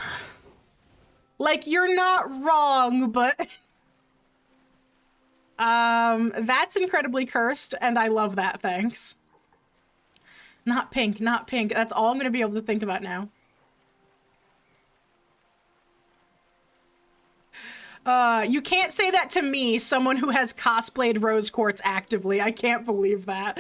Like, you're not wrong, but... That's incredibly cursed, and I love that, thanks. Not pink, not pink. That's all I'm gonna be able to think about now. You can't say that to me, someone who has cosplayed rose quartz actively. I can't believe that.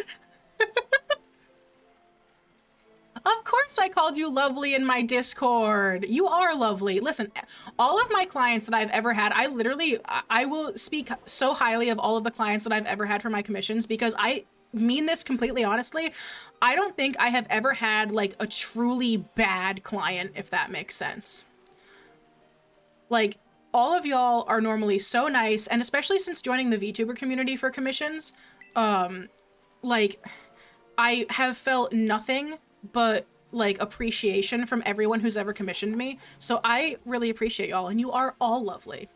Of course I called you lovely in my Discord. You are lovely. Listen, all of my clients that I've ever had, I will speak so highly of all of the clients that I've ever had for my commissions because I mean this completely honestly. I don't think I have ever had like a truly bad client, if that makes sense. Like, all of y'all are normally so nice, and especially since joining the VTuber community for commissions, like, I have felt nothing but like appreciation from everyone who's ever commissioned me. So I really appreciate y'all, and you are all lovely.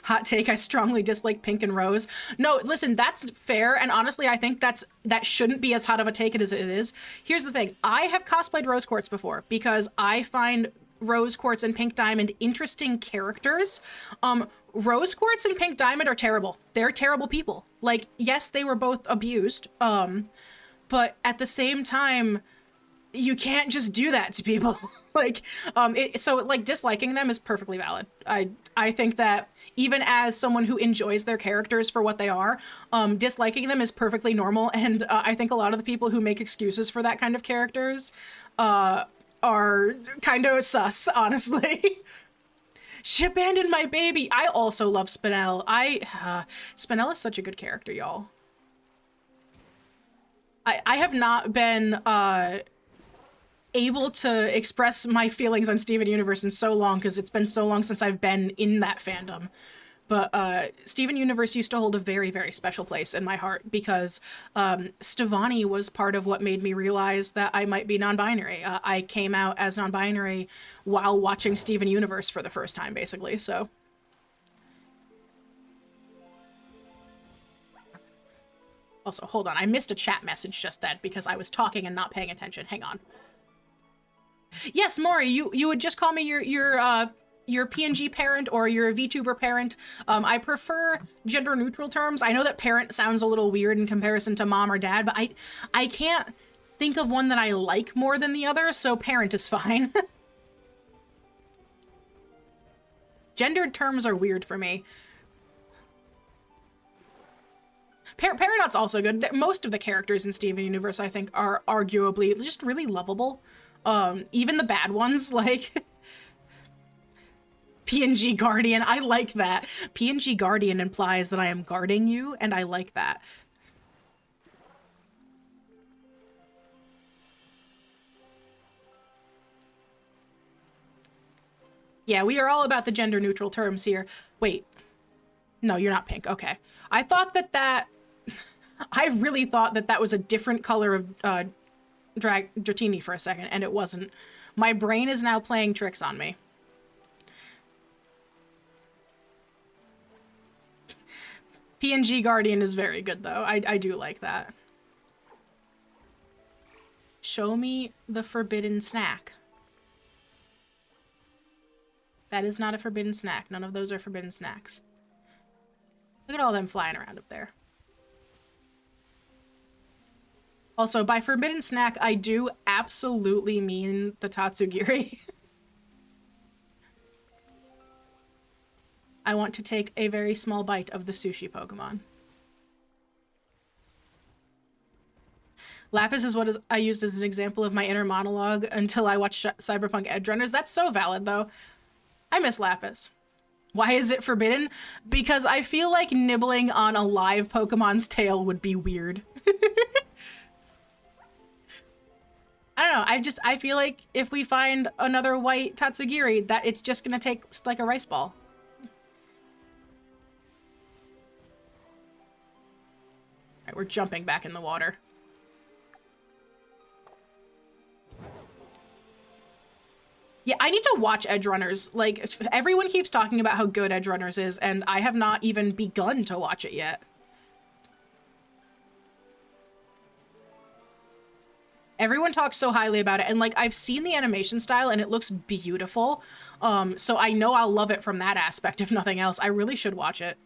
Hot take, I strongly dislike pink and rose. No, listen, that's fair, and honestly, I think that shouldn't be as hot of a take as it is. Here's the thing, I have cosplayed rose quartz before because I find rose quartz and pink diamond interesting characters. Rose quartz and pink diamond are terrible. They're terrible people. Like, yes, they were both abused, but at the same time, you can't just do that to people. Like, so like disliking them is perfectly valid. I think that even as someone who enjoys their characters for what they are, disliking them is perfectly normal. And I think a lot of the people who make excuses for that kind of characters are kind of sus, honestly. She abandoned my baby. I also love Spinel. Spinel is such a good character, y'all. I have not been able to express my feelings on Steven Universe in so long because it's been so long since I've been in that fandom. But Steven Universe used to hold a very, very special place in my heart because Stevani was part of what made me realize that I might be non-binary. I came out as non-binary while watching Steven Universe for the first time, basically, so. Also, hold on, I missed a chat message just then because I was talking and not paying attention. Hang on. Yes, Maury, you would just call me your PNG parent or your VTuber parent. I prefer gender neutral terms. I know that parent sounds a little weird in comparison to mom or dad, but I can't think of one that I like more than the other, so parent is fine. Gendered terms are weird for me. Paradox also good. Most of the characters in Steven Universe, I think, are arguably just really lovable. Even the bad ones, like PNG Guardian. I like that. PNG Guardian implies that I am guarding you, and I like that. Yeah, we are all about the gender neutral terms here. Wait. No, you're not pink. Okay. I thought that I really thought that was a different color of Dratini for a second, and it wasn't. My brain is now playing tricks on me. PNG Guardian is very good, though. I do like that. Show me the forbidden snack. That is not a forbidden snack. None of those are forbidden snacks. Look at all them flying around up there. Also, by forbidden snack, I do absolutely mean the Tatsugiri. I want to take a very small bite of the sushi Pokemon. Lapis is what I used as an example of my inner monologue until I watched Cyberpunk Edgerunners. That's so valid, though. I miss Lapis. Why is it forbidden? Because I feel like nibbling on a live Pokemon's tail would be weird. I don't know, I feel like if we find another white Tatsugiri, that it's just gonna take like a rice ball. Alright, we're jumping back in the water. Yeah, I need to watch Edgerunners. Like, everyone keeps talking about how good Edgerunners is, and I have not even begun to watch it yet. Everyone talks so highly about it, and like I've seen the animation style and it looks beautiful. So I know I'll love it from that aspect, if nothing else. I really should watch it.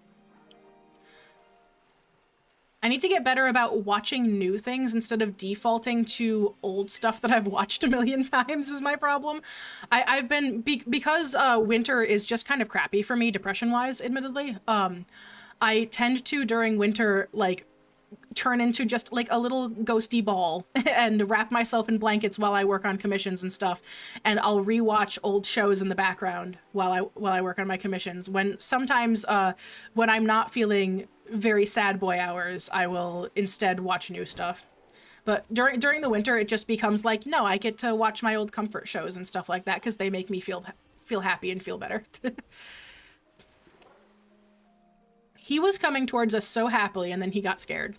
I need to get better about watching new things instead of defaulting to old stuff that I've watched a million times is my problem. I've been, because winter is just kind of crappy for me, depression-wise, admittedly. I tend to, during winter, like, turn into just like a little ghosty ball and wrap myself in blankets while I work on commissions and stuff. And I'll rewatch old shows in the background while I work on my commissions. When sometimes when I'm not feeling very sad boy hours, I will instead watch new stuff. But during the winter, it just becomes like, no, I get to watch my old comfort shows and stuff like that because they make me feel happy and feel better. He was coming towards us so happily, and then he got scared.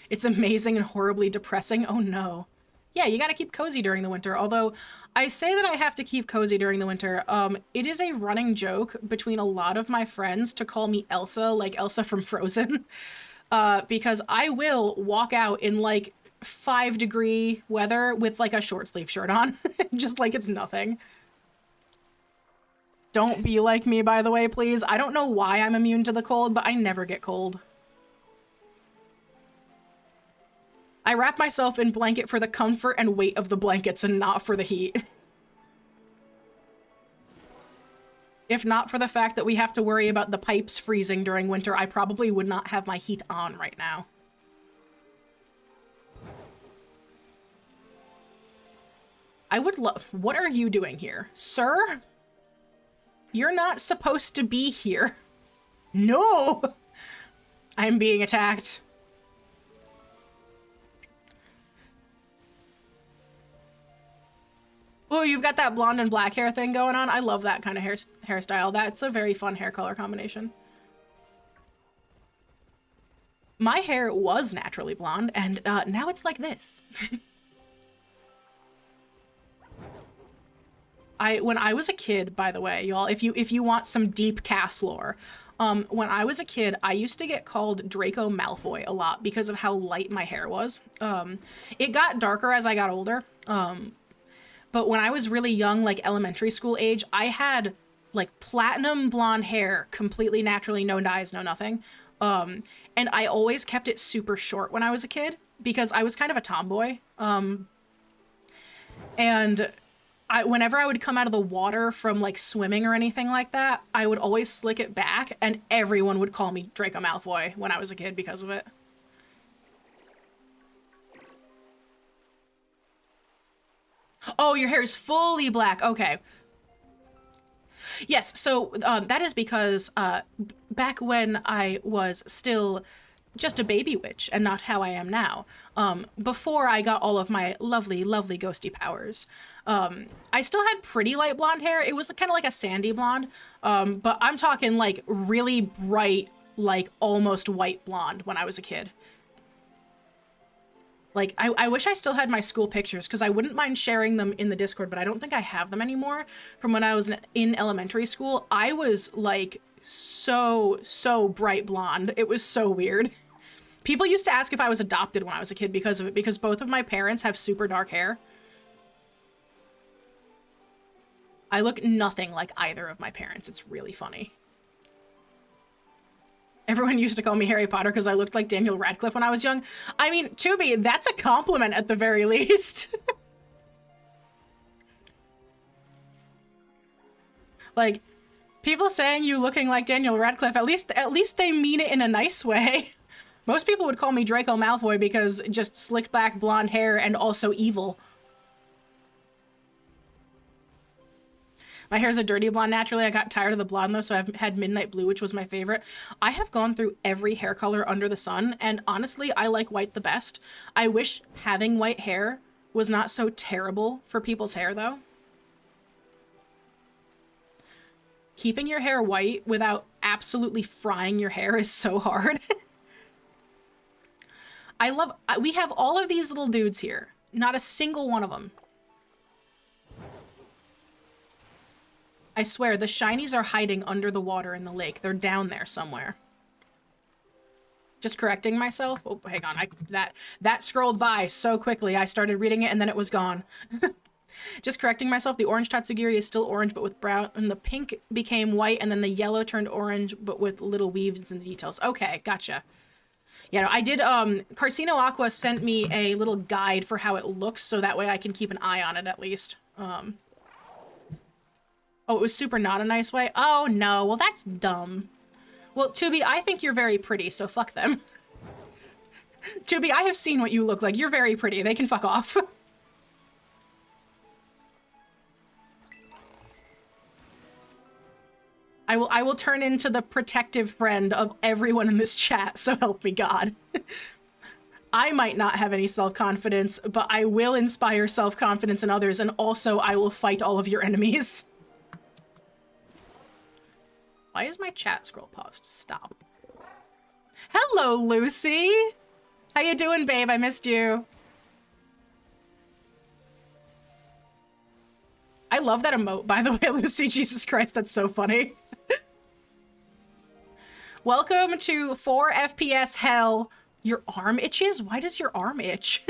It's amazing and horribly depressing. Oh no. Yeah, you gotta keep cozy during the winter. Although, I say that I have to keep cozy during the winter. It is a running joke between a lot of my friends to call me Elsa, like Elsa from Frozen. Because I will walk out in, like, 5-degree weather with, like, a short sleeve shirt on. Just like it's nothing. Don't be like me, by the way, please. I don't know why I'm immune to the cold, but I never get cold. I wrap myself in blanket for the comfort and weight of the blankets and not for the heat. If not for the fact that we have to worry about the pipes freezing during winter, I probably would not have my heat on right now. I would love... What are you doing here? Sir? You're not supposed to be here. No! I'm being attacked. Oh, you've got that blonde and black hair thing going on. I love that kind of hairstyle. That's a very fun hair color combination. My hair was naturally blonde, and now it's like this. When I was a kid, by the way, y'all, if you want some deep cast lore, when I was a kid, I used to get called Draco Malfoy a lot because of how light my hair was. It got darker as I got older. But when I was really young, like elementary school age, I had like platinum blonde hair, completely naturally, no dyes, no nothing. And I always kept it super short when I was a kid because I was kind of a tomboy. And whenever I would come out of the water from like swimming or anything like that, I would always slick it back and everyone would call me Draco Malfoy when I was a kid because of it. Oh, your hair is fully black. Okay. Yes, so that is because back when I was still just a baby witch and not how I am now, before I got all of my lovely, lovely ghosty powers, I still had pretty light blonde hair. It was kind of like a sandy blonde, but I'm talking like really bright, like almost white blonde when I was a kid. Like, I wish I still had my school pictures because I wouldn't mind sharing them in the Discord, but I don't think I have them anymore. From when I was in elementary school, I was like so bright blonde. It was so weird. People used to ask if I was adopted when I was a kid because of it, because both of my parents have super dark hair. I look nothing like either of my parents. It's really funny. Everyone used to call me Harry Potter because I looked like Daniel Radcliffe when I was young. I mean, to me, that's a compliment at the very least. Like, people saying you looking like Daniel Radcliffe, at least they mean it in a nice way. Most people would call me Draco Malfoy because just slicked back blonde hair and also evil. My hair's a dirty blonde naturally. I got tired of the blonde though, so I've had midnight blue, which was my favorite. I have gone through every hair color under the sun, and honestly, I like white the best. I wish having white hair was not so terrible for people's hair though. Keeping your hair white without absolutely frying your hair is so hard. We have all of these little dudes here. Not a single one of them. I swear, the shinies are hiding under the water in the lake. They're down there somewhere. Just correcting myself. Oh, hang on. That scrolled by so quickly. I started reading it and then it was gone. Just correcting myself, the orange Tatsugiri is still orange, but with brown, and the pink became white, and then the yellow turned orange, but with little weaves and details. Okay, gotcha. Yeah, no, I did, Carcino Aqua sent me a little guide for how it looks, so that way I can keep an eye on it, at least. Oh, it was super not a nice way? Oh, no, well, that's dumb. Well, Tubi, I think you're very pretty, so fuck them. Tubi, I have seen what you look like. You're very pretty. They can fuck off. I will turn into the protective friend of everyone in this chat, so help me God. I might not have any self-confidence, but I will inspire self-confidence in others, and also I will fight all of your enemies. Why is my chat scroll paused? Stop. Hello, Lucy! How you doing, babe? I missed you. I love that emote, by the way, Lucy. Jesus Christ, that's so funny. Welcome to 4 FPS hell. Your arm itches? Why does your arm itch?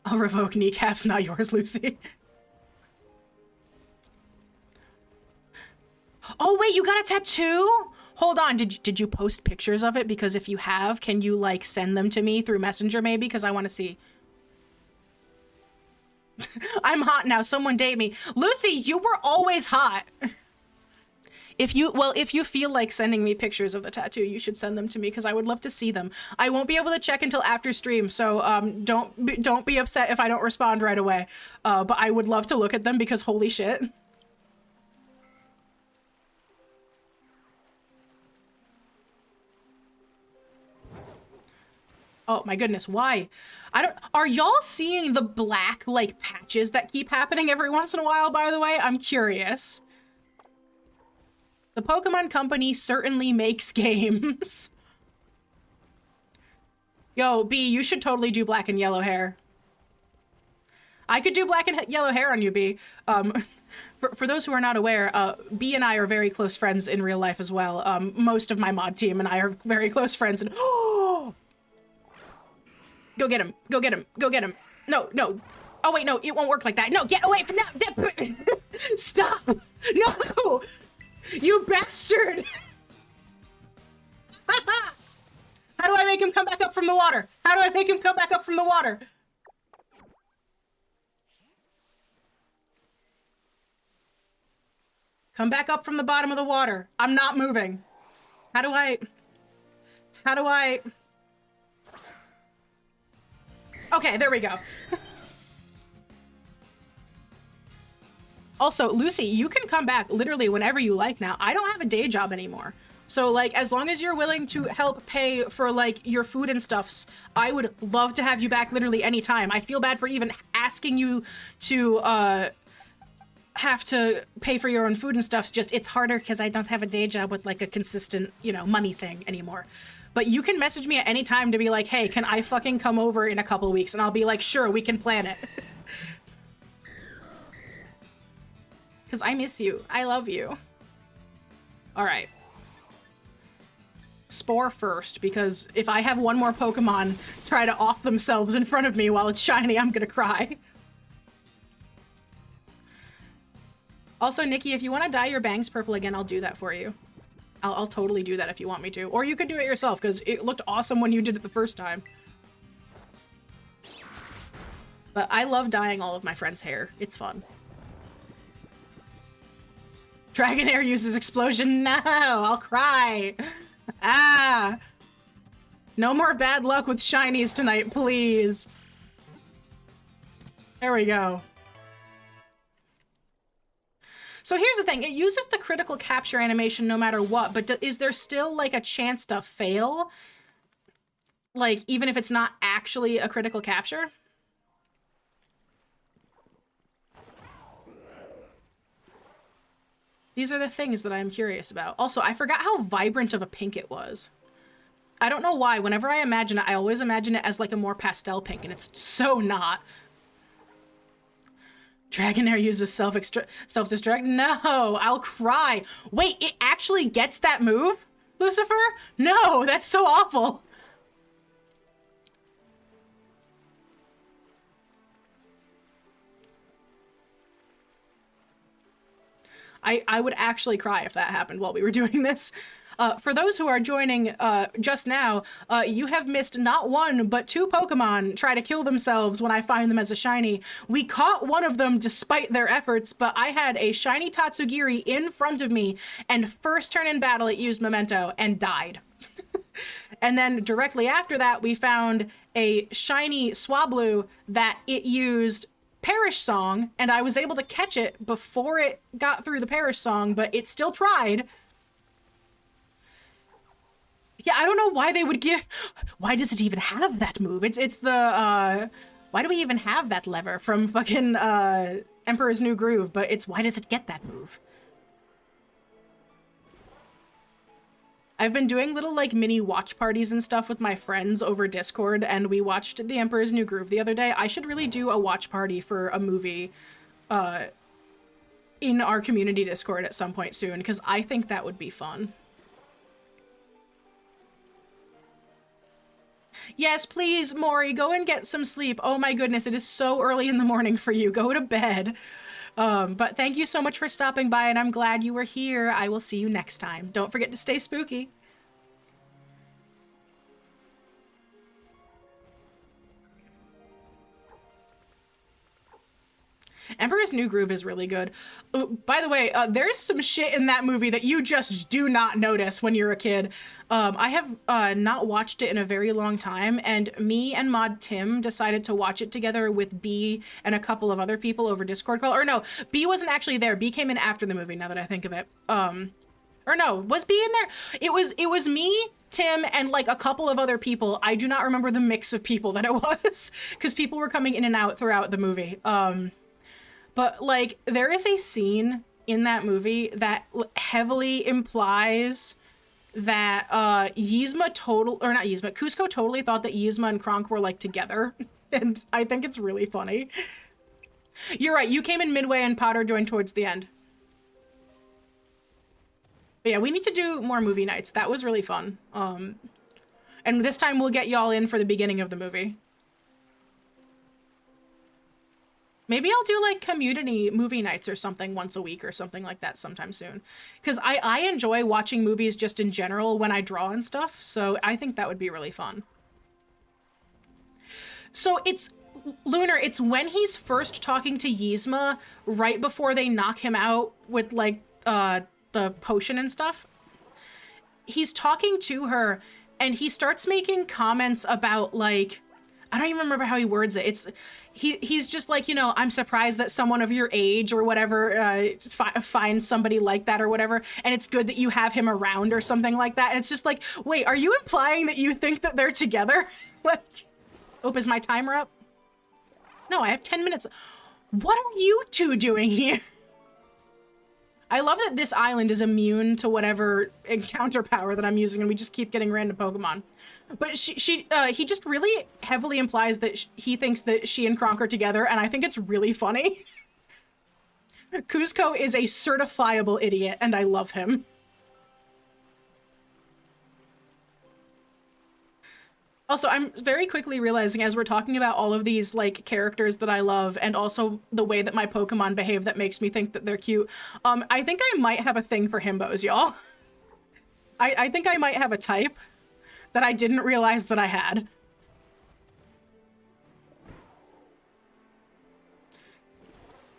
I'll revoke kneecaps, not yours, Lucy. Oh, wait, you got a tattoo? Hold on, did you post pictures of it? Because if you have, can you, like, send them to me through Messenger, maybe? Because I want to see. I'm hot now, someone date me. Lucy, you were always hot. If you feel like sending me pictures of the tattoo, you should send them to me, because I would love to see them. I won't be able to check until after stream, so don't be upset if I don't respond right away. But I would love to look at them, because holy shit. Oh my goodness, why? Are y'all seeing the black, like, patches that keep happening every once in a while, by the way? I'm curious. The Pokemon Company certainly makes games. Yo, B, you should totally do black and yellow hair. I could do black and yellow hair on you, B. For those who are not aware, B and I are very close friends in real life as well. Most of my mod team and I are very close friends, and go get him. Go get him. Go get him. No, no. Oh, wait, no, it won't work like that. No, get away from that. Stop. No. You bastard. How do I make him come back up from the water? How do I make him come back up from the water? Come back up from the bottom of the water. I'm not moving. How do I... Okay, there we go. Also, Lucy, you can come back literally whenever you like now. I don't have a day job anymore. So, like, as long as you're willing to help pay for, like, your food and stuffs, I would love to have you back literally anytime. I feel bad for even asking you to, have to pay for your own food and stuffs. Just, it's harder because I don't have a day job with, like, a consistent, you know, money thing anymore. But you can message me at any time to be like, hey, can I fucking come over in a couple weeks? And I'll be like, sure, we can plan it. Because I miss you. I love you. All right. Spore first, because if I have one more Pokemon try to off themselves in front of me while it's shiny, I'm gonna cry. Also, Nikki, if you want to dye your bangs purple again, I'll do that for you. I'll totally do that if you want me to. Or you could do it yourself, because it looked awesome when you did it the first time. But I love dyeing all of my friends' hair. It's fun. Dragonair uses explosion. No, I'll cry. Ah. No more bad luck with shinies tonight, please. There we go. So here's the thing, it uses the critical capture animation no matter what, but is there still, like, a chance to fail? Like, even if it's not actually a critical capture? These are the things that I'm curious about. Also, I forgot how vibrant of a pink it was. I don't know why, whenever I imagine it, I always imagine it as, like, a more pastel pink, and it's so not. Dragonair uses self-destruct? No, I'll cry. Wait, it actually gets that move, Lucifer? No, that's so awful. I would actually cry if that happened while we were doing this. For those who are joining just now, you have missed not one, but two Pokemon try to kill themselves when I find them as a shiny. We caught one of them despite their efforts, but I had a shiny Tatsugiri in front of me, and first turn in battle it used Memento and died. And then directly after that, we found a shiny Swablu that it used Perish Song, and I was able to catch it before it got through the Perish Song, but it still tried. Yeah, I don't know why they would give... Why does it even have that move? It's the, why do we even have that lever from fucking, Emperor's New Groove? But it's, why does it get that move? I've been doing little, like, mini watch parties and stuff with my friends over Discord, and we watched The Emperor's New Groove the other day. I should really do a watch party for a movie, in our community Discord at some point soon, because I think that would be fun. Yes, please, Maury, go and get some sleep. Oh my goodness, it is so early in the morning for you. Go to bed. But thank you so much for stopping by, and I'm glad you were here. I will see you next time. Don't forget to stay spooky. Emperor's New Groove is really good. By the way, there's some shit in that movie that you just do not notice when you're a kid. I have not watched it in a very long time, and me and Mod Tim decided to watch it together with B and a couple of other people over Discord call. Or no, B wasn't actually there. B came in after the movie, now that I think of it. Or no, was B in there? It was me, Tim, and like a couple of other people. I do not remember the mix of people that it was, because people were coming in and out throughout the movie. But, like, there is a scene in that movie that heavily implies that, Cusco totally thought that Yzma and Kronk were, like, together. And I think it's really funny. You're right, you came in midway and Potter joined towards the end. But yeah, we need to do more movie nights. That was really fun. And this time we'll get y'all in for the beginning of the movie. Maybe I'll do like community movie nights or something once a week or something like that sometime soon. Because I enjoy watching movies just in general when I draw and stuff, so I think that would be really fun. So it's, Lunar, it's when he's first talking to Yzma right before they knock him out with like the potion and stuff. He's talking to her and he starts making comments about like, I don't even remember how he words it. It's he's just like, you know, I'm surprised that someone of your age or whatever finds somebody like that or whatever, and it's good that you have him around or something like that. And it's just like, wait, are you implying that you think that they're together? Like, oh, is my timer up? No, I have 10 minutes. What are you two doing here? I love that this island is immune to whatever encounter power that I'm using, and we just keep getting random Pokemon. But he just really heavily implies that he thinks that she and Kronk are together, and I think it's really funny. Cusco is a certifiable idiot, and I love him. Also, I'm very quickly realizing as we're talking about all of these, like, characters that I love and also the way that my Pokemon behave that makes me think that they're cute, I think I might have a thing for himbos, y'all. I think I might have a type that I didn't realize that I had.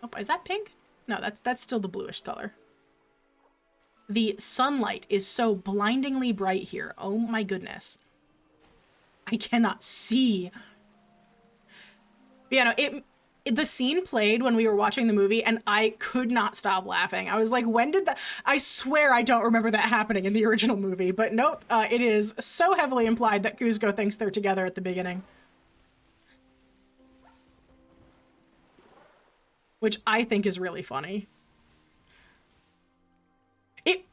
Oh, is that pink? No, that's still the bluish color. The sunlight is so blindingly bright here. Oh my goodness. I cannot see. But yeah, no, the scene played when we were watching the movie and I could not stop laughing. I was like, when did that? I swear I don't remember that happening in the original movie, but nope, it is so heavily implied that Cusco thinks they're together at the beginning. Which I think is really funny.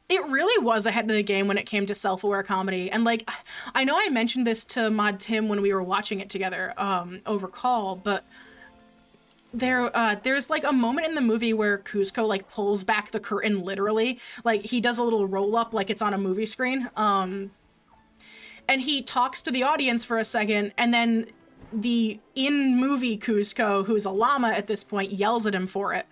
It really was ahead of the game when it came to self-aware comedy. And like, I know I mentioned this to Mod Tim when we were watching it together over call, but there's like a moment in the movie where Cusco like pulls back the curtain literally. Like he does a little roll up like it's on a movie screen. And he talks to the audience for a second, and then the in-movie Cusco, who's a llama at this point, yells at him for it.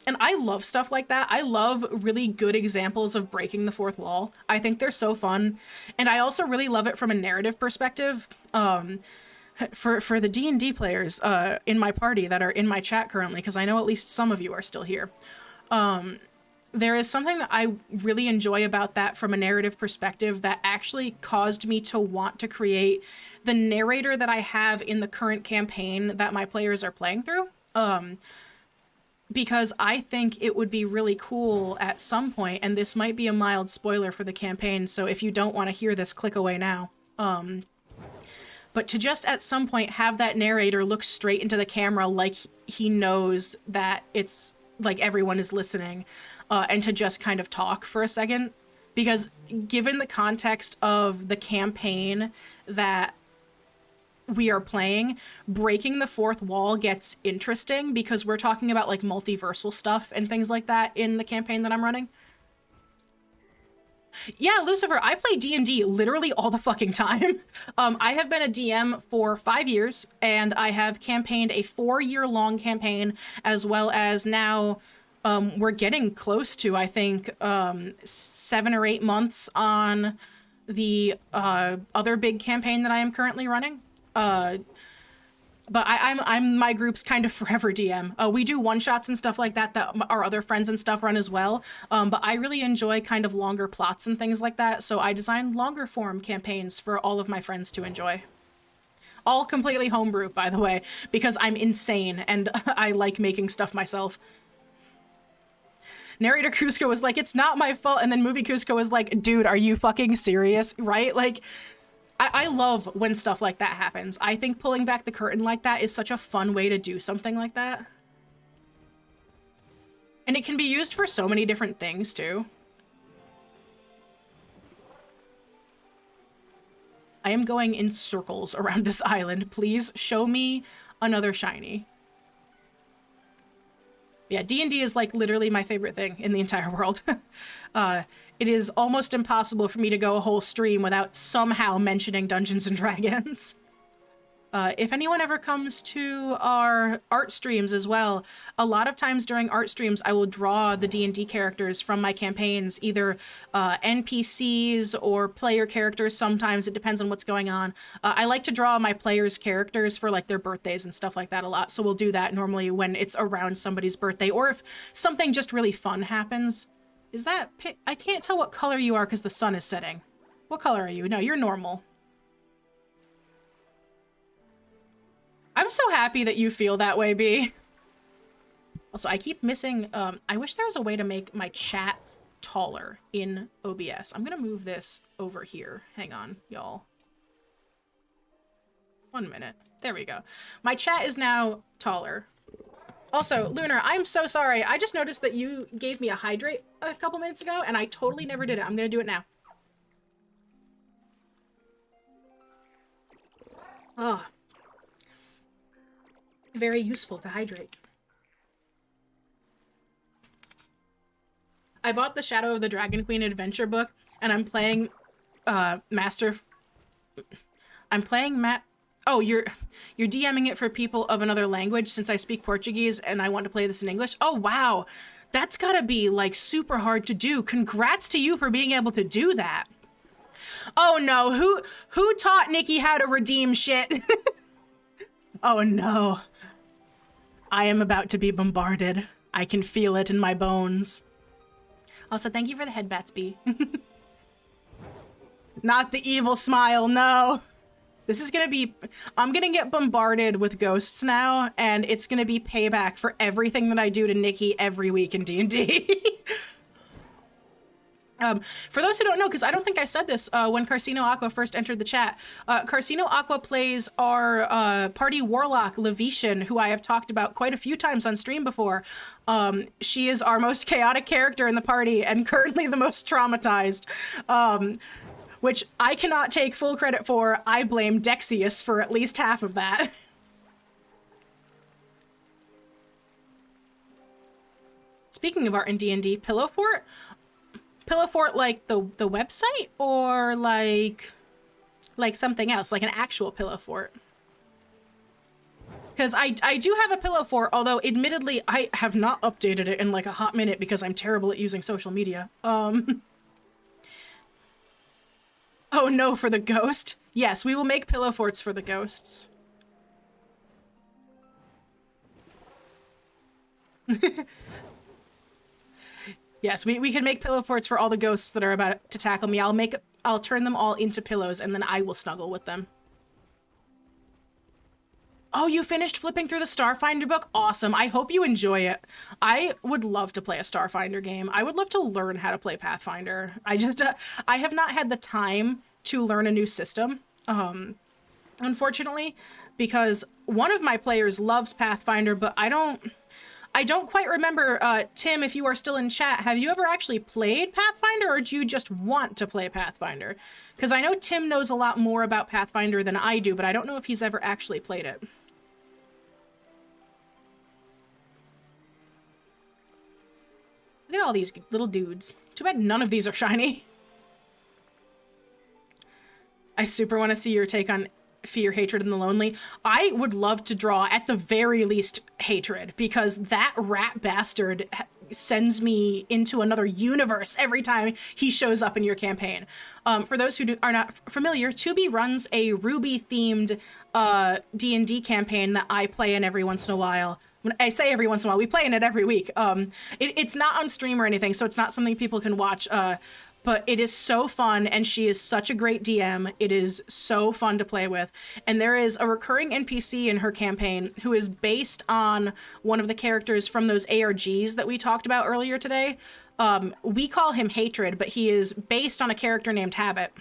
And I love stuff like that. I love really good examples of breaking the fourth wall. I think they're so fun. And I also really love it from a narrative perspective. For the D&D players in my party that are in my chat currently, because I know at least some of you are still here. There is something that I really enjoy about that from a narrative perspective that actually caused me to want to create the narrator that I have in the current campaign that my players are playing through. Because I think it would be really cool at some point, and this might be a mild spoiler for the campaign, so if you don't want to hear this, click away now. But to just at some point have that narrator look straight into the camera like he knows that it's like everyone is listening, and to just kind of talk for a second. Because given the context of the campaign that we are playing, breaking the fourth wall gets interesting because we're talking about like multiversal stuff and things like that in the campaign that I'm running. Yeah, Lucifer, I play D&D literally all the fucking time. I have been a DM for 5 years, and I have campaigned a 4-year-long campaign, as well as now we're getting close to, I think, 7 or 8 months on the other big campaign that I am currently running. But I'm my group's kind of forever DM. We do one-shots and stuff like that our other friends and stuff run as well. But I really enjoy kind of longer plots and things like that, so I designed longer form campaigns for all of my friends to enjoy. All completely homebrew, by the way, because I'm insane and I like making stuff myself. Narrator Cusco was like, it's not my fault, and then Movie Cusco was like, dude, are you fucking serious? Right? Like, I love when stuff like that happens. I think pulling back the curtain like that is such a fun way to do something like that. And it can be used for so many different things, too. I am going in circles around this island. Please show me another shiny. Yeah, D&D is like literally my favorite thing in the entire world. It is almost impossible for me to go a whole stream without somehow mentioning Dungeons and Dragons. If anyone ever comes to our art streams as well, a lot of times during art streams, I will draw the D&D characters from my campaigns, either NPCs or player characters. Sometimes it depends on what's going on. I like to draw my players' characters for like their birthdays and stuff like that a lot. So we'll do that normally when it's around somebody's birthday, or if something just really fun happens. Is that... I can't tell what color you are because the sun is setting. What color are you? No, you're normal. I'm so happy that you feel that way, B. Also, I keep missing... I wish there was a way to make my chat taller in OBS. I'm gonna move this over here. Hang on, y'all. 1 minute. There we go. My chat is now taller. Also, Lunar, I'm so sorry. I just noticed that you gave me a hydrate a couple minutes ago, and I totally never did it. I'm gonna do it now. Oh. Very useful to hydrate. I bought the Shadow of the Dragon Queen adventure book, and I'm playing Oh, you're DMing it for people of another language since I speak Portuguese and I want to play this in English? Oh, wow. That's gotta be, like, super hard to do. Congrats to you for being able to do that. Oh, no. Who taught Nikki how to redeem shit? Oh, no. I am about to be bombarded. I can feel it in my bones. Also, thank you for the headbats, B. Not the evil smile, no. This is gonna be... I'm gonna get bombarded with ghosts now, and it's gonna be payback for everything that I do to Nikki every week in D&D. For those who don't know, because I don't think I said this when Carcino Aqua first entered the chat, Carcino Aqua plays our party warlock, Levitian, who I have talked about quite a few times on stream before. She is our most chaotic character in the party and currently the most traumatized, which I cannot take full credit for. I blame Dexius for at least half of that. Speaking of art in D&D, Pillow Fort? Pillow Fort like the website, or like something else, like an actual Pillow Fort? Because I do have a pillow fort, although admittedly I have not updated it in like a hot minute because I'm terrible at using social media. Oh no, for the ghost? Yes, we will make pillow forts for the ghosts. Yes, we can make pillow forts for all the ghosts that are about to tackle me. I'll turn them all into pillows and then I will snuggle with them. Oh, you finished flipping through the Starfinder book? Awesome. I hope you enjoy it. I would love to play a Starfinder game. I would love to learn how to play Pathfinder. I have not had the time to learn a new system, unfortunately, because one of my players loves Pathfinder, but I don't quite remember, Tim, if you are still in chat, have you ever actually played Pathfinder, or do you just want to play Pathfinder? Because I know Tim knows a lot more about Pathfinder than I do, but I don't know if he's ever actually played it. Look at all these little dudes. Too bad none of these are shiny. I super want to see your take on Fear, Hatred, and the Lonely. I would love to draw, at the very least, Hatred, because that rat bastard sends me into another universe every time he shows up in your campaign. For those who are not familiar, 2B runs a Ruby-themed D&D campaign that I play in every once in a while. When I say every once in a while, we play in it every week. It's not on stream or anything, so it's not something people can watch, but it is so fun, and she is such a great DM. It is so fun to play with. And there is a recurring NPC in her campaign who is based on one of the characters from those ARGs that we talked about earlier today. We call him Hatred, but he is based on a character named Habit.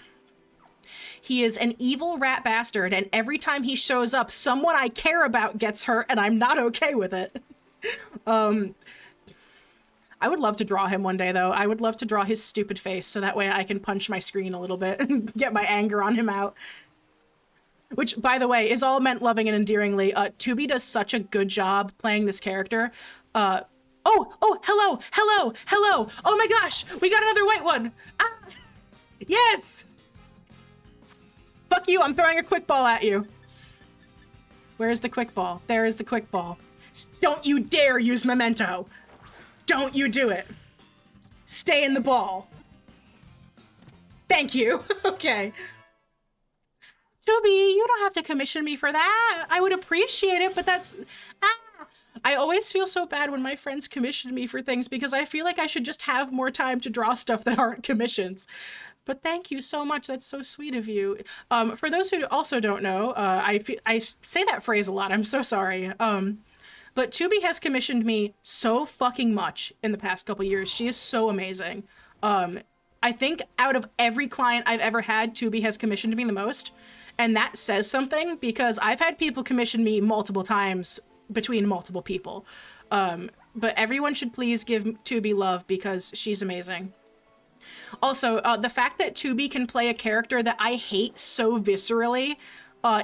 He is an evil rat bastard, and every time he shows up, someone I care about gets hurt, and I'm not okay with it. I would love to draw him one day, though. I would love to draw his stupid face, so that way I can punch my screen a little bit and get my anger on him out. Which, by the way, is all meant loving and endearingly. 2B does such a good job playing this character. Oh, hello! Oh my gosh! We got another white one! Ah! Yes! Fuck you, I'm throwing a quick ball at you. Where is the quick ball? There is the quick ball. Don't you dare use memento! Don't you do it! Stay in the ball. Thank you. Okay. Toby, you don't have to commission me for that. I would appreciate it, but that's... I always feel so bad when my friends commission me for things because I feel like I should just have more time to draw stuff that aren't commissions. But thank you so much. That's so sweet of you. For those who also don't know, I say that phrase a lot. I'm so sorry. But 2B has commissioned me so fucking much in the past couple years. She is so amazing. I think out of every client I've ever had, 2B has commissioned me the most. And that says something because I've had people commission me multiple times between multiple people. But everyone should please give 2B love because she's amazing. Also, the fact that 2B can play a character that I hate so viscerally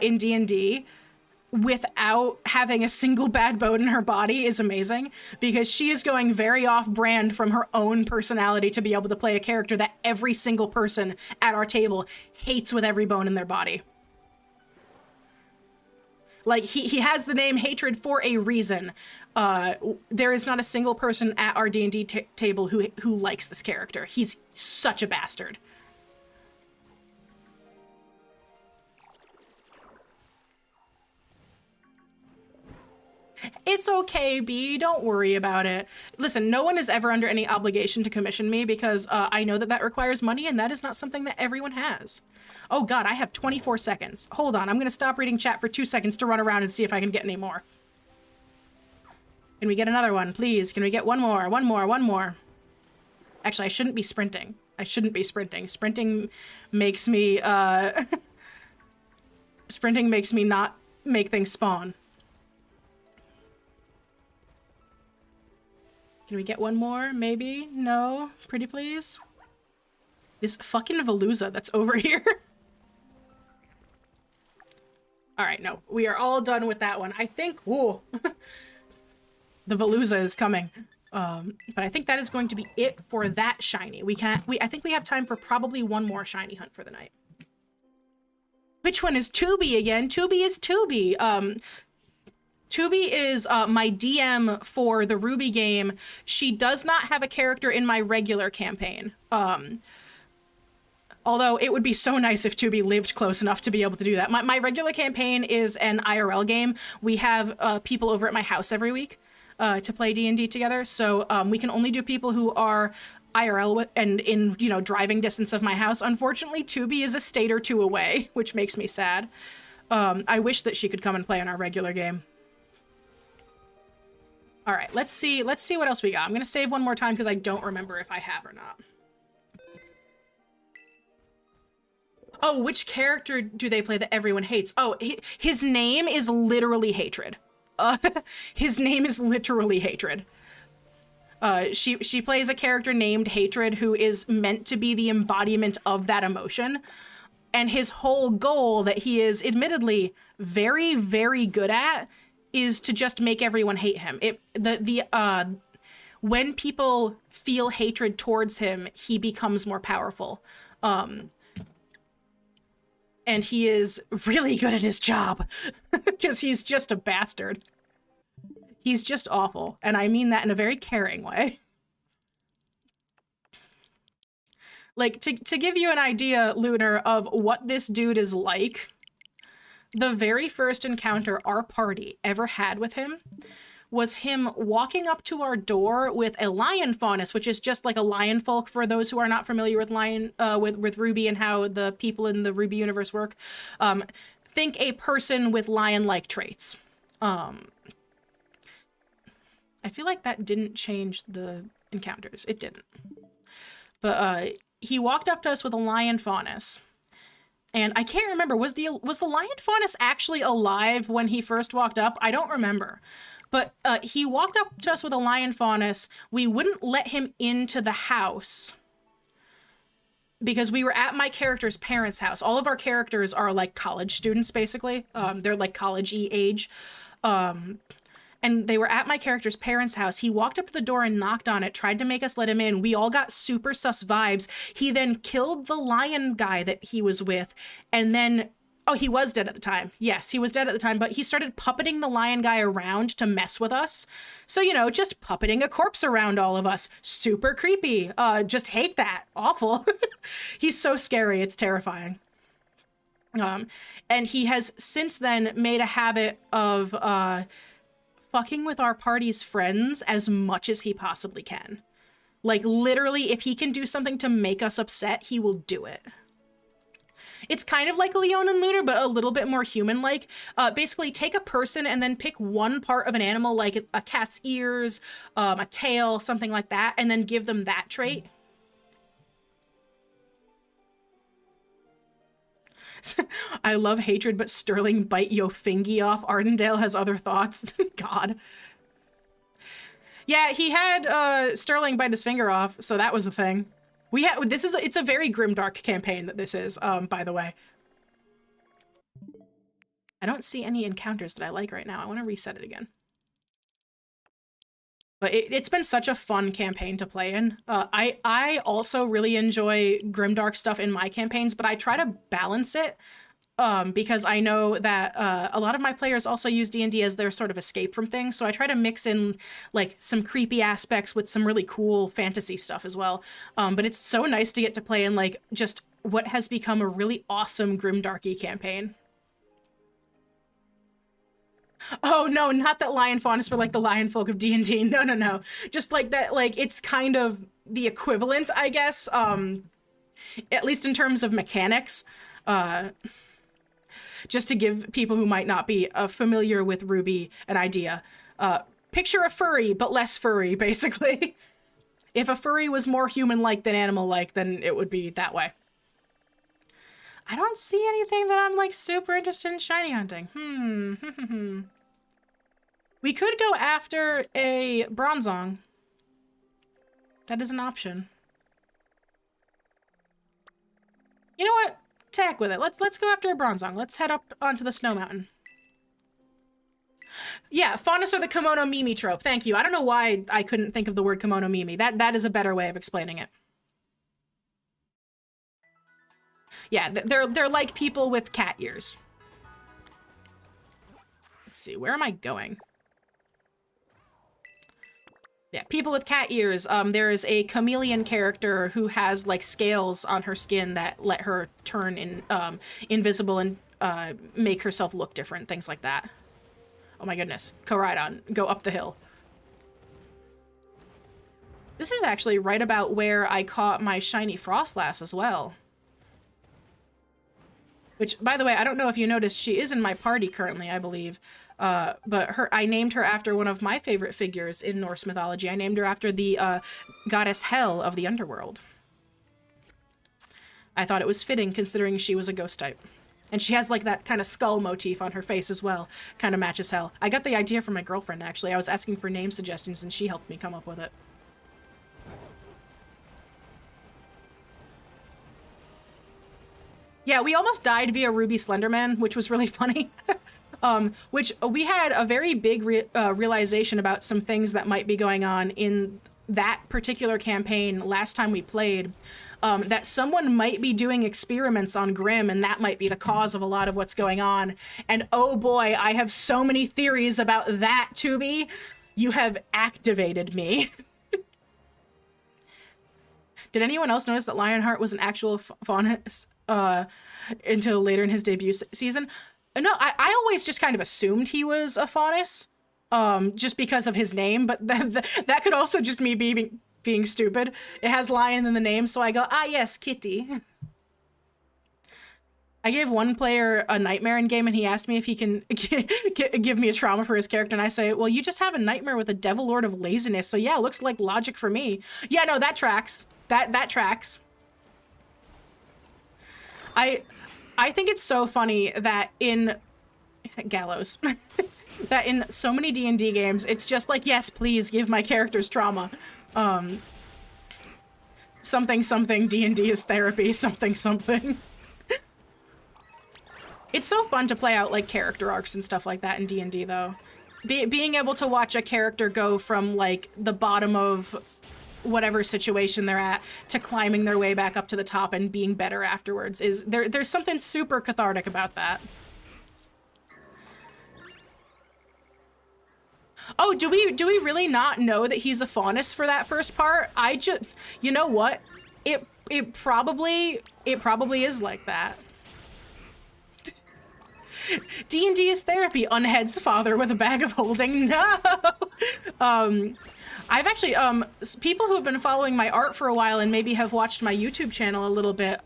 in D&D without having a single bad bone in her body is amazing, because she is going very off-brand from her own personality to be able to play a character that every single person at our table hates with every bone in their body. Like, he has the name Hatred for a reason. There is not a single person at our D&D table who likes this character. He's such a bastard. It's okay, B. Don't worry about it. Listen, no one is ever under any obligation to commission me because I know that requires money, and that is not something that everyone has. Oh god, I have 24 seconds. Hold on, I'm gonna stop reading chat for 2 seconds to run around and see if I can get any more. Can we get another one, please? Can we get one more? One more. Actually, I shouldn't be sprinting. Sprinting makes me, Sprinting makes me not make things spawn. Can we get one more? Maybe? No? Pretty please? This fucking Veluza that's over here. Alright, no. We are all done with that one. I think... Whoa. The Veluza is coming. But I think that is going to be it for that shiny. I think we have time for probably one more shiny hunt for the night. Which one is 2B again? 2B is 2B. Tubi is my DM for the Ruby game. She does not have a character in my regular campaign. Although it would be so nice if Tubi lived close enough to be able to do that. My regular campaign is an IRL game. We have people over at my house every week to play D&D together. So we can only do people who are IRL and in, you know, driving distance of my house. Unfortunately, Tubi is a state or two away, which makes me sad. I wish that she could come and play in our regular game. All right, let's see what else we got. I'm gonna save one more time because I don't remember if I have or not. Oh, which character do they play that everyone hates? Oh, his name is literally Hatred. His name is literally Hatred. She plays a character named Hatred who is meant to be the embodiment of that emotion. And his whole goal that he is admittedly very, very good at is to just make everyone hate him. When people feel hatred towards him, he becomes more powerful. And he is really good at his job because he's just a bastard. He's just awful. And I mean that in a very caring way. Like, to give you an idea, Lunar, of what this dude is like, the very first encounter our party ever had with him was him walking up to our door with a lion faunus, which is just like a lion folk for those who are not familiar with with Ruby and how the people in the Ruby universe work. Think a person with lion-like traits. I feel like that didn't change the encounters. It didn't. But he walked up to us with a lion faunus. And I can't remember, was the lion faunus actually alive when he first walked up? I don't remember. But he walked up to us with a lion faunus. We wouldn't let him into the house because we were at my character's parents' house. All of our characters are like college students, basically. They're like college-y age. And they were at my character's parents' house. He walked up to the door and knocked on it, tried to make us let him in. We all got super sus vibes. He then killed the lion guy that he was with. And then, oh, he was dead at the time. Yes, he was dead at the time, but he started puppeting the lion guy around to mess with us. So, you know, just puppeting a corpse around all of us. Super creepy. Just hate that. Awful. He's so scary. It's terrifying. And he has since then made a habit of, fucking with our party's friends as much as he possibly can. Like, literally, if he can do something to make us upset, he will do it. It's kind of like Leon and Lunar, but a little bit more human-like. Basically, take a person and then pick one part of an animal, like a cat's ears, a tail, something like that, and then give them that trait. I love Hatred, but Sterling bite yo fingy off. Ardendale has other thoughts. God. Yeah, he had Sterling bite his finger off, so that was the thing. It's a very grimdark campaign that this is, by the way. I don't see any encounters that I like right now. I want to reset it again. But it's been such a fun campaign to play in. I also really enjoy grimdark stuff in my campaigns, but I try to balance it because I know that a lot of my players also use D&D as their sort of escape from things. So I try to mix in like some creepy aspects with some really cool fantasy stuff as well. But it's so nice to get to play in like just what has become a really awesome grimdarky campaign. Oh no, not that lion fawn is for like the lion folk of D&D. No. Just like that, like it's kind of the equivalent, I guess. At least in terms of mechanics. Just to give people who might not be familiar with Ruby an idea. Picture a furry, but less furry, basically. If a furry was more human-like than animal-like, then it would be that way. I don't see anything that I'm like super interested in shiny hunting. We could go after a Bronzong. That is an option. You know what? To heck with it. Let's go after a Bronzong. Let's head up onto the snow mountain. Yeah, faunus or the kimono Mimi trope. Thank you. I don't know why I couldn't think of the word kimono Mimi. That is a better way of explaining it. Yeah, they're like people with cat ears. Let's see, where am I going? Yeah, people with cat ears. There is a chameleon character who has like scales on her skin that let her turn invisible and make herself look different, things like that. Oh my goodness, Koraidon, go up the hill. This is actually right about where I caught my shiny Frostlass as well. Which, by the way, I don't know if you noticed, she is in my party currently, I believe. But I named her after one of my favorite figures in Norse mythology. I named her after the goddess Hel of the underworld. I thought it was fitting considering she was a ghost type. And she has like that kind of skull motif on her face as well. Kind of matches Hel. I got the idea from my girlfriend, actually. I was asking for name suggestions and she helped me come up with it. Yeah, we almost died via Ruby Slenderman, which was really funny. Which we had a very big realization about some things that might be going on in that particular campaign last time we played. That someone might be doing experiments on Grimm, and that might be the cause of a lot of what's going on. And oh boy, I have so many theories about that, Tubi. You have activated me. Did anyone else notice that Lionheart was an actual faunus until later in his debut season? No, I always just kind of assumed he was a faunus, just because of his name, but that could also just me being stupid. It has lion in the name, so I go, ah yes, kitty. I gave one player a nightmare in game, and he asked me if he can give me a trauma for his character, and I say, well, you just have a nightmare with a Devil Lord of Laziness, so yeah, looks like logic for me. Yeah, no, that tracks. That tracks. I think it's so funny that in Gallows that in so many D&D games it's just like, yes, please give my characters trauma. Something something D&D is therapy, something something. It's so fun to play out like character arcs and stuff like that in D&D though. Being able to watch a character go from like the bottom of whatever situation they're at to climbing their way back up to the top and being better afterwards is there's something super cathartic about that. Oh, do we really not know that he's a faunus for that first part? You know what? It probably is like that. D&D is therapy. Unhead's father with a bag of holding. No. I've actually, people who have been following my art for a while and maybe have watched my YouTube channel a little bit,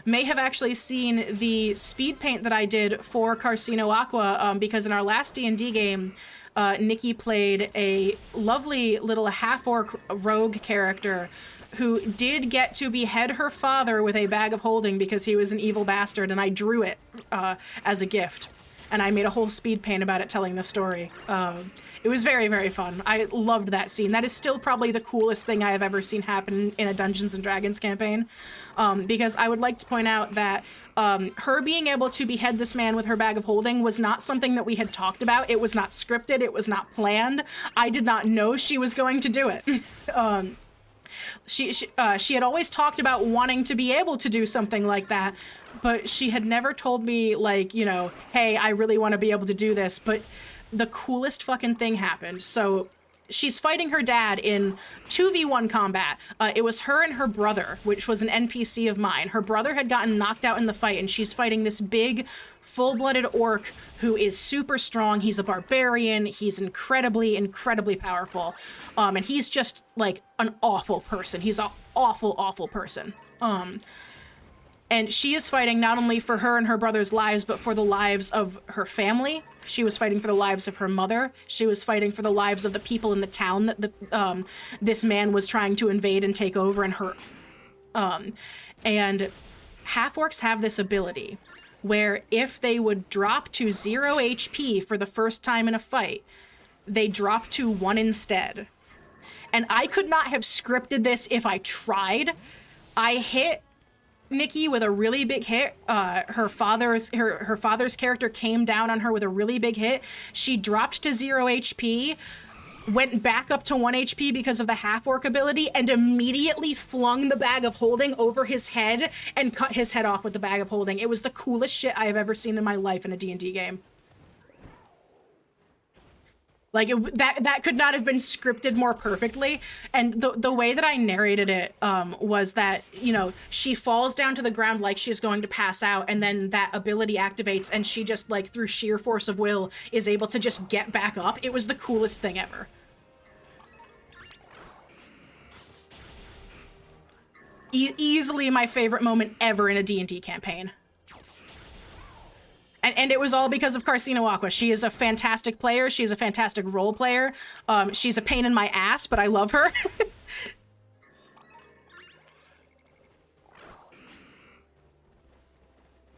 may have actually seen the speed paint that I did for Carcino Aqua, because in our last D&D game, Nikki played a lovely little half-orc rogue character who did get to behead her father with a bag of holding because he was an evil bastard, and I drew it as a gift. And I made a whole speed paint about it telling the story. It was very, very fun. I loved that scene. That is still probably the coolest thing I have ever seen happen in a Dungeons & Dragons campaign. Because I would like to point out that her being able to behead this man with her bag of holding was not something that we had talked about. It was not scripted. It was not planned. I did not know she was going to do it. She had always talked about wanting to be able to do something like that, but she had never told me, like, you know, hey, I really want to be able to do this. But the coolest fucking thing happened. So she's fighting her dad in 2v1 combat. It was her and her brother, which was an NPC of mine. Her brother had gotten knocked out in the fight, and she's fighting this big, full-blooded orc who is super strong. He's a barbarian. He's incredibly, incredibly powerful. And he's just, like, an awful person. He's an awful, awful person. And she is fighting not only for her and her brother's lives, but for the lives of her family. She was fighting for the lives of her mother. She was fighting for the lives of the people in the town that this man was trying to invade and take over, and her. And half-orcs have this ability where if they would drop to 0 HP for the first time in a fight, they drop to 1 instead. And I could not have scripted this if I tried. I hit Nikki with a really big hit. Her father's character came down on her with a really big hit. She dropped to 0 HP, went back up to 1 HP because of the half-orc ability, and immediately flung the bag of holding over his head and cut his head off with the bag of holding. It was the coolest shit I have ever seen in my life in a D&D game. Like that could not have been scripted more perfectly. And the way that I narrated it was that, you know, she falls down to the ground like she's going to pass out, and then that ability activates, and she just, like, through sheer force of will is able to just get back up. It was the coolest thing ever. Easily my favorite moment ever in a D&D campaign. And it was all because of Carcino Aqua. She is a fantastic player. She's a fantastic role player. She's a pain in my ass, but I love her.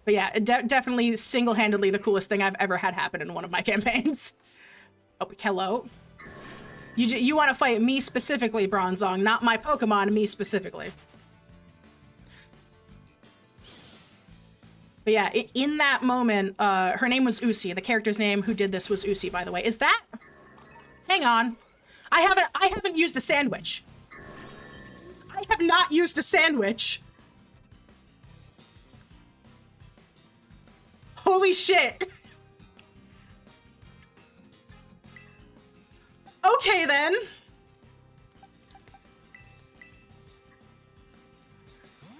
But yeah, definitely single-handedly the coolest thing I've ever had happen in one of my campaigns. Oh, hello. You want to fight me specifically, Bronzong, not my Pokemon, me specifically. But yeah, in that moment, her name was Usi. The character's name who did this was Usi, by the way. Is that? Hang on. I haven't used a sandwich. I have not used a sandwich. Holy shit. Okay then.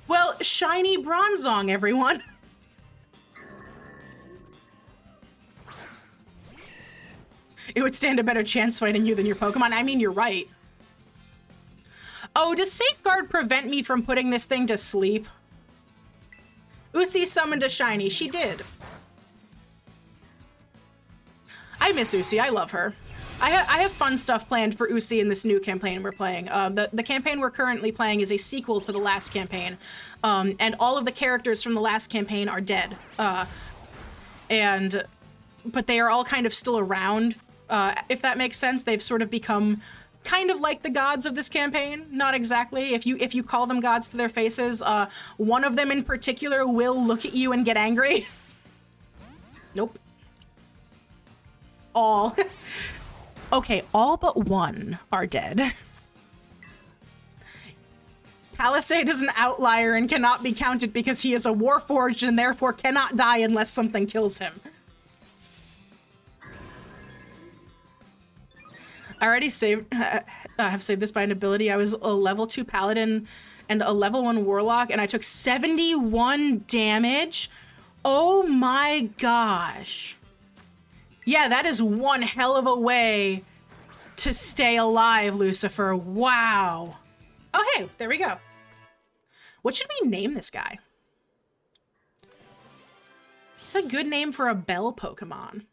Well, shiny Bronzong, everyone. It would stand a better chance fighting you than your Pokemon. I mean, you're right. Oh, does Safeguard prevent me from putting this thing to sleep? Usi summoned a shiny. She did. I miss Usi. I love her. I have fun stuff planned for Usi in this new campaign we're playing. The campaign we're currently playing is a sequel to the last campaign. And all of the characters from the last campaign are dead. But they are all kind of still around. If that makes sense, they've sort of become kind of like the gods of this campaign. Not exactly. If you call them gods to their faces, one of them in particular will look at you and get angry. Nope. All. Okay, all but one are dead. Palisade is an outlier and cannot be counted because he is a Warforged and therefore cannot die unless something kills him. I already saved, have saved this by an ability. I was a level 2 Paladin and a level 1 Warlock, and I took 71 damage. Oh my gosh. Yeah, that is one hell of a way to stay alive, Lucifer. Wow. Oh, hey, there we go. What should we name this guy? It's a good name for a bell Pokemon.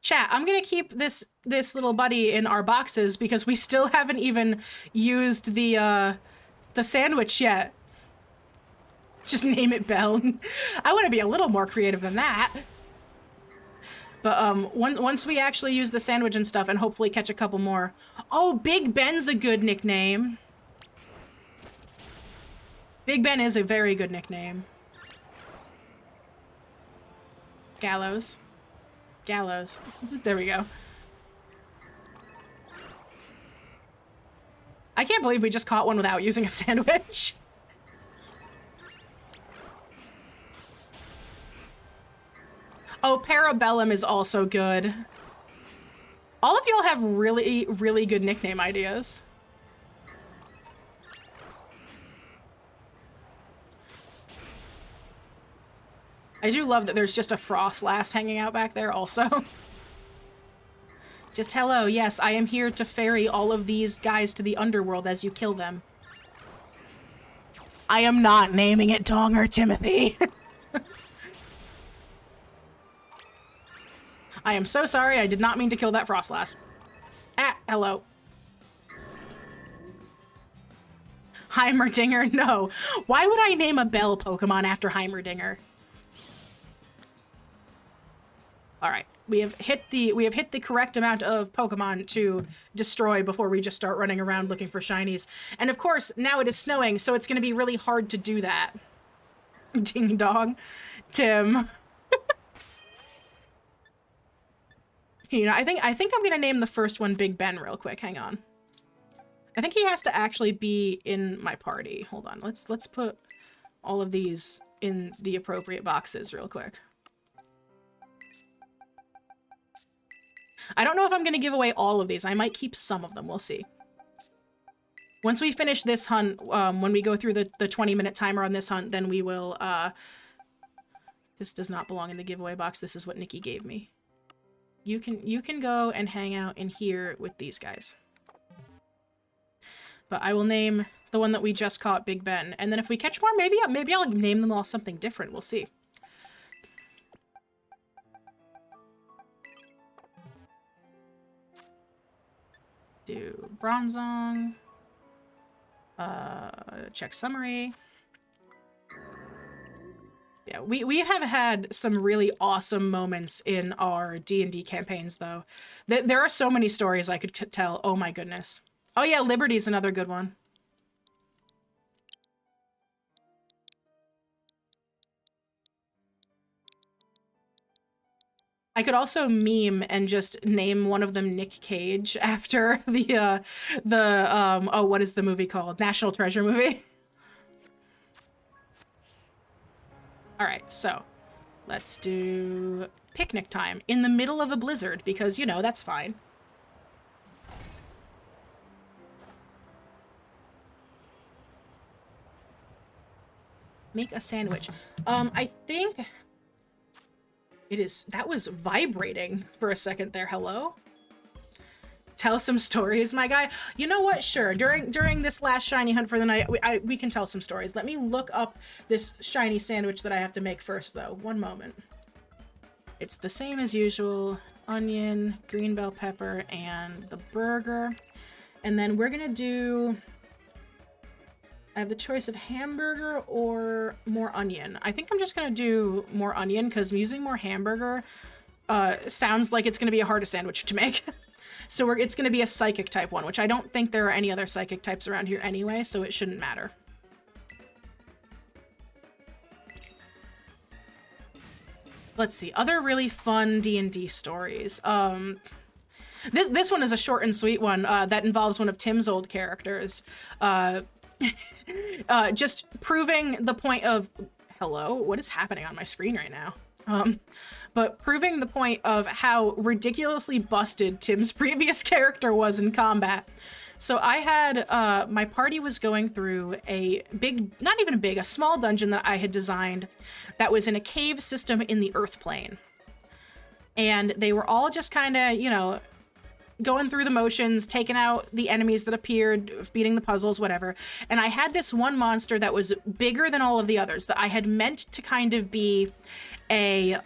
Chat, I'm gonna keep this little buddy in our boxes because we still haven't even used the sandwich yet. Just name it Bell. I want to be a little more creative than that. But once we actually use the sandwich and stuff and hopefully catch a couple more. Oh, Big Ben's a good nickname. Big Ben is a very good nickname. Gallows. Gallows. There we go. I can't believe we just caught one without using a sandwich. Oh, Parabellum is also good. All of y'all have really, really good nickname ideas. I do love that there's just a Frostlass hanging out back there also. Just hello, yes, I am here to ferry all of these guys to the underworld as you kill them. I am not naming it Dong or Timothy. I am so sorry, I did not mean to kill that Frostlass. Ah, hello. Heimerdinger, no. Why would I name a bell Pokemon after Heimerdinger? Alright, we have hit the correct amount of Pokemon to destroy before we just start running around looking for shinies. And of course, now it is snowing, so it's gonna be really hard to do that. Ding dong. Tim. You know, I think I'm gonna name the first one Big Ben real quick. Hang on. I think he has to actually be in my party. Hold on. Let's put all of these in the appropriate boxes real quick. I don't know if I'm going to give away all of these. I might keep some of them. We'll see. Once we finish this hunt, when we go through the 20-minute timer on this hunt, then we will, this does not belong in the giveaway box. This is what Nikki gave me. You can go and hang out in here with these guys. But I will name the one that we just caught Big Ben. And then if we catch more, maybe I'll name them all something different. We'll see. Do Bronzong. Check summary. Yeah, we have had some really awesome moments in our D&D campaigns, though. There are so many stories I could tell. Oh my goodness. Oh yeah, Liberty's another good one. I could also meme and just name one of them Nick Cage after the oh, what is the movie called? National Treasure movie. All right, so let's do picnic time in the middle of a blizzard because, you know, that's fine. Make a sandwich. I think it is, that was vibrating for a second there. Hello? Tell some stories, my guy. You know what? Sure. During this last shiny hunt for the night, we can tell some stories. Let me look up this shiny sandwich that I have to make first, though. One moment. It's the same as usual. Onion, green bell pepper, and the burger. And then we're gonna do... I have the choice of hamburger or more onion. I think I'm just gonna do more onion because using more hamburger sounds like it's gonna be a harder sandwich to make. So it's gonna be a psychic type one, which I don't think there are any other psychic types around here anyway, so it shouldn't matter. Let's see, other really fun D&D stories. This one is a short and sweet one that involves one of Tim's old characters. Just proving the point of... Hello? What is happening on my screen right now? But proving the point of how ridiculously busted Tim's previous character was in combat. So I had... my party was going through a big... Not even a big, a small dungeon that I had designed that was in a cave system in the Earth plane. And they were all just kind of, you know... going through the motions, taking out the enemies that appeared, beating the puzzles, whatever. And I had this one monster that was bigger than all of the others that I had meant to kind of be a,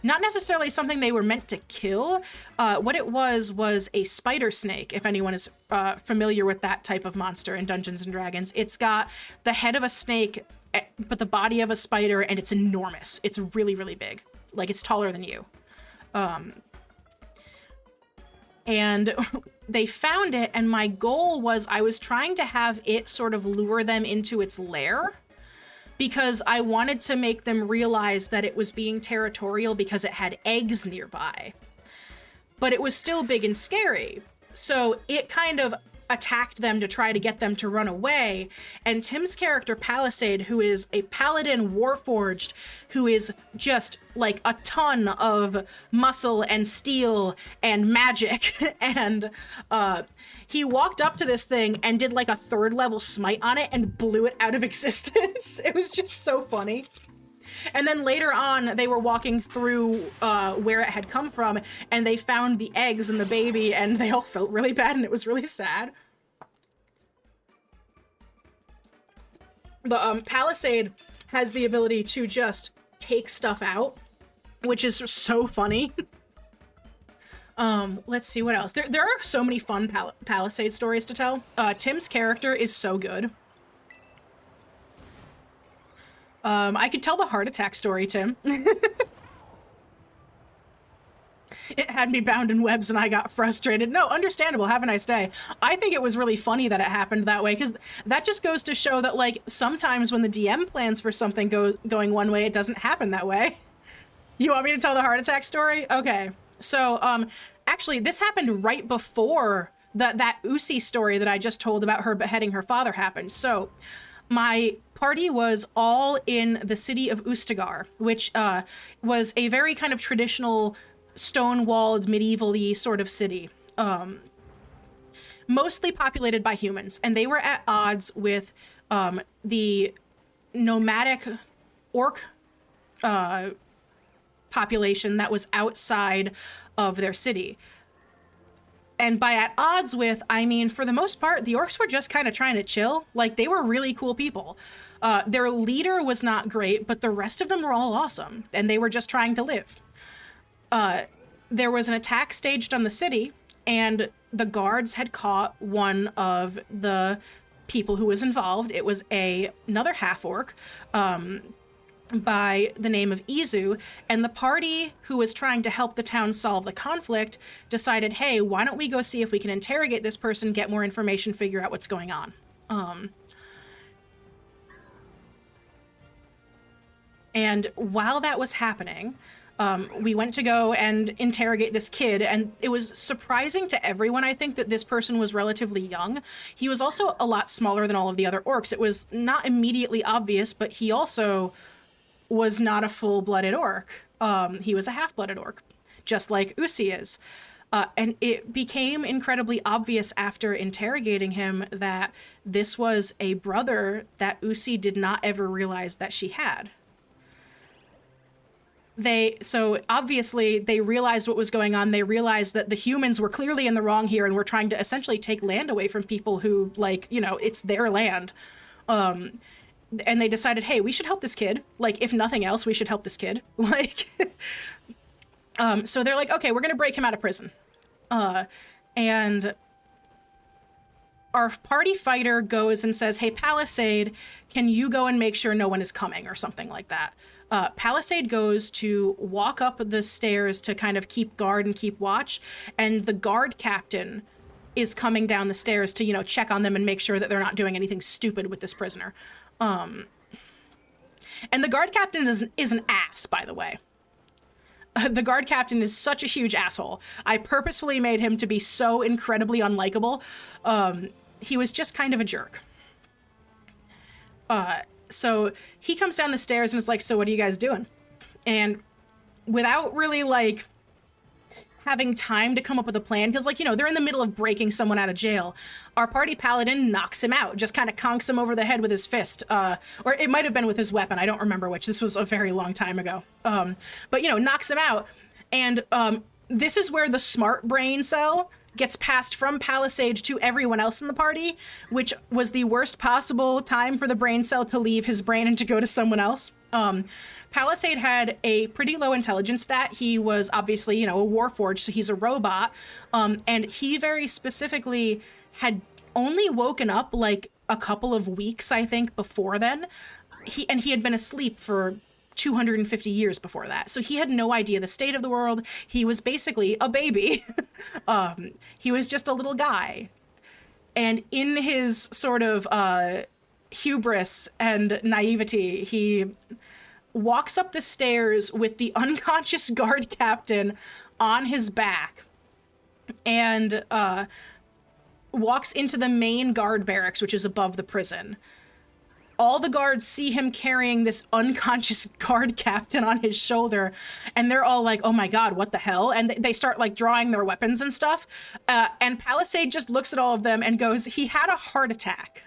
not necessarily something they were meant to kill. What it was a spider snake, if anyone is familiar with that type of monster in Dungeons and Dragons. It's got the head of a snake, but the body of a spider, and it's enormous. It's really, really big. Like, it's taller than you. And they found it, and my goal was I was trying to have it sort of lure them into its lair because I wanted to make them realize that it was being territorial because it had eggs nearby. But it was still big and scary. So it kind of attacked them to try to get them to run away. And Tim's character, Palisade, who is a paladin warforged, who is just like a ton of muscle and steel and magic. And he walked up to this thing and did like a 3rd level smite on it and blew it out of existence. It was just so funny. And then later on, they were walking through where it had come from, and they found the eggs and the baby, and they all felt really bad, and it was really sad. The Palisade has the ability to just take stuff out, which is so funny. Let's see what else. There are so many fun Palisade stories to tell. Tim's character is so good. I could tell the heart attack story, Tim. It had me bound in webs and I got frustrated. No, understandable. Have a nice day. I think it was really funny that it happened that way because that just goes to show that, like, sometimes when the DM plans for something going one way, it doesn't happen that way. You want me to tell the heart attack story? Okay. So, actually, this happened right before that Usi story that I just told about her beheading her father happened. So, my party was all in the city of Ustagar, which was a very kind of traditional stone-walled, medieval-y sort of city, mostly populated by humans, and they were at odds with the nomadic orc population that was outside of their city. And by at odds with, I mean, for the most part, the orcs were just kind of trying to chill. Like, they were really cool people. Their leader was not great, but the rest of them were all awesome, and they were just trying to live. There was an attack staged on the city, and the guards had caught one of the people who was involved. It was another half-orc, by the name of Izu, and the party who was trying to help the town solve the conflict decided, hey, why don't we go see if we can interrogate this person, get more information, figure out what's going on. And while that was happening, we went to go and interrogate this kid, and it was surprising to everyone, I think, that this person was relatively young. He was also a lot smaller than all of the other orcs. It was not immediately obvious, but he also was not a full-blooded orc. He was a half-blooded orc, just like Usi is. And it became incredibly obvious after interrogating him that this was a brother that Usi did not ever realize that she had. So obviously they realized what was going on. They realized that the humans were clearly in the wrong here and were trying to essentially take land away from people who, like, you know, it's their land. And they decided, hey, we should help this kid. Like, if nothing else, we should help this kid. Like, so they're like, okay, we're going to break him out of prison. And our party fighter goes and says, hey, Palisade, can you go and make sure no one is coming, or something like that. Palisade goes to walk up the stairs to kind of keep guard and keep watch. And the guard captain is coming down the stairs to, you know, check on them and make sure that they're not doing anything stupid with this prisoner. And the guard captain is an ass, by the way. The guard captain is such a huge asshole. I purposefully made him to be so incredibly unlikable. He was just kind of a jerk. So he comes down the stairs and is like, so what are you guys doing? And without really, like, having time to come up with a plan, because, like, you know, they're in the middle of breaking someone out of jail, our party paladin knocks him out, just kind of conks him over the head with his fist, or it might have been with his weapon, I don't remember which. This was a very long time ago. But, you know, knocks him out, and this is where the smart brain cell gets passed from Palisade to everyone else in the party, which was the worst possible time for the brain cell to leave his brain and to go to someone else. Palisade had a pretty low intelligence stat. He was obviously, you know, a warforged, so he's a robot. And he very specifically had only woken up like a couple of weeks, I think, before then. He had been asleep for 250 years before that. So he had no idea the state of the world. He was basically a baby. He was just a little guy. And in his sort of hubris and naivety, he walks up the stairs with the unconscious guard captain on his back and walks into the main guard barracks, which is above the prison. All the guards see him carrying this unconscious guard captain on his shoulder, and they're all like, oh my god, what the hell? And they start, like, drawing their weapons and stuff. And Palisade just looks at all of them and goes, he had a heart attack.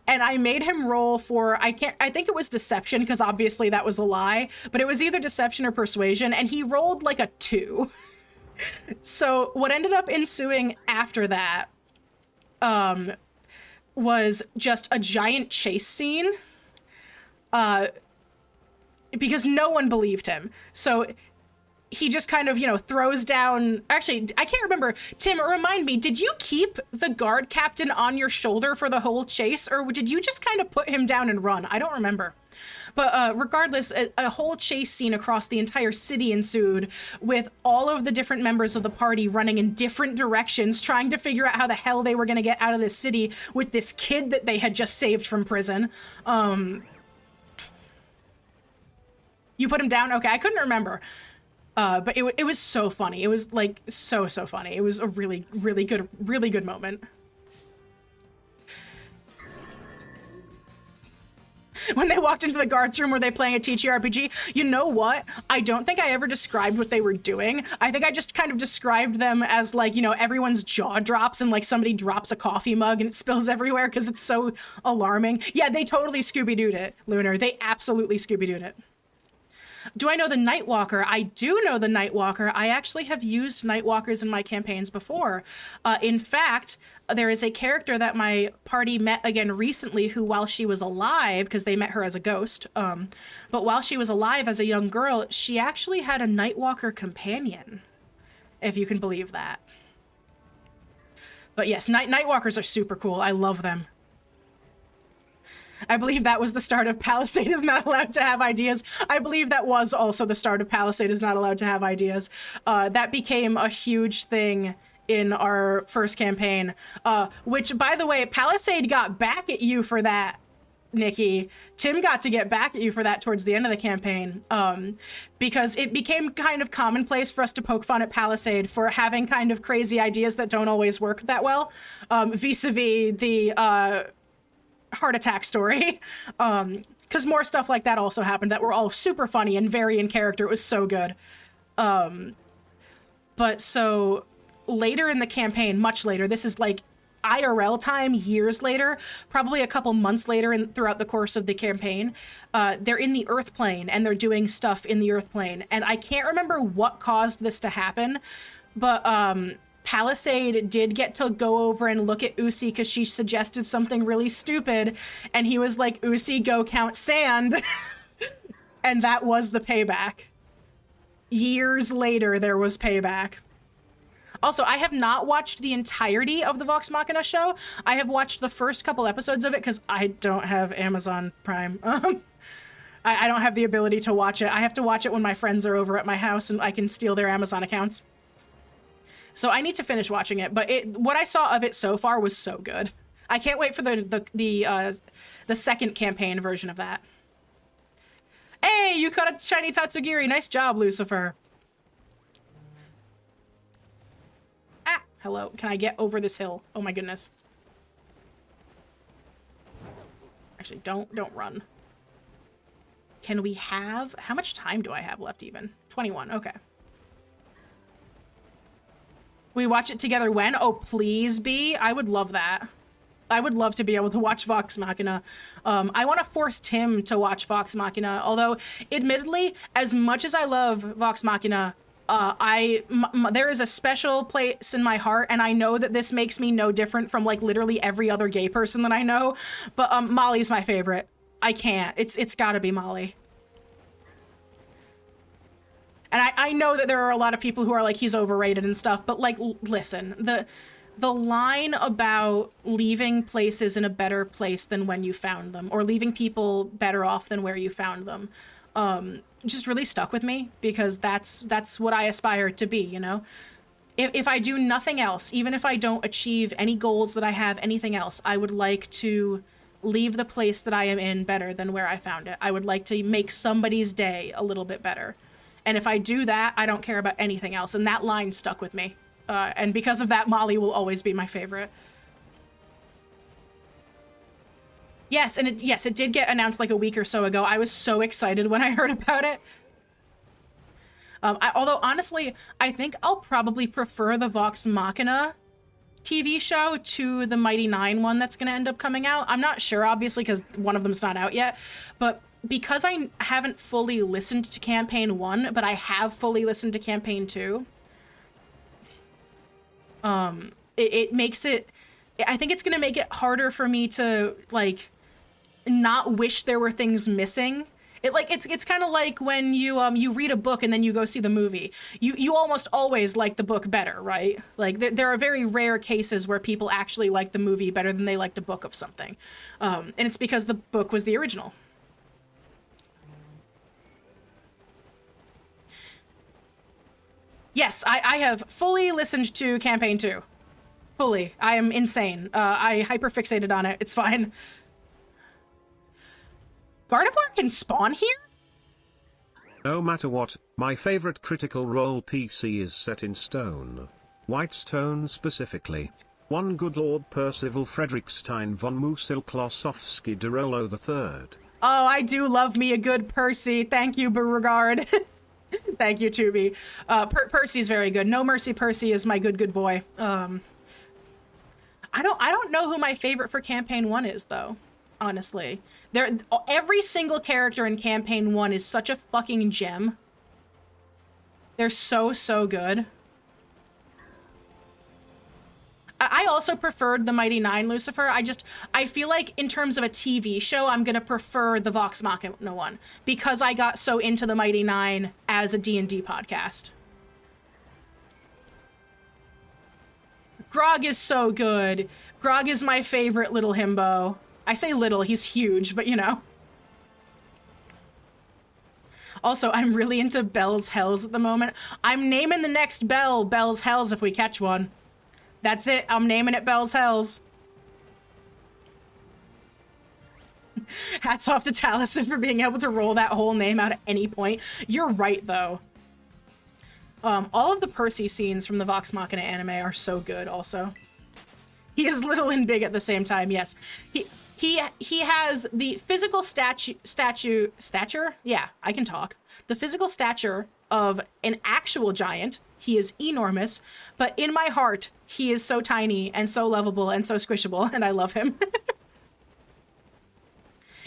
And I made him roll for, I think it was deception, because obviously that was a lie, but it was either deception or persuasion, and he rolled like a 2. So what ended up ensuing after that was just a giant chase scene, because no one believed him. So he just kind of, you know, throws down... Actually, I can't remember. Tim, remind me, did you keep the guard captain on your shoulder for the whole chase, or did you just kind of put him down and run? I don't remember. But regardless, a whole chase scene across the entire city ensued, with all of the different members of the party running in different directions, trying to figure out how the hell they were going to get out of this city with this kid that they had just saved from prison. You put him down? Okay, I couldn't remember. But it was so funny. It was, like, so funny. It was a really good moment. when they walked into the guards room where they playing a TTRPG. You know what? I don't think I ever described what they were doing. I think I just kind of described them as like, you know, everyone's jaw drops and like somebody drops a coffee mug and it spills everywhere because it's so alarming. Yeah, they totally Scooby-Dooed it, Lunar. They absolutely Scooby-Dooed it. Do I know the Nightwalker? I do know the Nightwalker. I actually have used Nightwalkers in my campaigns before. In fact, there is a character that my party met again recently who, while she was alive, because they met her as a ghost, but while she was alive as a young girl, she actually had a Nightwalker companion, if you can believe that. But yes, Nightwalkers are super cool. I love them. I believe that was the start of Palisade is not allowed to have ideas. I believe that was also the start of Palisade is not allowed to have ideas. That became a huge thing in our first campaign, which, by the way, Palisade got back at you for that, Nikki. Tim got to get back at you for that towards the end of the campaign, because it became kind of commonplace for us to poke fun at Palisade for having kind of crazy ideas that don't always work that well, vis-a-vis the heart attack story, because more stuff like that also happened that were all super funny and very in character. It was so good. But so later in the campaign, much later, this is like IRL time, years later, probably a couple months later throughout the course of the campaign, they're in the Earth plane and they're doing stuff in the Earth plane. And I can't remember what caused this to happen, but Palisade did get to go over and look at Usi because she suggested something really stupid, and he was like, Usi, go count sand. And that was the payback. Years later, there was payback. Also, I have not watched the entirety of the Vox Machina show. I have watched the first couple episodes of it because I don't have Amazon Prime. I don't have the ability to watch it. I have to watch it when my friends are over at my house and I can steal their Amazon accounts. So I need to finish watching it, but what I saw of it so far was so good. I can't wait for the second campaign version of that. Hey, you caught a shiny Tatsugiri. Nice job, Lucifer. Ah, hello. Can I get over this hill? Oh my goodness. Actually, don't run. Can we have... How much time do I have left even? 21, okay. We watch it together when? Oh, please be. I would love that. I would love to be able to watch Vox Machina. I want to force Tim to watch Vox Machina, although, admittedly, as much as I love Vox Machina, there is a special place in my heart, and I know that this makes me no different from, like, literally every other gay person that I know, but Molly's my favorite. I can't. It's gotta be Molly. And I know that there are a lot of people who are like, he's overrated and stuff, but like, listen, the line about leaving places in a better place than when you found them, or leaving people better off than where you found them, just really stuck with me, because that's what I aspire to be, you know? If I do nothing else, even if I don't achieve any goals that I have, anything else, I would like to leave the place that I am in better than where I found it. I would like to make somebody's day a little bit better. And if I do that, I don't care about anything else. And that line stuck with me. And because of that, Molly will always be my favorite. Yes, and it did get announced like a week or so ago. I was so excited when I heard about it. Although, honestly, I think I'll probably prefer the Vox Machina TV show to the Mighty Nine one that's going to end up coming out. I'm not sure, obviously, because one of them's not out yet. But because I haven't fully listened to Campaign 1, but I have fully listened to Campaign 2, it makes it... I think it's going to make it harder for me to, like, not wish there were things missing. It's kind of like when you read a book and then you go see the movie. You almost always like the book better, right? Like, there are very rare cases where people actually like the movie better than they liked a book of something. And it's because the book was the original. Yes, I have fully listened to Campaign 2. Fully. I am insane. I hyperfixated on it. It's fine. Gardevoir can spawn here? No matter what, my favorite Critical Role PC is set in stone. Whitestone specifically. One good Lord Percival Frederickstein von Musil-Klossowski de Rollo III. Oh, I do love me a good Percy. Thank you, Beauregard. Thank you, Tubi. Percy's very good. No Mercy Percy is my good boy. I don't know who my favorite for campaign 1 is though. Honestly, every single character in campaign 1 is such a fucking gem. They're so good. I also preferred the Mighty Nine Lucifer. I feel like in terms of a TV show, I'm gonna prefer the Vox Machina one because I got so into the Mighty Nine as a D&D podcast. Grog is so good. Grog is my favorite little himbo. I say little, he's huge, but you know. Also, I'm really into Bell's Hells at the moment. I'm naming the next Bell Bell's Hells if we catch one. That's it. I'm naming it Bell's Hells. Hats off to Taliesin for being able to roll that whole name out at any point. You're right, though. All of the Percy scenes from the Vox Machina anime are so good, also. He is little and big at the same time, yes. He has the physical stature? Yeah, I can talk. The physical stature of an actual giant. He is enormous, but in my heart, he is so tiny and so lovable and so squishable, and I love him.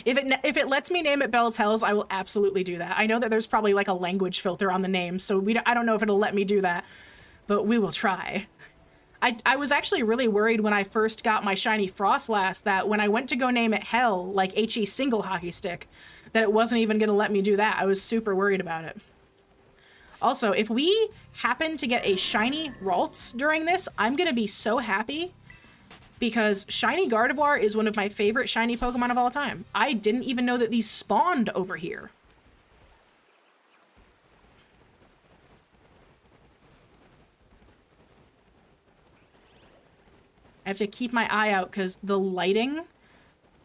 If it lets me name it Bell's Hells, I will absolutely do that. I know that there's probably like a language filter on the name, so I don't know if it'll let me do that, but we will try. I was actually really worried when I first got my shiny Frostlass that when I went to go name it Hell, like HE single hockey stick, that it wasn't even going to let me do that. I was super worried about it. Also, if we happen to get a shiny Ralts during this, I'm going to be so happy because shiny Gardevoir is one of my favorite shiny Pokemon of all time. I didn't even know that these spawned over here. I have to keep my eye out because the lighting,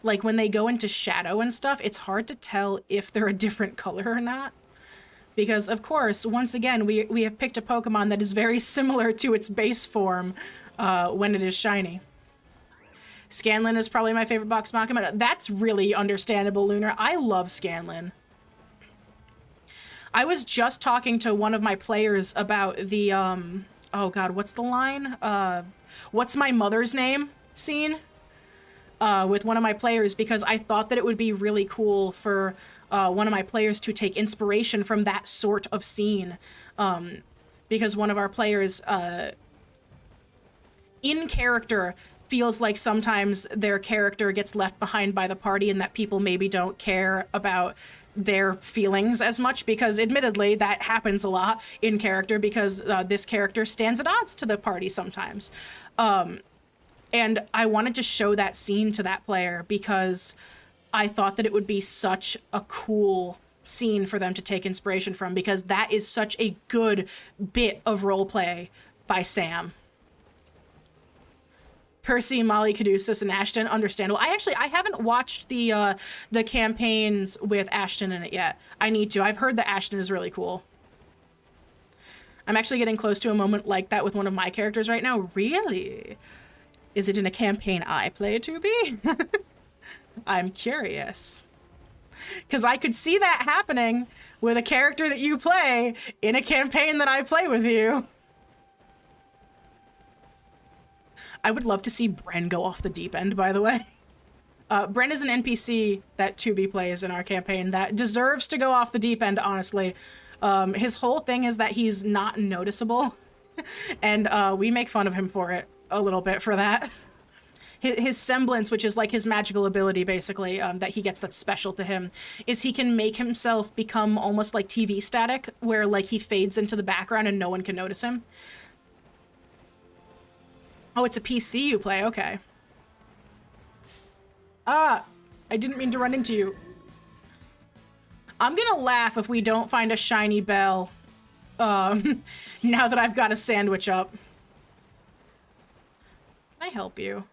like when they go into shadow and stuff, it's hard to tell if they're a different color or not. Because, of course, once again, we have picked a Pokemon that is very similar to its base form when it is shiny. Scanlan is probably my favorite Vox Machina. That's really understandable, Lunar. I love Scanlan. I was just talking to one of my players about the, oh god, what's the line? What's my mother's name scene? With one of my players because I thought that it would be really cool for one of my players to take inspiration from that sort of scene. Because one of our players in character feels like sometimes their character gets left behind by the party and that people maybe don't care about their feelings as much because admittedly that happens a lot in character because this character stands at odds to the party sometimes. And I wanted to show that scene to that player because I thought that it would be such a cool scene for them to take inspiration from because that is such a good bit of roleplay by Sam. Percy, Molly, Caduceus, and Ashton, understandable. I haven't watched the campaigns with Ashton in it yet. I need to. I've heard that Ashton is really cool. I'm actually getting close to a moment like that with one of my characters right now. Really? Is it in a campaign I play, Tubi? I'm curious. Because I could see that happening with a character that you play in a campaign that I play with you. I would love to see Bren go off the deep end, by the way. Bren is an NPC that Tubi plays in our campaign that deserves to go off the deep end, honestly. His whole thing is that he's not noticeable, and we make fun of him for it a little bit for that. His semblance, which is like his magical ability, basically, that he gets that's special to him, is he can make himself become almost like TV static, where like he fades into the background and no one can notice him. Oh, it's a PC you play, okay. Ah, I didn't mean to run into you. I'm gonna laugh if we don't find a shiny Bell, now that I've got a sandwich up. Can I help you?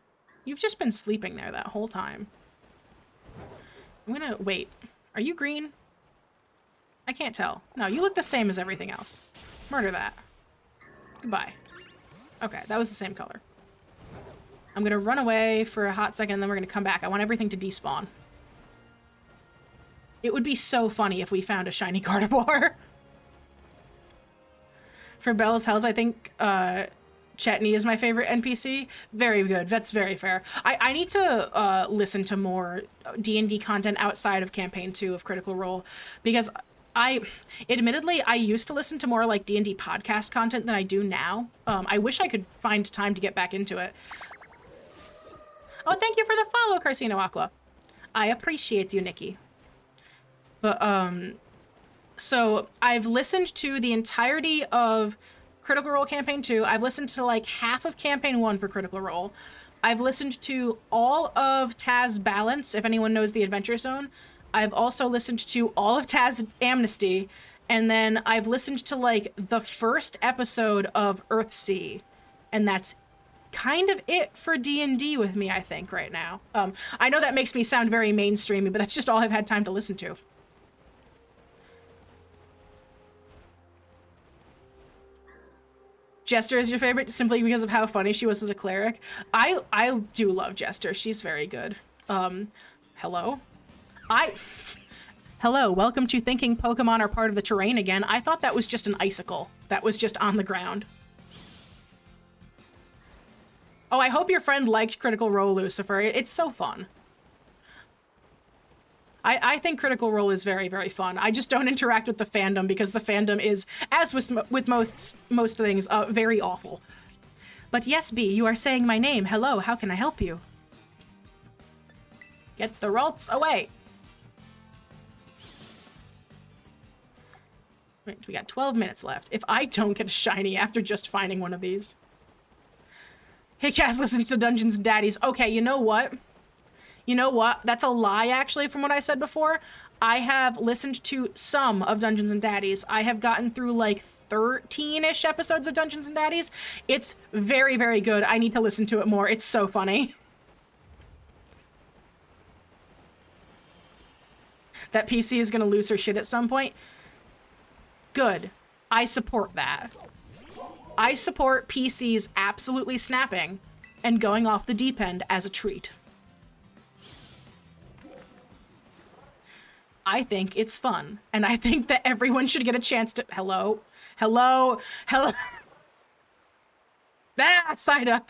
You've just been sleeping there that whole time. I'm gonna, wait, are you green? I can't tell. No, you look the same as everything else. Murder that. Goodbye. Okay, that was the same color. I'm gonna run away for a hot second and then we're gonna come back. I want everything to despawn. It would be so funny if we found a shiny Gardevoir. For Bella's Hells, I think Chetney is my favorite NPC. Very good. That's very fair. I need to listen to more D&D content outside of Campaign 2 of Critical Role, because admittedly, I used to listen to more like D&D podcast content than I do now. I wish I could find time to get back into it. Oh, thank you for the follow, Carcino Aqua. I appreciate you, Nikki. But, so I've listened to the entirety of Critical Role Campaign 2. I've listened to like half of Campaign 1 for Critical Role. I've listened to all of Taz Balance, if anyone knows the Adventure Zone. I've also listened to all of Taz Amnesty. And then I've listened to like the first episode of Earthsea. And that's kind of it for D&D with me, I think, right now. I know that makes me sound very mainstreamy, but that's just all I've had time to listen to. Jester is your favorite simply because of how funny she was as a cleric. I do love Jester. She's very good. Hello? Hello, welcome to thinking Pokemon are part of the terrain again. I thought that was just an icicle. That was just on the ground. Oh, I hope your friend liked Critical Role, Lucifer. It's so fun. I think Critical Role is very, very fun. I just don't interact with the fandom because the fandom is, as with most things, very awful. But yes, B, you are saying my name. Hello, how can I help you? Get the Ralts away. Right, we got 12 minutes left. If I don't get a shiny after just finding one of these. Hey, Cass listens to Dungeons and Daddies. Okay, you know what? You know what? That's a lie, actually, from what I said before. I have listened to some of Dungeons and Daddies. I have gotten through like 13-ish episodes of Dungeons and Daddies. It's very, very good. I need to listen to it more. It's so funny. That PC is going to lose her shit at some point. Good. I support that. I support PCs absolutely snapping and going off the deep end as a treat. I think it's fun, and I think that everyone should get a chance to— Hello? Hello? Hello? Ah, Psyduck!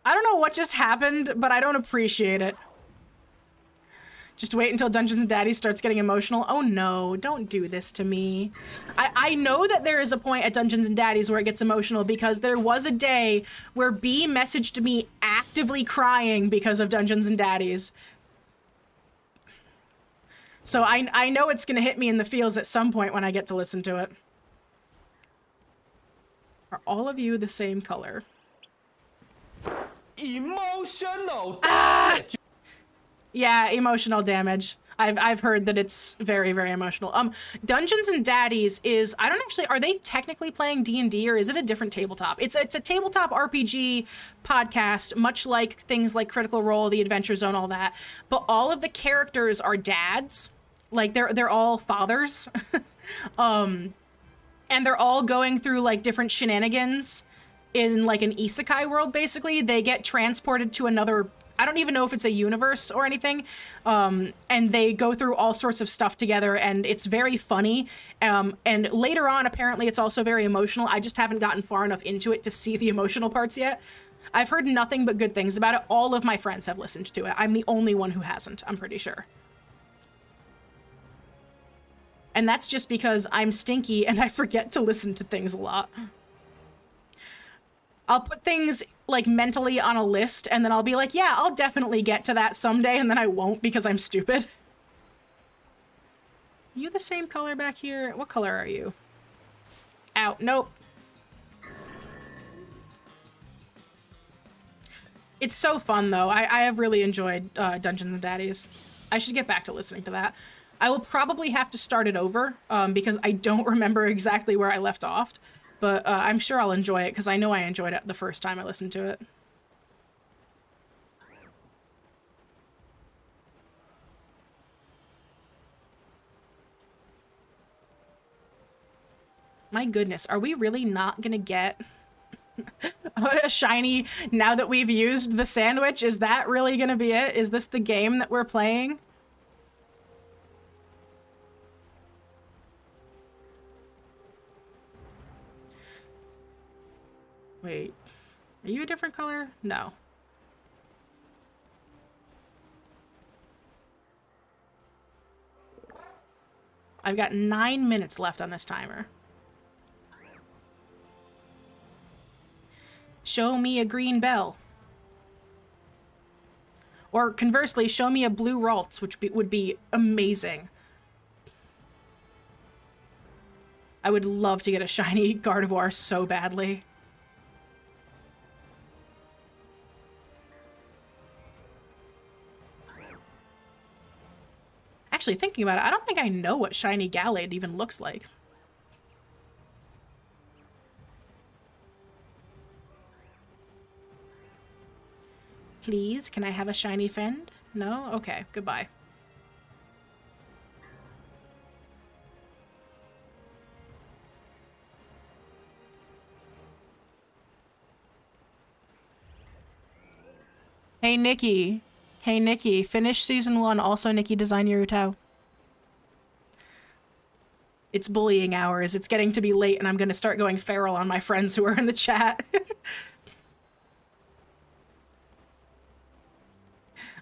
I don't know what just happened, but I don't appreciate it. Just wait until Dungeons and Daddies starts getting emotional. Oh no, don't do this to me. I know that there is a point at Dungeons and Daddies where it gets emotional because there was a day where B messaged me actively crying because of Dungeons and Daddies. So I know it's gonna hit me in the feels at some point when I get to listen to it. Are all of you the same color? Emotional. Ah! Yeah, emotional damage. I've heard that it's very, very emotional. Dungeons and Daddies is— I don't actually— are they technically playing D&D or is it a different tabletop? It's a tabletop RPG podcast, much like things like Critical Role, The Adventure Zone, all that. But all of the characters are dads. Like they're all fathers. And they're all going through like different shenanigans in like an isekai world, basically. They get transported to another— I don't even know if it's a universe or anything. And they go through all sorts of stuff together and it's very funny. And later on, apparently it's also very emotional. I just haven't gotten far enough into it to see the emotional parts yet. I've heard nothing but good things about it. All of my friends have listened to it. I'm the only one who hasn't, I'm pretty sure. And that's just because I'm stinky and I forget to listen to things a lot. I'll put things like mentally on a list and then I'll be like, yeah, I'll definitely get to that someday, and then I won't because I'm stupid. Are you the same color back here? What color are you? Ow, nope. It's so fun though. I have really enjoyed Dungeons and Daddies. I should get back to listening to that. I will probably have to start it over because I don't remember exactly where I left off. But I'm sure I'll enjoy it because I know I enjoyed it the first time I listened to it. My goodness, are we really not gonna get A shiny, now that we've used the sandwich, is that really gonna be it? Is this the game that we're playing? Wait, are you a different color? No. I've got 9 minutes left on this timer. Show me a green bell. Or conversely, show me a blue Ralts, which would be amazing. I would love to get a shiny Gardevoir so badly. Actually, thinking about it, I don't think I know what shiny Gallade even looks like. Please, can I have a shiny friend? No? Okay, goodbye. Hey, Nikki. Hey, Nikki. Finish season 1. Also, Nikki, design your Utao. It's bullying hours. It's getting to be late, and I'm gonna start going feral on my friends who are in the chat.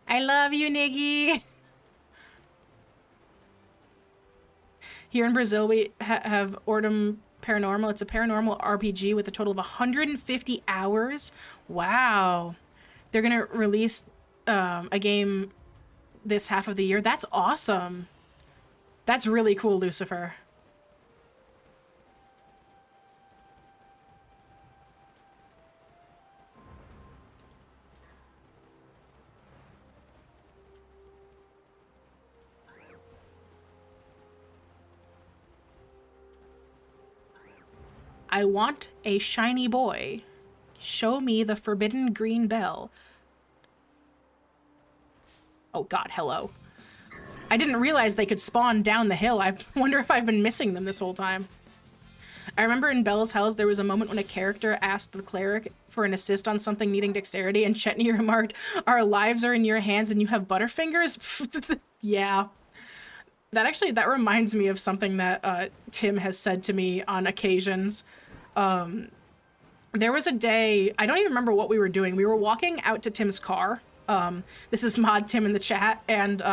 I love you, Nikki. Here in Brazil, we have Ordum Paranormal. It's a paranormal RPG with a total of 150 hours. Wow. They're gonna release a game this half of the year. That's awesome. That's really cool, Lucifer. I want a shiny boy. Show me the forbidden green bell. Oh god, hello. I didn't realize they could spawn down the hill. I wonder if I've been missing them this whole time. I remember in Bell's Hells there was a moment when a character asked the cleric for an assist on something needing dexterity, and Chetney remarked, "Our lives are in your hands and you have butterfingers?" Yeah. That reminds me of something that Tim has said to me on occasions. There was a day, I don't even remember what we were doing. We were walking out to Tim's car. This is Mod Tim in the chat, and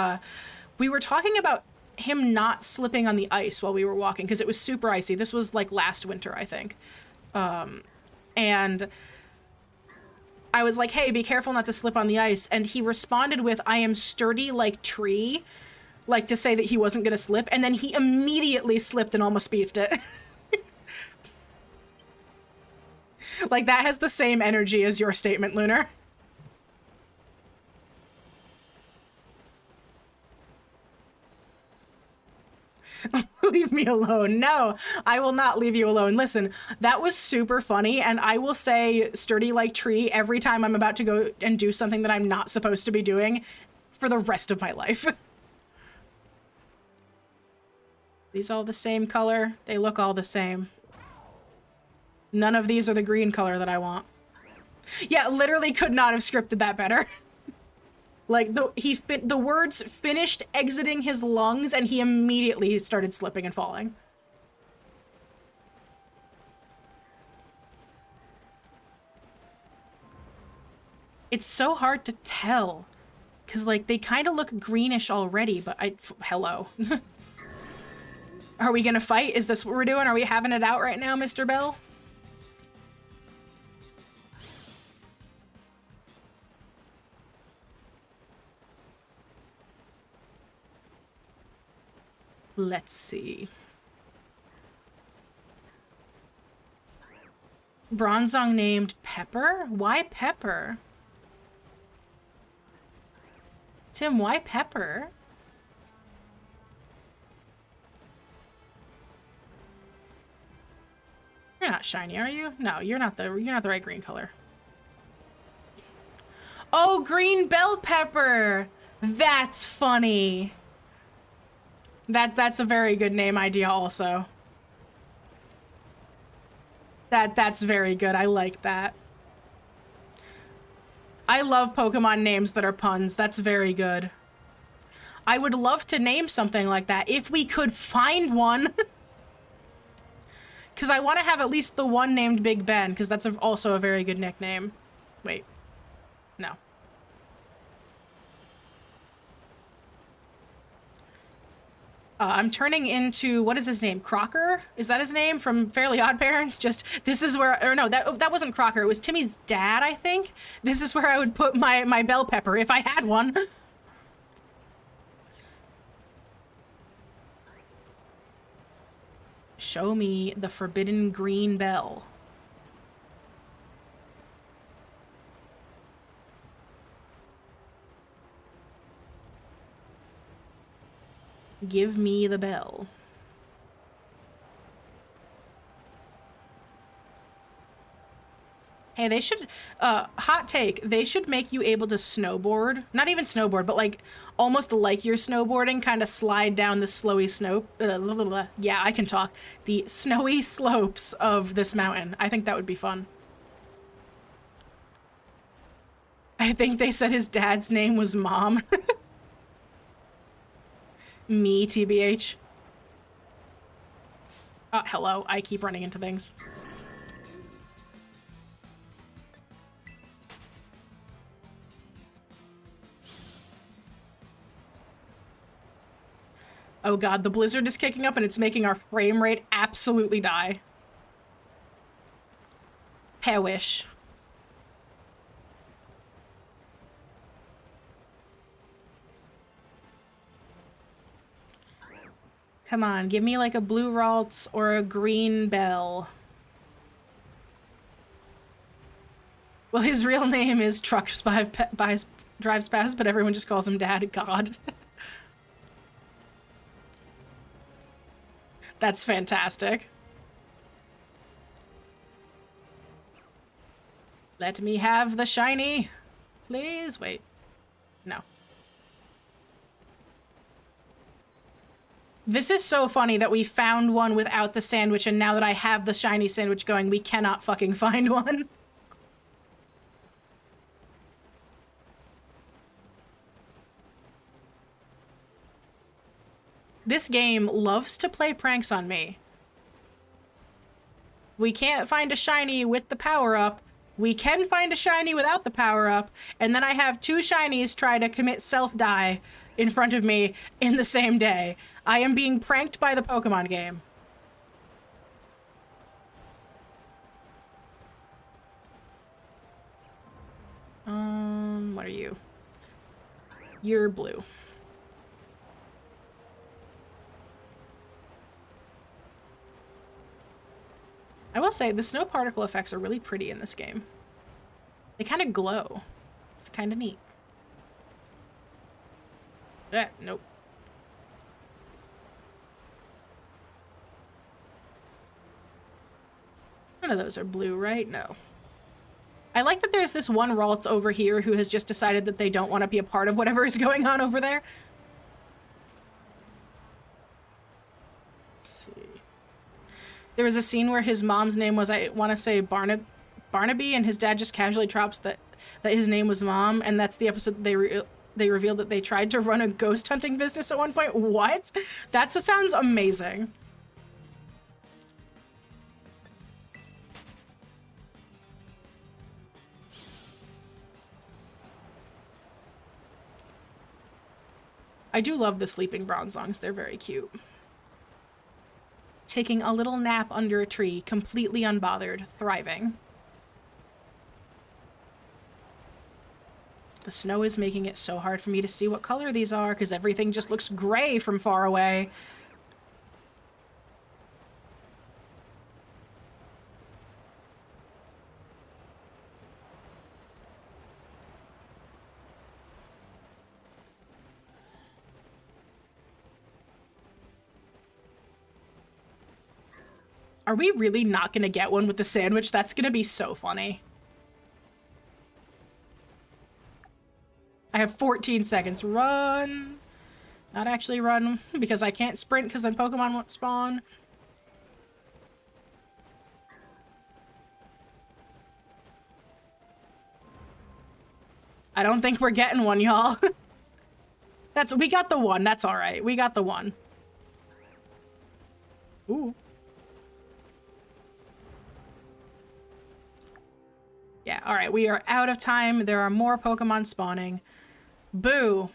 we were talking about him not slipping on the ice while we were walking because it was super icy. This was like last winter, I think. And I was like, hey, be careful not to slip on the ice. And he responded with, I am sturdy like tree, like to say that he wasn't going to slip. And then he immediately slipped and almost beefed it. Like, that has the same energy as your statement, Lunar. Leave me alone. No, I will not leave you alone. Listen, that was super funny, and I will say sturdy like tree every time I'm about to go and do something that I'm not supposed to be doing for the rest of my life. These all the same color. They look all the same. None of these are the green color that I want. Yeah, literally could not have scripted that better. Like, the words finished exiting his lungs, and he immediately started slipping and falling. It's so hard to tell, because, like, they kind of look greenish already, but hello. Are we gonna fight? Is this what we're doing? Are we having it out right now, Mr. Bell? Let's see. Bronzong named Pepper? Why Pepper? Tim, why Pepper? You're not shiny, are you? No, you're not the right green color. Oh, green bell pepper! That's funny. That's a very good name idea also. That's very good. I like that. I love Pokemon names that are puns. That's very good. I would love to name something like that if we could find one. Because I want to have at least the one named Big Ben, because that's also a very good nickname. Wait. No. I'm turning into, what is his name? Crocker? Is that his name from Fairly Odd Parents? Just, this is where, or no, that wasn't Crocker. It was Timmy's dad, I think. This is where I would put my bell pepper if I had one. Show me the forbidden green bell. Give me the bell. Hey, they should, hot take, they should make you able to snowboard. Not even snowboard, but like, almost like you're snowboarding, kind of slide down the slowy slope. Yeah, I can talk. The snowy slopes of this mountain. I think that would be fun. I think they said his dad's name was Mom. Me, TBH. Hello, I keep running into things. Oh god, the blizzard is kicking up and it's making our frame rate absolutely die. Wish. Come on, give me like a blue Ralts or a green bell. Well, his real name is Drives Past, but everyone just calls him Dad. God. That's fantastic. Let me have the shiny. Please, wait. No. This is so funny that we found one without the sandwich, and now that I have the shiny sandwich going, we cannot fucking find one. This game loves to play pranks on me. We can't find a shiny with the power-up. We can find a shiny without the power-up, and then I have two shinies try to commit self-die in front of me in the same day. I am being pranked by the Pokemon game. What are you? You're blue. I will say, the snow particle effects are really pretty in this game. They kind of glow. It's kind of neat. Nope. None of those are blue, right? No. I like that there's this one Ralts over here who has just decided that they don't want to be a part of whatever is going on over there. Let's see. There was a scene where his mom's name was, I want to say, Barnaby, and his dad just casually drops that his name was Mom, and that's the episode they revealed that they tried to run a ghost hunting business at one point. What? That sounds amazing. I do love the Sleeping Bronzongs. They're very cute. Taking a little nap under a tree, completely unbothered, thriving. The snow is making it so hard for me to see what color these are, because everything just looks gray from far away. Are we really not gonna get one with the sandwich? That's gonna be so funny. I have 14 seconds. Run. Not actually run, because I can't sprint, because then Pokemon won't spawn. I don't think we're getting one, y'all. We got the one. That's all right. We got the one. Ooh. Yeah, all right. We are out of time. There are more Pokemon spawning. Boo.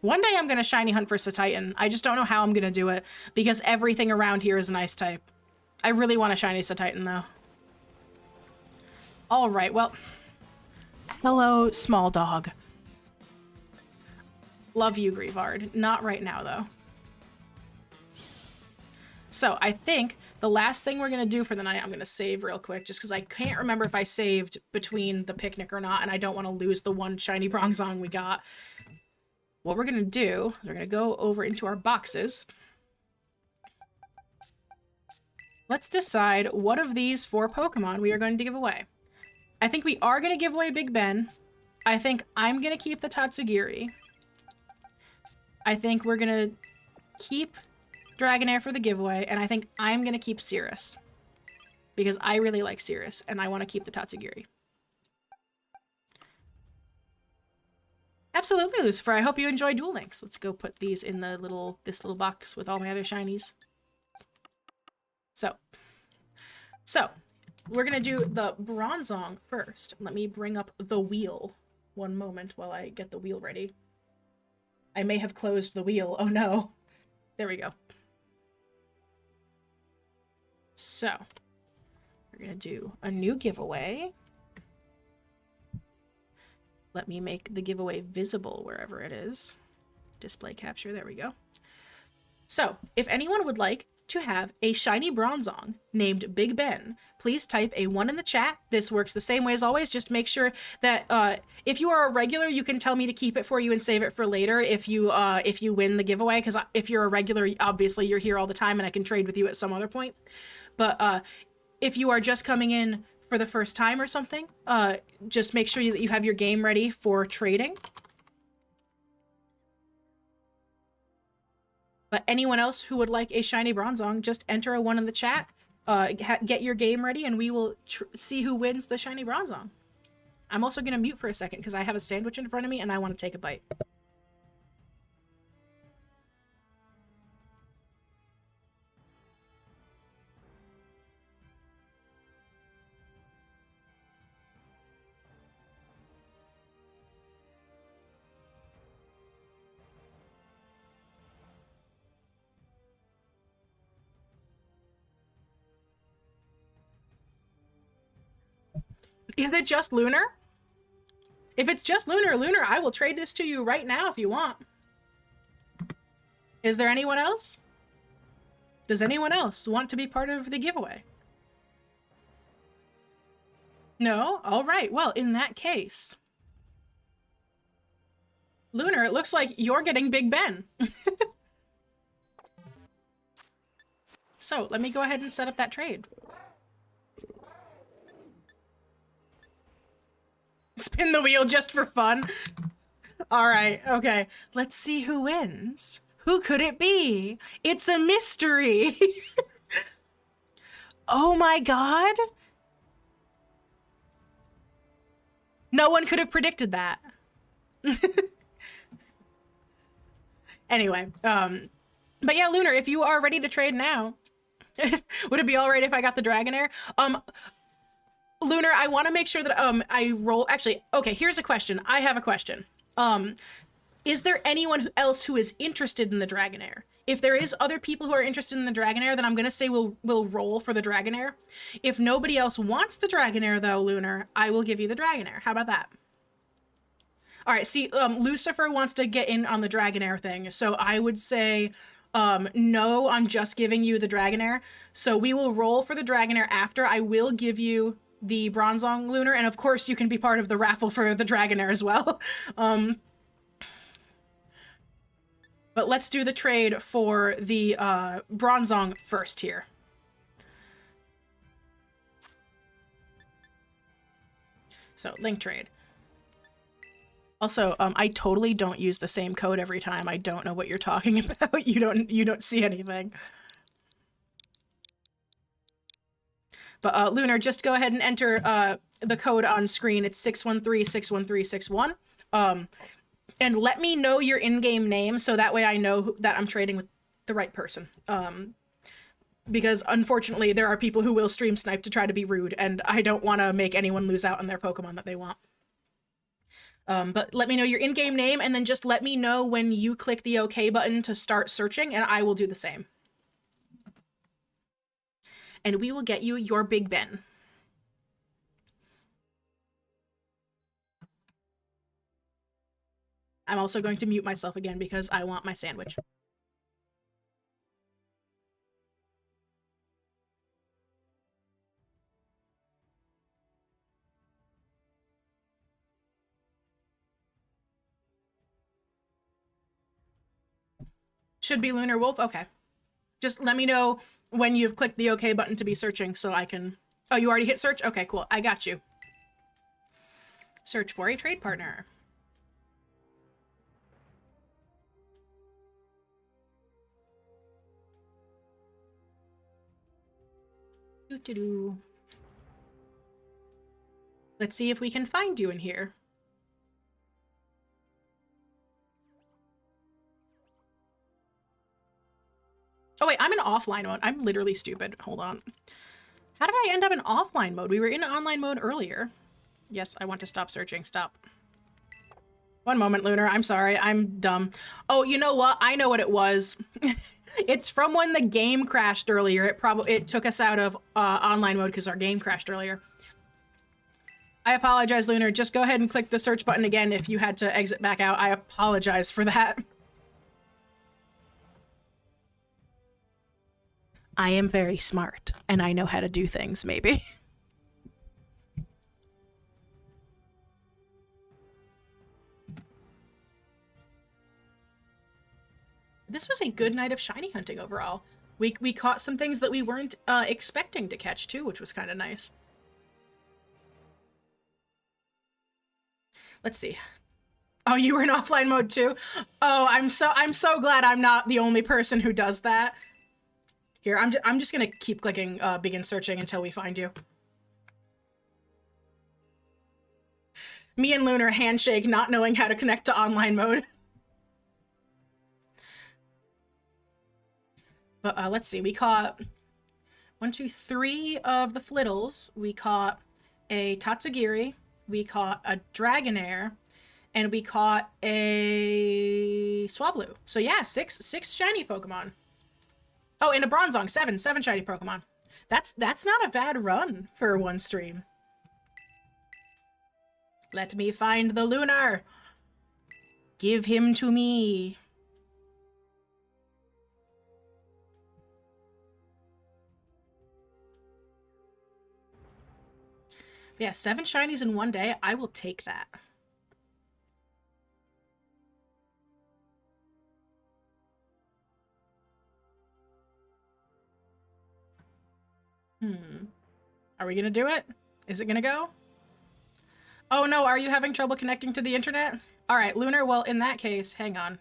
One day I'm going to shiny hunt for Satitan. I just don't know how I'm going to do it because everything around here is an ice type. I really want a shiny Satitan, though. All right, well. Hello, small dog. Love you, Grievard. Not right now, though. So, I think the last thing we're going to do for the night, I'm going to save real quick, just because I can't remember if I saved between the picnic or not, and I don't want to lose the one shiny Bronzong we got. What we're going to do is we're going to go over into our boxes. Let's decide what of these 4 Pokemon we are going to give away. I think we are going to give away Big Ben. I think I'm going to keep the Tatsugiri. I think we're going to keep Dragonair for the giveaway, and I think I'm going to keep Cirrus. Because I really like Cirrus, and I want to keep the Tatsugiri. Absolutely, Lucifer. I hope you enjoy Duel Links. Let's go put these in this little box with all my other shinies. So, we're going to do the Bronzong first. Let me bring up the wheel. One moment while I get the wheel ready. I may have closed the wheel. Oh no. There we go. So, we're going to do a new giveaway. Let me make the giveaway visible wherever it is. Display capture, there we go. So, if anyone would like to have a shiny Bronzong named Big Ben, please type a 1 in the chat. This works the same way as always. Just make sure that if you are a regular, you can tell me to keep it for you and save it for later if you win the giveaway, because if you're a regular, obviously you're here all the time and I can trade with you at some other point. But if you are just coming in for the first time or something, just make sure that you have your game ready for trading. But anyone else who would like a shiny Bronzong, just enter a 1 in the chat, get your game ready, and we will see who wins the shiny Bronzong. I'm also going to mute for a second because I have a sandwich in front of me and I want to take a bite. Is it just Lunar? If it's just Lunar, I will trade this to you right now if you want. Is there anyone else? Does anyone else want to be part of the giveaway? No? All right. Well, in that case, Lunar, it looks like you're getting Big Ben. So, let me go ahead and set up that trade. Spin the wheel just for fun. All right, okay. Let's see who wins. Who could it be? It's a mystery. Oh my god. No one could have predicted that. Anyway, but yeah, Lunar, if you are ready to trade now, would it be all right if I got the Dragonair? Lunar, I want to make sure that I roll. Actually, okay, here's a question. I have a question. Is there anyone else who is interested in the Dragonair? If there is other people who are interested in the Dragonair, then I'm going to say we'll roll for the Dragonair. If nobody else wants the Dragonair, though, Lunar, I will give you the Dragonair. How about that? All right, see, Lucifer wants to get in on the Dragonair thing, so I would say no on just giving you the Dragonair. So we will roll for the Dragonair after. I will give you the Bronzong, Lunar, and of course you can be part of the raffle for the Dragonair as well. But let's do the trade for the Bronzong first here. So, link trade. Also, I totally don't use the same code every time. I don't know what you're talking about. You don't see anything. But Lunar, just go ahead and enter the code on screen. It's 613-61361. And let me know your in-game name so that way I know that I'm trading with the right person. Because unfortunately there are people who will stream snipe to try to be rude, and I don't want to make anyone lose out on their Pokemon that they want. But let me know your in-game name, and then just let me know when you click the OK button to start searching, and I will do the same. And we will get you your Big Ben. I'm also going to mute myself again because I want my sandwich. Should be Lunar Wolf? Okay. Just let me know when you've clicked the OK button to be searching so I can... Oh, you already hit search? Okay, cool. I got you. Search for a trade partner. Doo-doo-doo. Let's see if we can find you in here. Oh wait, I'm in offline mode. I'm literally stupid. Hold on. How did I end up in offline mode? We were in online mode earlier. Yes, I want to stop searching. Stop. One moment, Lunar. I'm sorry. I'm dumb. Oh, you know what? I know what it was. It's from when the game crashed earlier. It took us out of online mode because our game crashed earlier. I apologize, Lunar. Just go ahead and click the search button again if you had to exit back out. I apologize for that. I am very smart, and I know how to do things, maybe. This was a good night of shiny hunting overall. We caught some things that we weren't expecting to catch, too, which was kind of nice. Let's see. Oh, you were in offline mode, too? Oh, I'm so glad I'm not the only person who does that. Here, I'm just gonna keep clicking begin searching until we find you. Me and Lunar handshake, not knowing how to connect to online mode. But let's see, we caught 1, 2, 3 of the Flittles. We caught a Tatsugiri. We caught a Dragonair. And we caught a Swablu. So yeah, six shiny Pokemon. Oh, and a Bronzong, 7 shiny Pokemon. That's not a bad run for one stream. Let me find the Lunar. Give him to me. Yeah, 7 shinies in one day. I will take that. Are we gonna do it? Is it gonna go? Oh no, are you having trouble connecting to the internet? Alright, Lunar, well, in that case, hang on.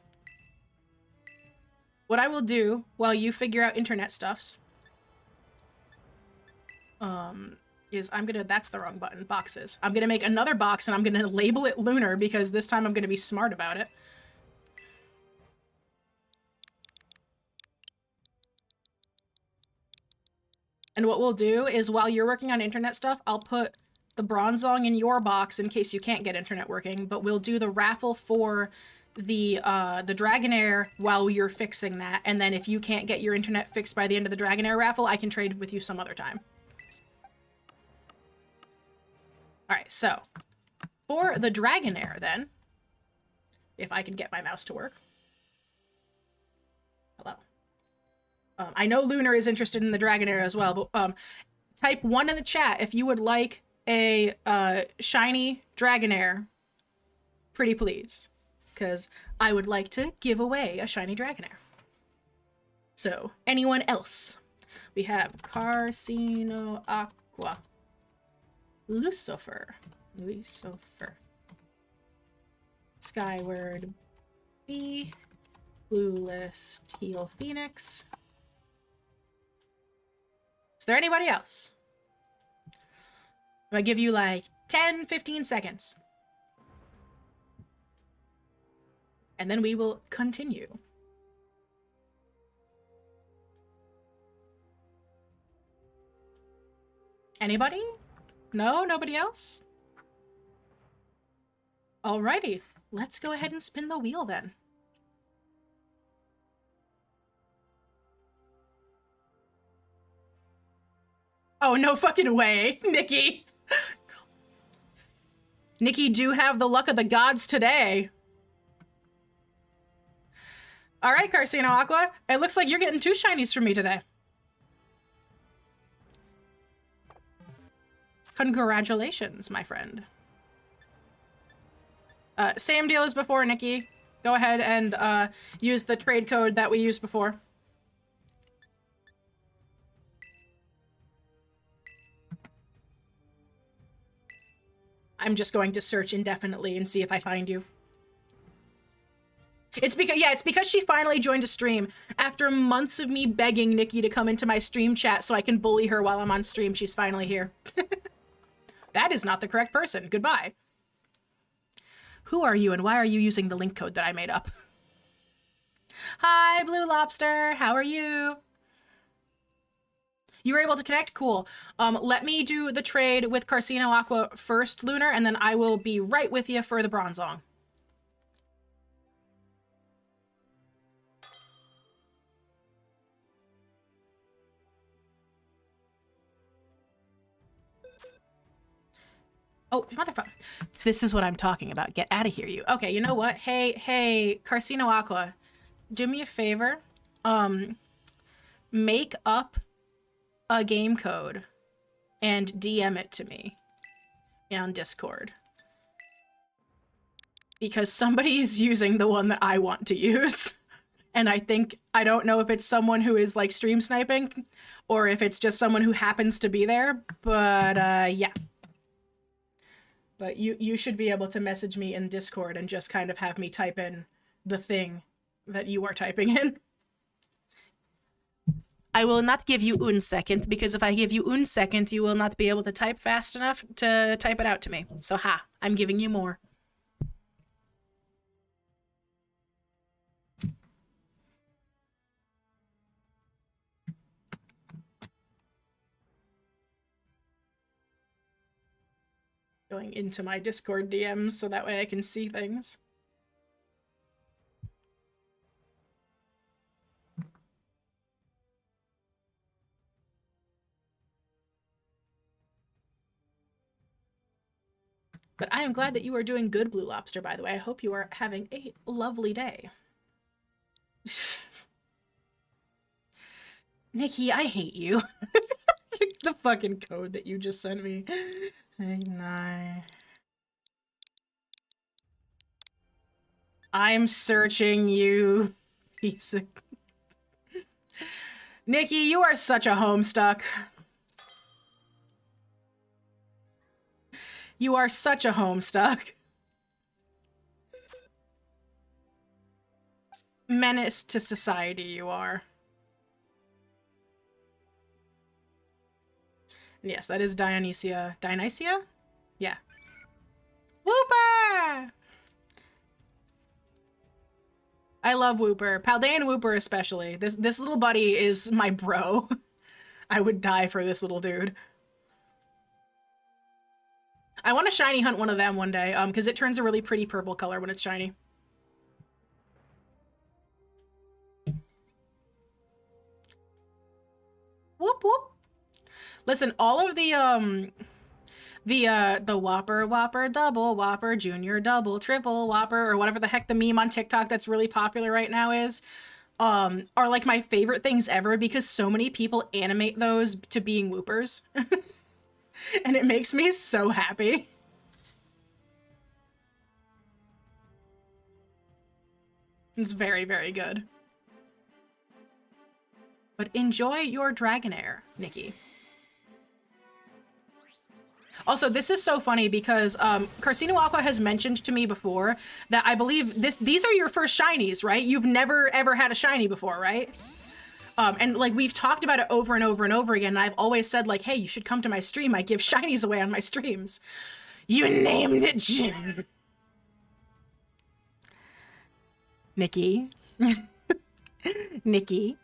What I will do, while you figure out internet stuffs, is I'm gonna... That's the wrong button. Boxes. I'm gonna make another box, and I'm gonna label it Lunar, because this time I'm gonna be smart about it. And what we'll do is, while you're working on internet stuff, I'll put the Bronzong in your box in case you can't get internet working, but we'll do the raffle for the Dragonair while you're fixing that, and then if you can't get your internet fixed by the end of the Dragonair raffle, I can trade with you some other time. Alright, so, for the Dragonair, then, if I can get my mouse to work. Hello. I know Lunar is interested in the Dragonair as well, but type 1 in the chat if you would like a shiny Dragonair, pretty please, because I would like to give away a shiny Dragonair. So, anyone else? We have Carcino Aqua, Lucifer, Skyward B, Blueless Teal Phoenix. Is there anybody else? I'm gonna give you like 10, 15 seconds. and then we will continue. Anybody? No? Nobody else? Alrighty, let's go ahead and spin the wheel then. Oh, no fucking way, Nikki. Nikki do have the luck of the gods today. All right, Carcino Aqua, it looks like you're getting 2 shinies from me today. Congratulations, my friend. Same deal as before, Nikki. Go ahead and use the trade code that we used before. I'm just going to search indefinitely and see if I find you. It's because she finally joined a stream. After months of me begging Nikki to come into my stream chat so I can bully her while I'm on stream, she's finally here. That is not the correct person. Goodbye. Who are you and why are you using the link code that I made up? Hi, Blue Lobster. How are you? You were able to connect? Cool. Let me do the trade with Carcino Aqua first, Lunar, and then I will be right with you for the Bronzong. Oh, motherfucker. This is what I'm talking about. Get out of here, you. Okay, you know what? Hey, Carcino Aqua, do me a favor. Make up a game code and DM it to me on Discord. Because somebody is using the one that I want to use. And I don't know if it's someone who is like stream sniping or if it's just someone who happens to be there, but yeah. But you should be able to message me in Discord and just kind of have me type in the thing that you are typing in. I will not give you 1 second, because if I give you 1 second, you will not be able to type fast enough to type it out to me. So I'm giving you more. Going into my Discord DMs so that way I can see things. But I am glad that you are doing good, Blue Lobster, by the way. I hope you are having a lovely day. Nikki, I hate you. The fucking code that you just sent me. No. I'm searching you, piece of... Nikki, you are such a homestuck. You are such a homestuck. Menace to society, you are. Yes, that is Dionysia. Dionysia? Yeah. Wooper! I love Wooper. Paldean Wooper especially. This little buddy is my bro. I would die for this little dude. I want to shiny hunt one of them one day, because it turns a really pretty purple color when it's shiny. Whoop whoop. Listen, all of the Whopper, double Whopper, Junior, double, triple Whopper, or whatever the heck the meme on TikTok that's really popular right now is, are like my favorite things ever because so many people animate those to being Whoopers. And it makes me so happy. It's very, very good. But enjoy your Dragonair, Nikki. Also, this is so funny because Carcino Aqua has mentioned to me before that I believe these are your first shinies, right? You've never ever had a shiny before, right? And like we've talked about it over and over and over again. And I've always said like, hey, you should come to my stream. I give shinies away on my streams. You named it Jim. Nikki. Nikki.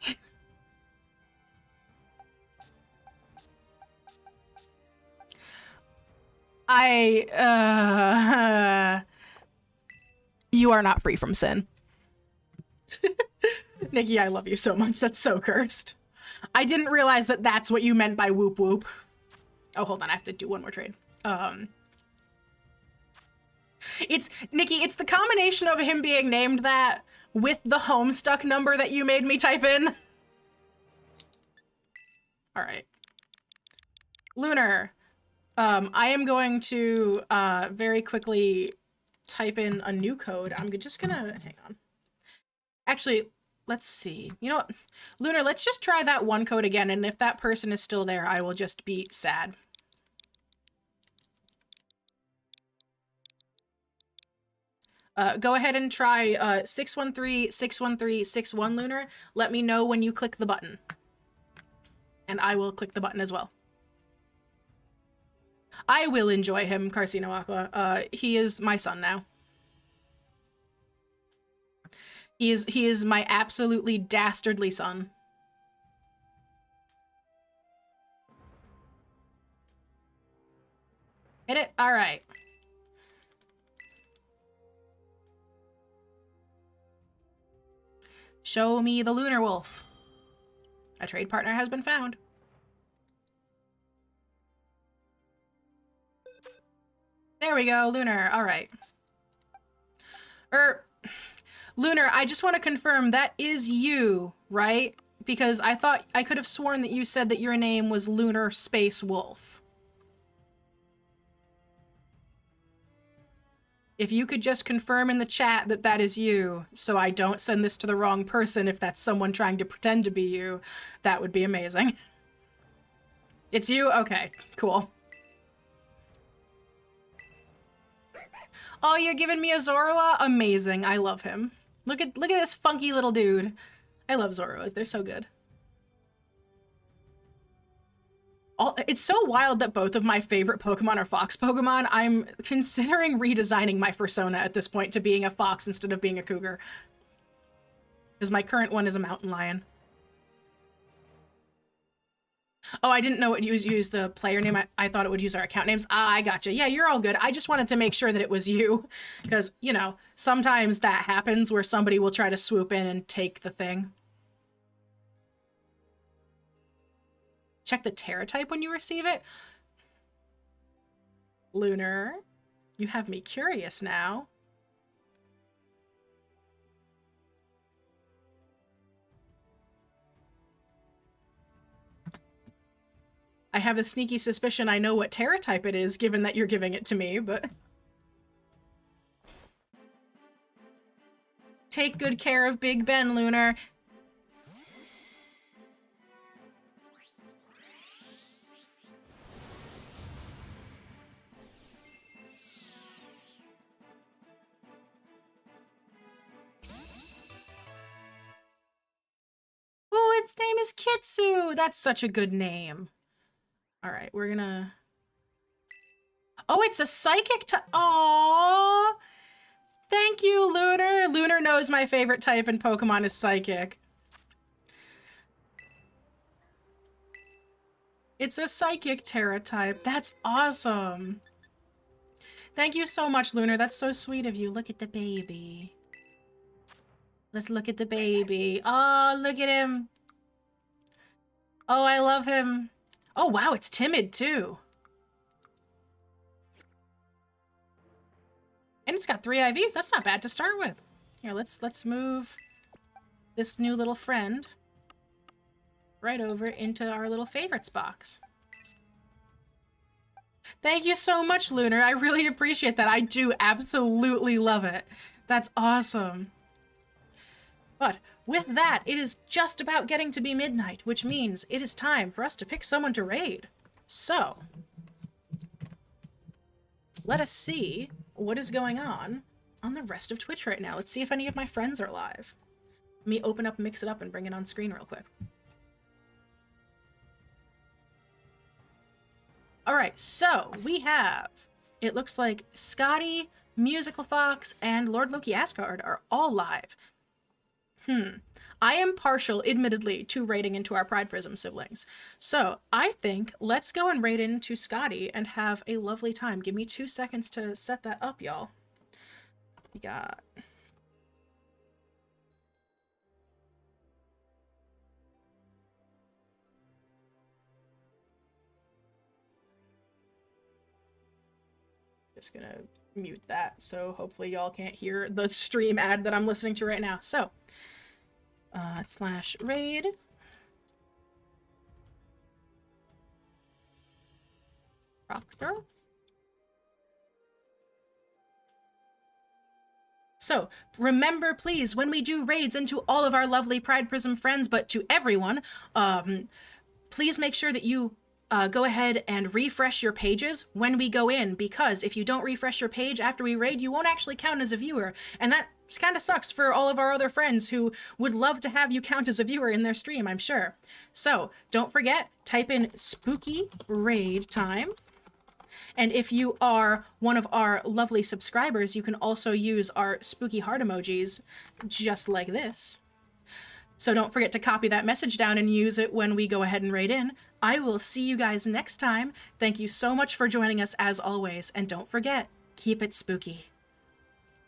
You are not free from sin. Nikki, I love you so much. That's so cursed. I didn't realize that that's what you meant by whoop whoop. Oh, hold on. I have to do one more trade. It's, Nikki, it's the combination of him being named that with the Homestuck number that you made me type in. All right. Lunar, I am going to very quickly type in a new code. I'm just gonna, hang on. Actually, let's see. You know what? Lunar, let's just try that one code again, and if that person is still there, I will just be sad. Go ahead and try 613-613-61 Lunar. Let me know when you click the button. And I will click the button as well. I will enjoy him, Carcino Aqua. He is my son now. He is my absolutely dastardly son. Hit it? All right. Show me the Lunar Wolf. A trade partner has been found. There we go, Lunar. All right. Lunar, I just want to confirm that is you, right? Because I thought I could have sworn that you said that your name was Lunar Space Wolf. If you could just confirm in the chat that that is you, so I don't send this to the wrong person if that's someone trying to pretend to be you, that would be amazing. It's you? Okay, cool. Oh, you're giving me a Zorua? Amazing. I love him. Look at this funky little dude. I love Zoruas. They're so good. It's so wild that both of my favorite Pokemon are fox Pokemon. I'm considering redesigning my persona at this point to being a fox instead of being a cougar. Because my current one is a mountain lion. Oh, I didn't know it would use the player name. I thought it would use our account names. Ah, I gotcha. Yeah, you're all good. I just wanted to make sure that it was you. Because, you know, sometimes that happens where somebody will try to swoop in and take the thing. Check the Terra type when you receive it. Lunar, you have me curious now. I have a sneaky suspicion I know what Terra type it is, given that you're giving it to me, but... Take good care of Big Ben, Lunar. Oh, its name is Kitsu! That's such a good name. Alright, we're gonna... Oh, it's a psychic type. Aww! Thank you, Lunar. Lunar knows my favorite type in Pokemon is psychic. It's a psychic Terra type. That's awesome. Thank you so much, Lunar. That's so sweet of you. Look at the baby. Let's look at the baby. Oh, look at him. Oh, I love him. Oh, wow, it's timid, too. And it's got 3 IVs. That's not bad to start with. Here, let's move this new little friend right over into our little favorites box. Thank you so much, Lunar. I really appreciate that. I do absolutely love it. That's awesome. But with that, it is just about getting to be midnight, which means it is time for us to pick someone to raid. So, let us see what is going on the rest of Twitch right now. Let's see if any of my friends are live. Let me open up, mix it up, and bring it on screen real quick. Alright, so we have, it looks like Scotty, Musical Fox, and Lord Loki Asgard are all live. I am partial, admittedly, to raiding into our Pride Prism siblings. So I think let's go and raid into Scotty and have a lovely time. Give me 2 seconds to set that up, y'all. We got... Just gonna mute that, so hopefully y'all can't hear the stream ad that I'm listening to right now. So, /raid. Proctor. So, remember, please, when we do raids into all of our lovely Pride Prism friends, but to everyone, please make sure that you go ahead and refresh your pages when we go in, because if you don't refresh your page after we raid, you won't actually count as a viewer, and that kind of sucks for all of our other friends who would love to have you count as a viewer in their stream, I'm sure. So, don't forget, type in spooky raid time. And if you are one of our lovely subscribers, you can also use our spooky heart emojis, just like this. So don't forget to copy that message down and use it when we go ahead and raid in. I will see you guys next time. Thank you so much for joining us as always, and don't forget, keep it spooky.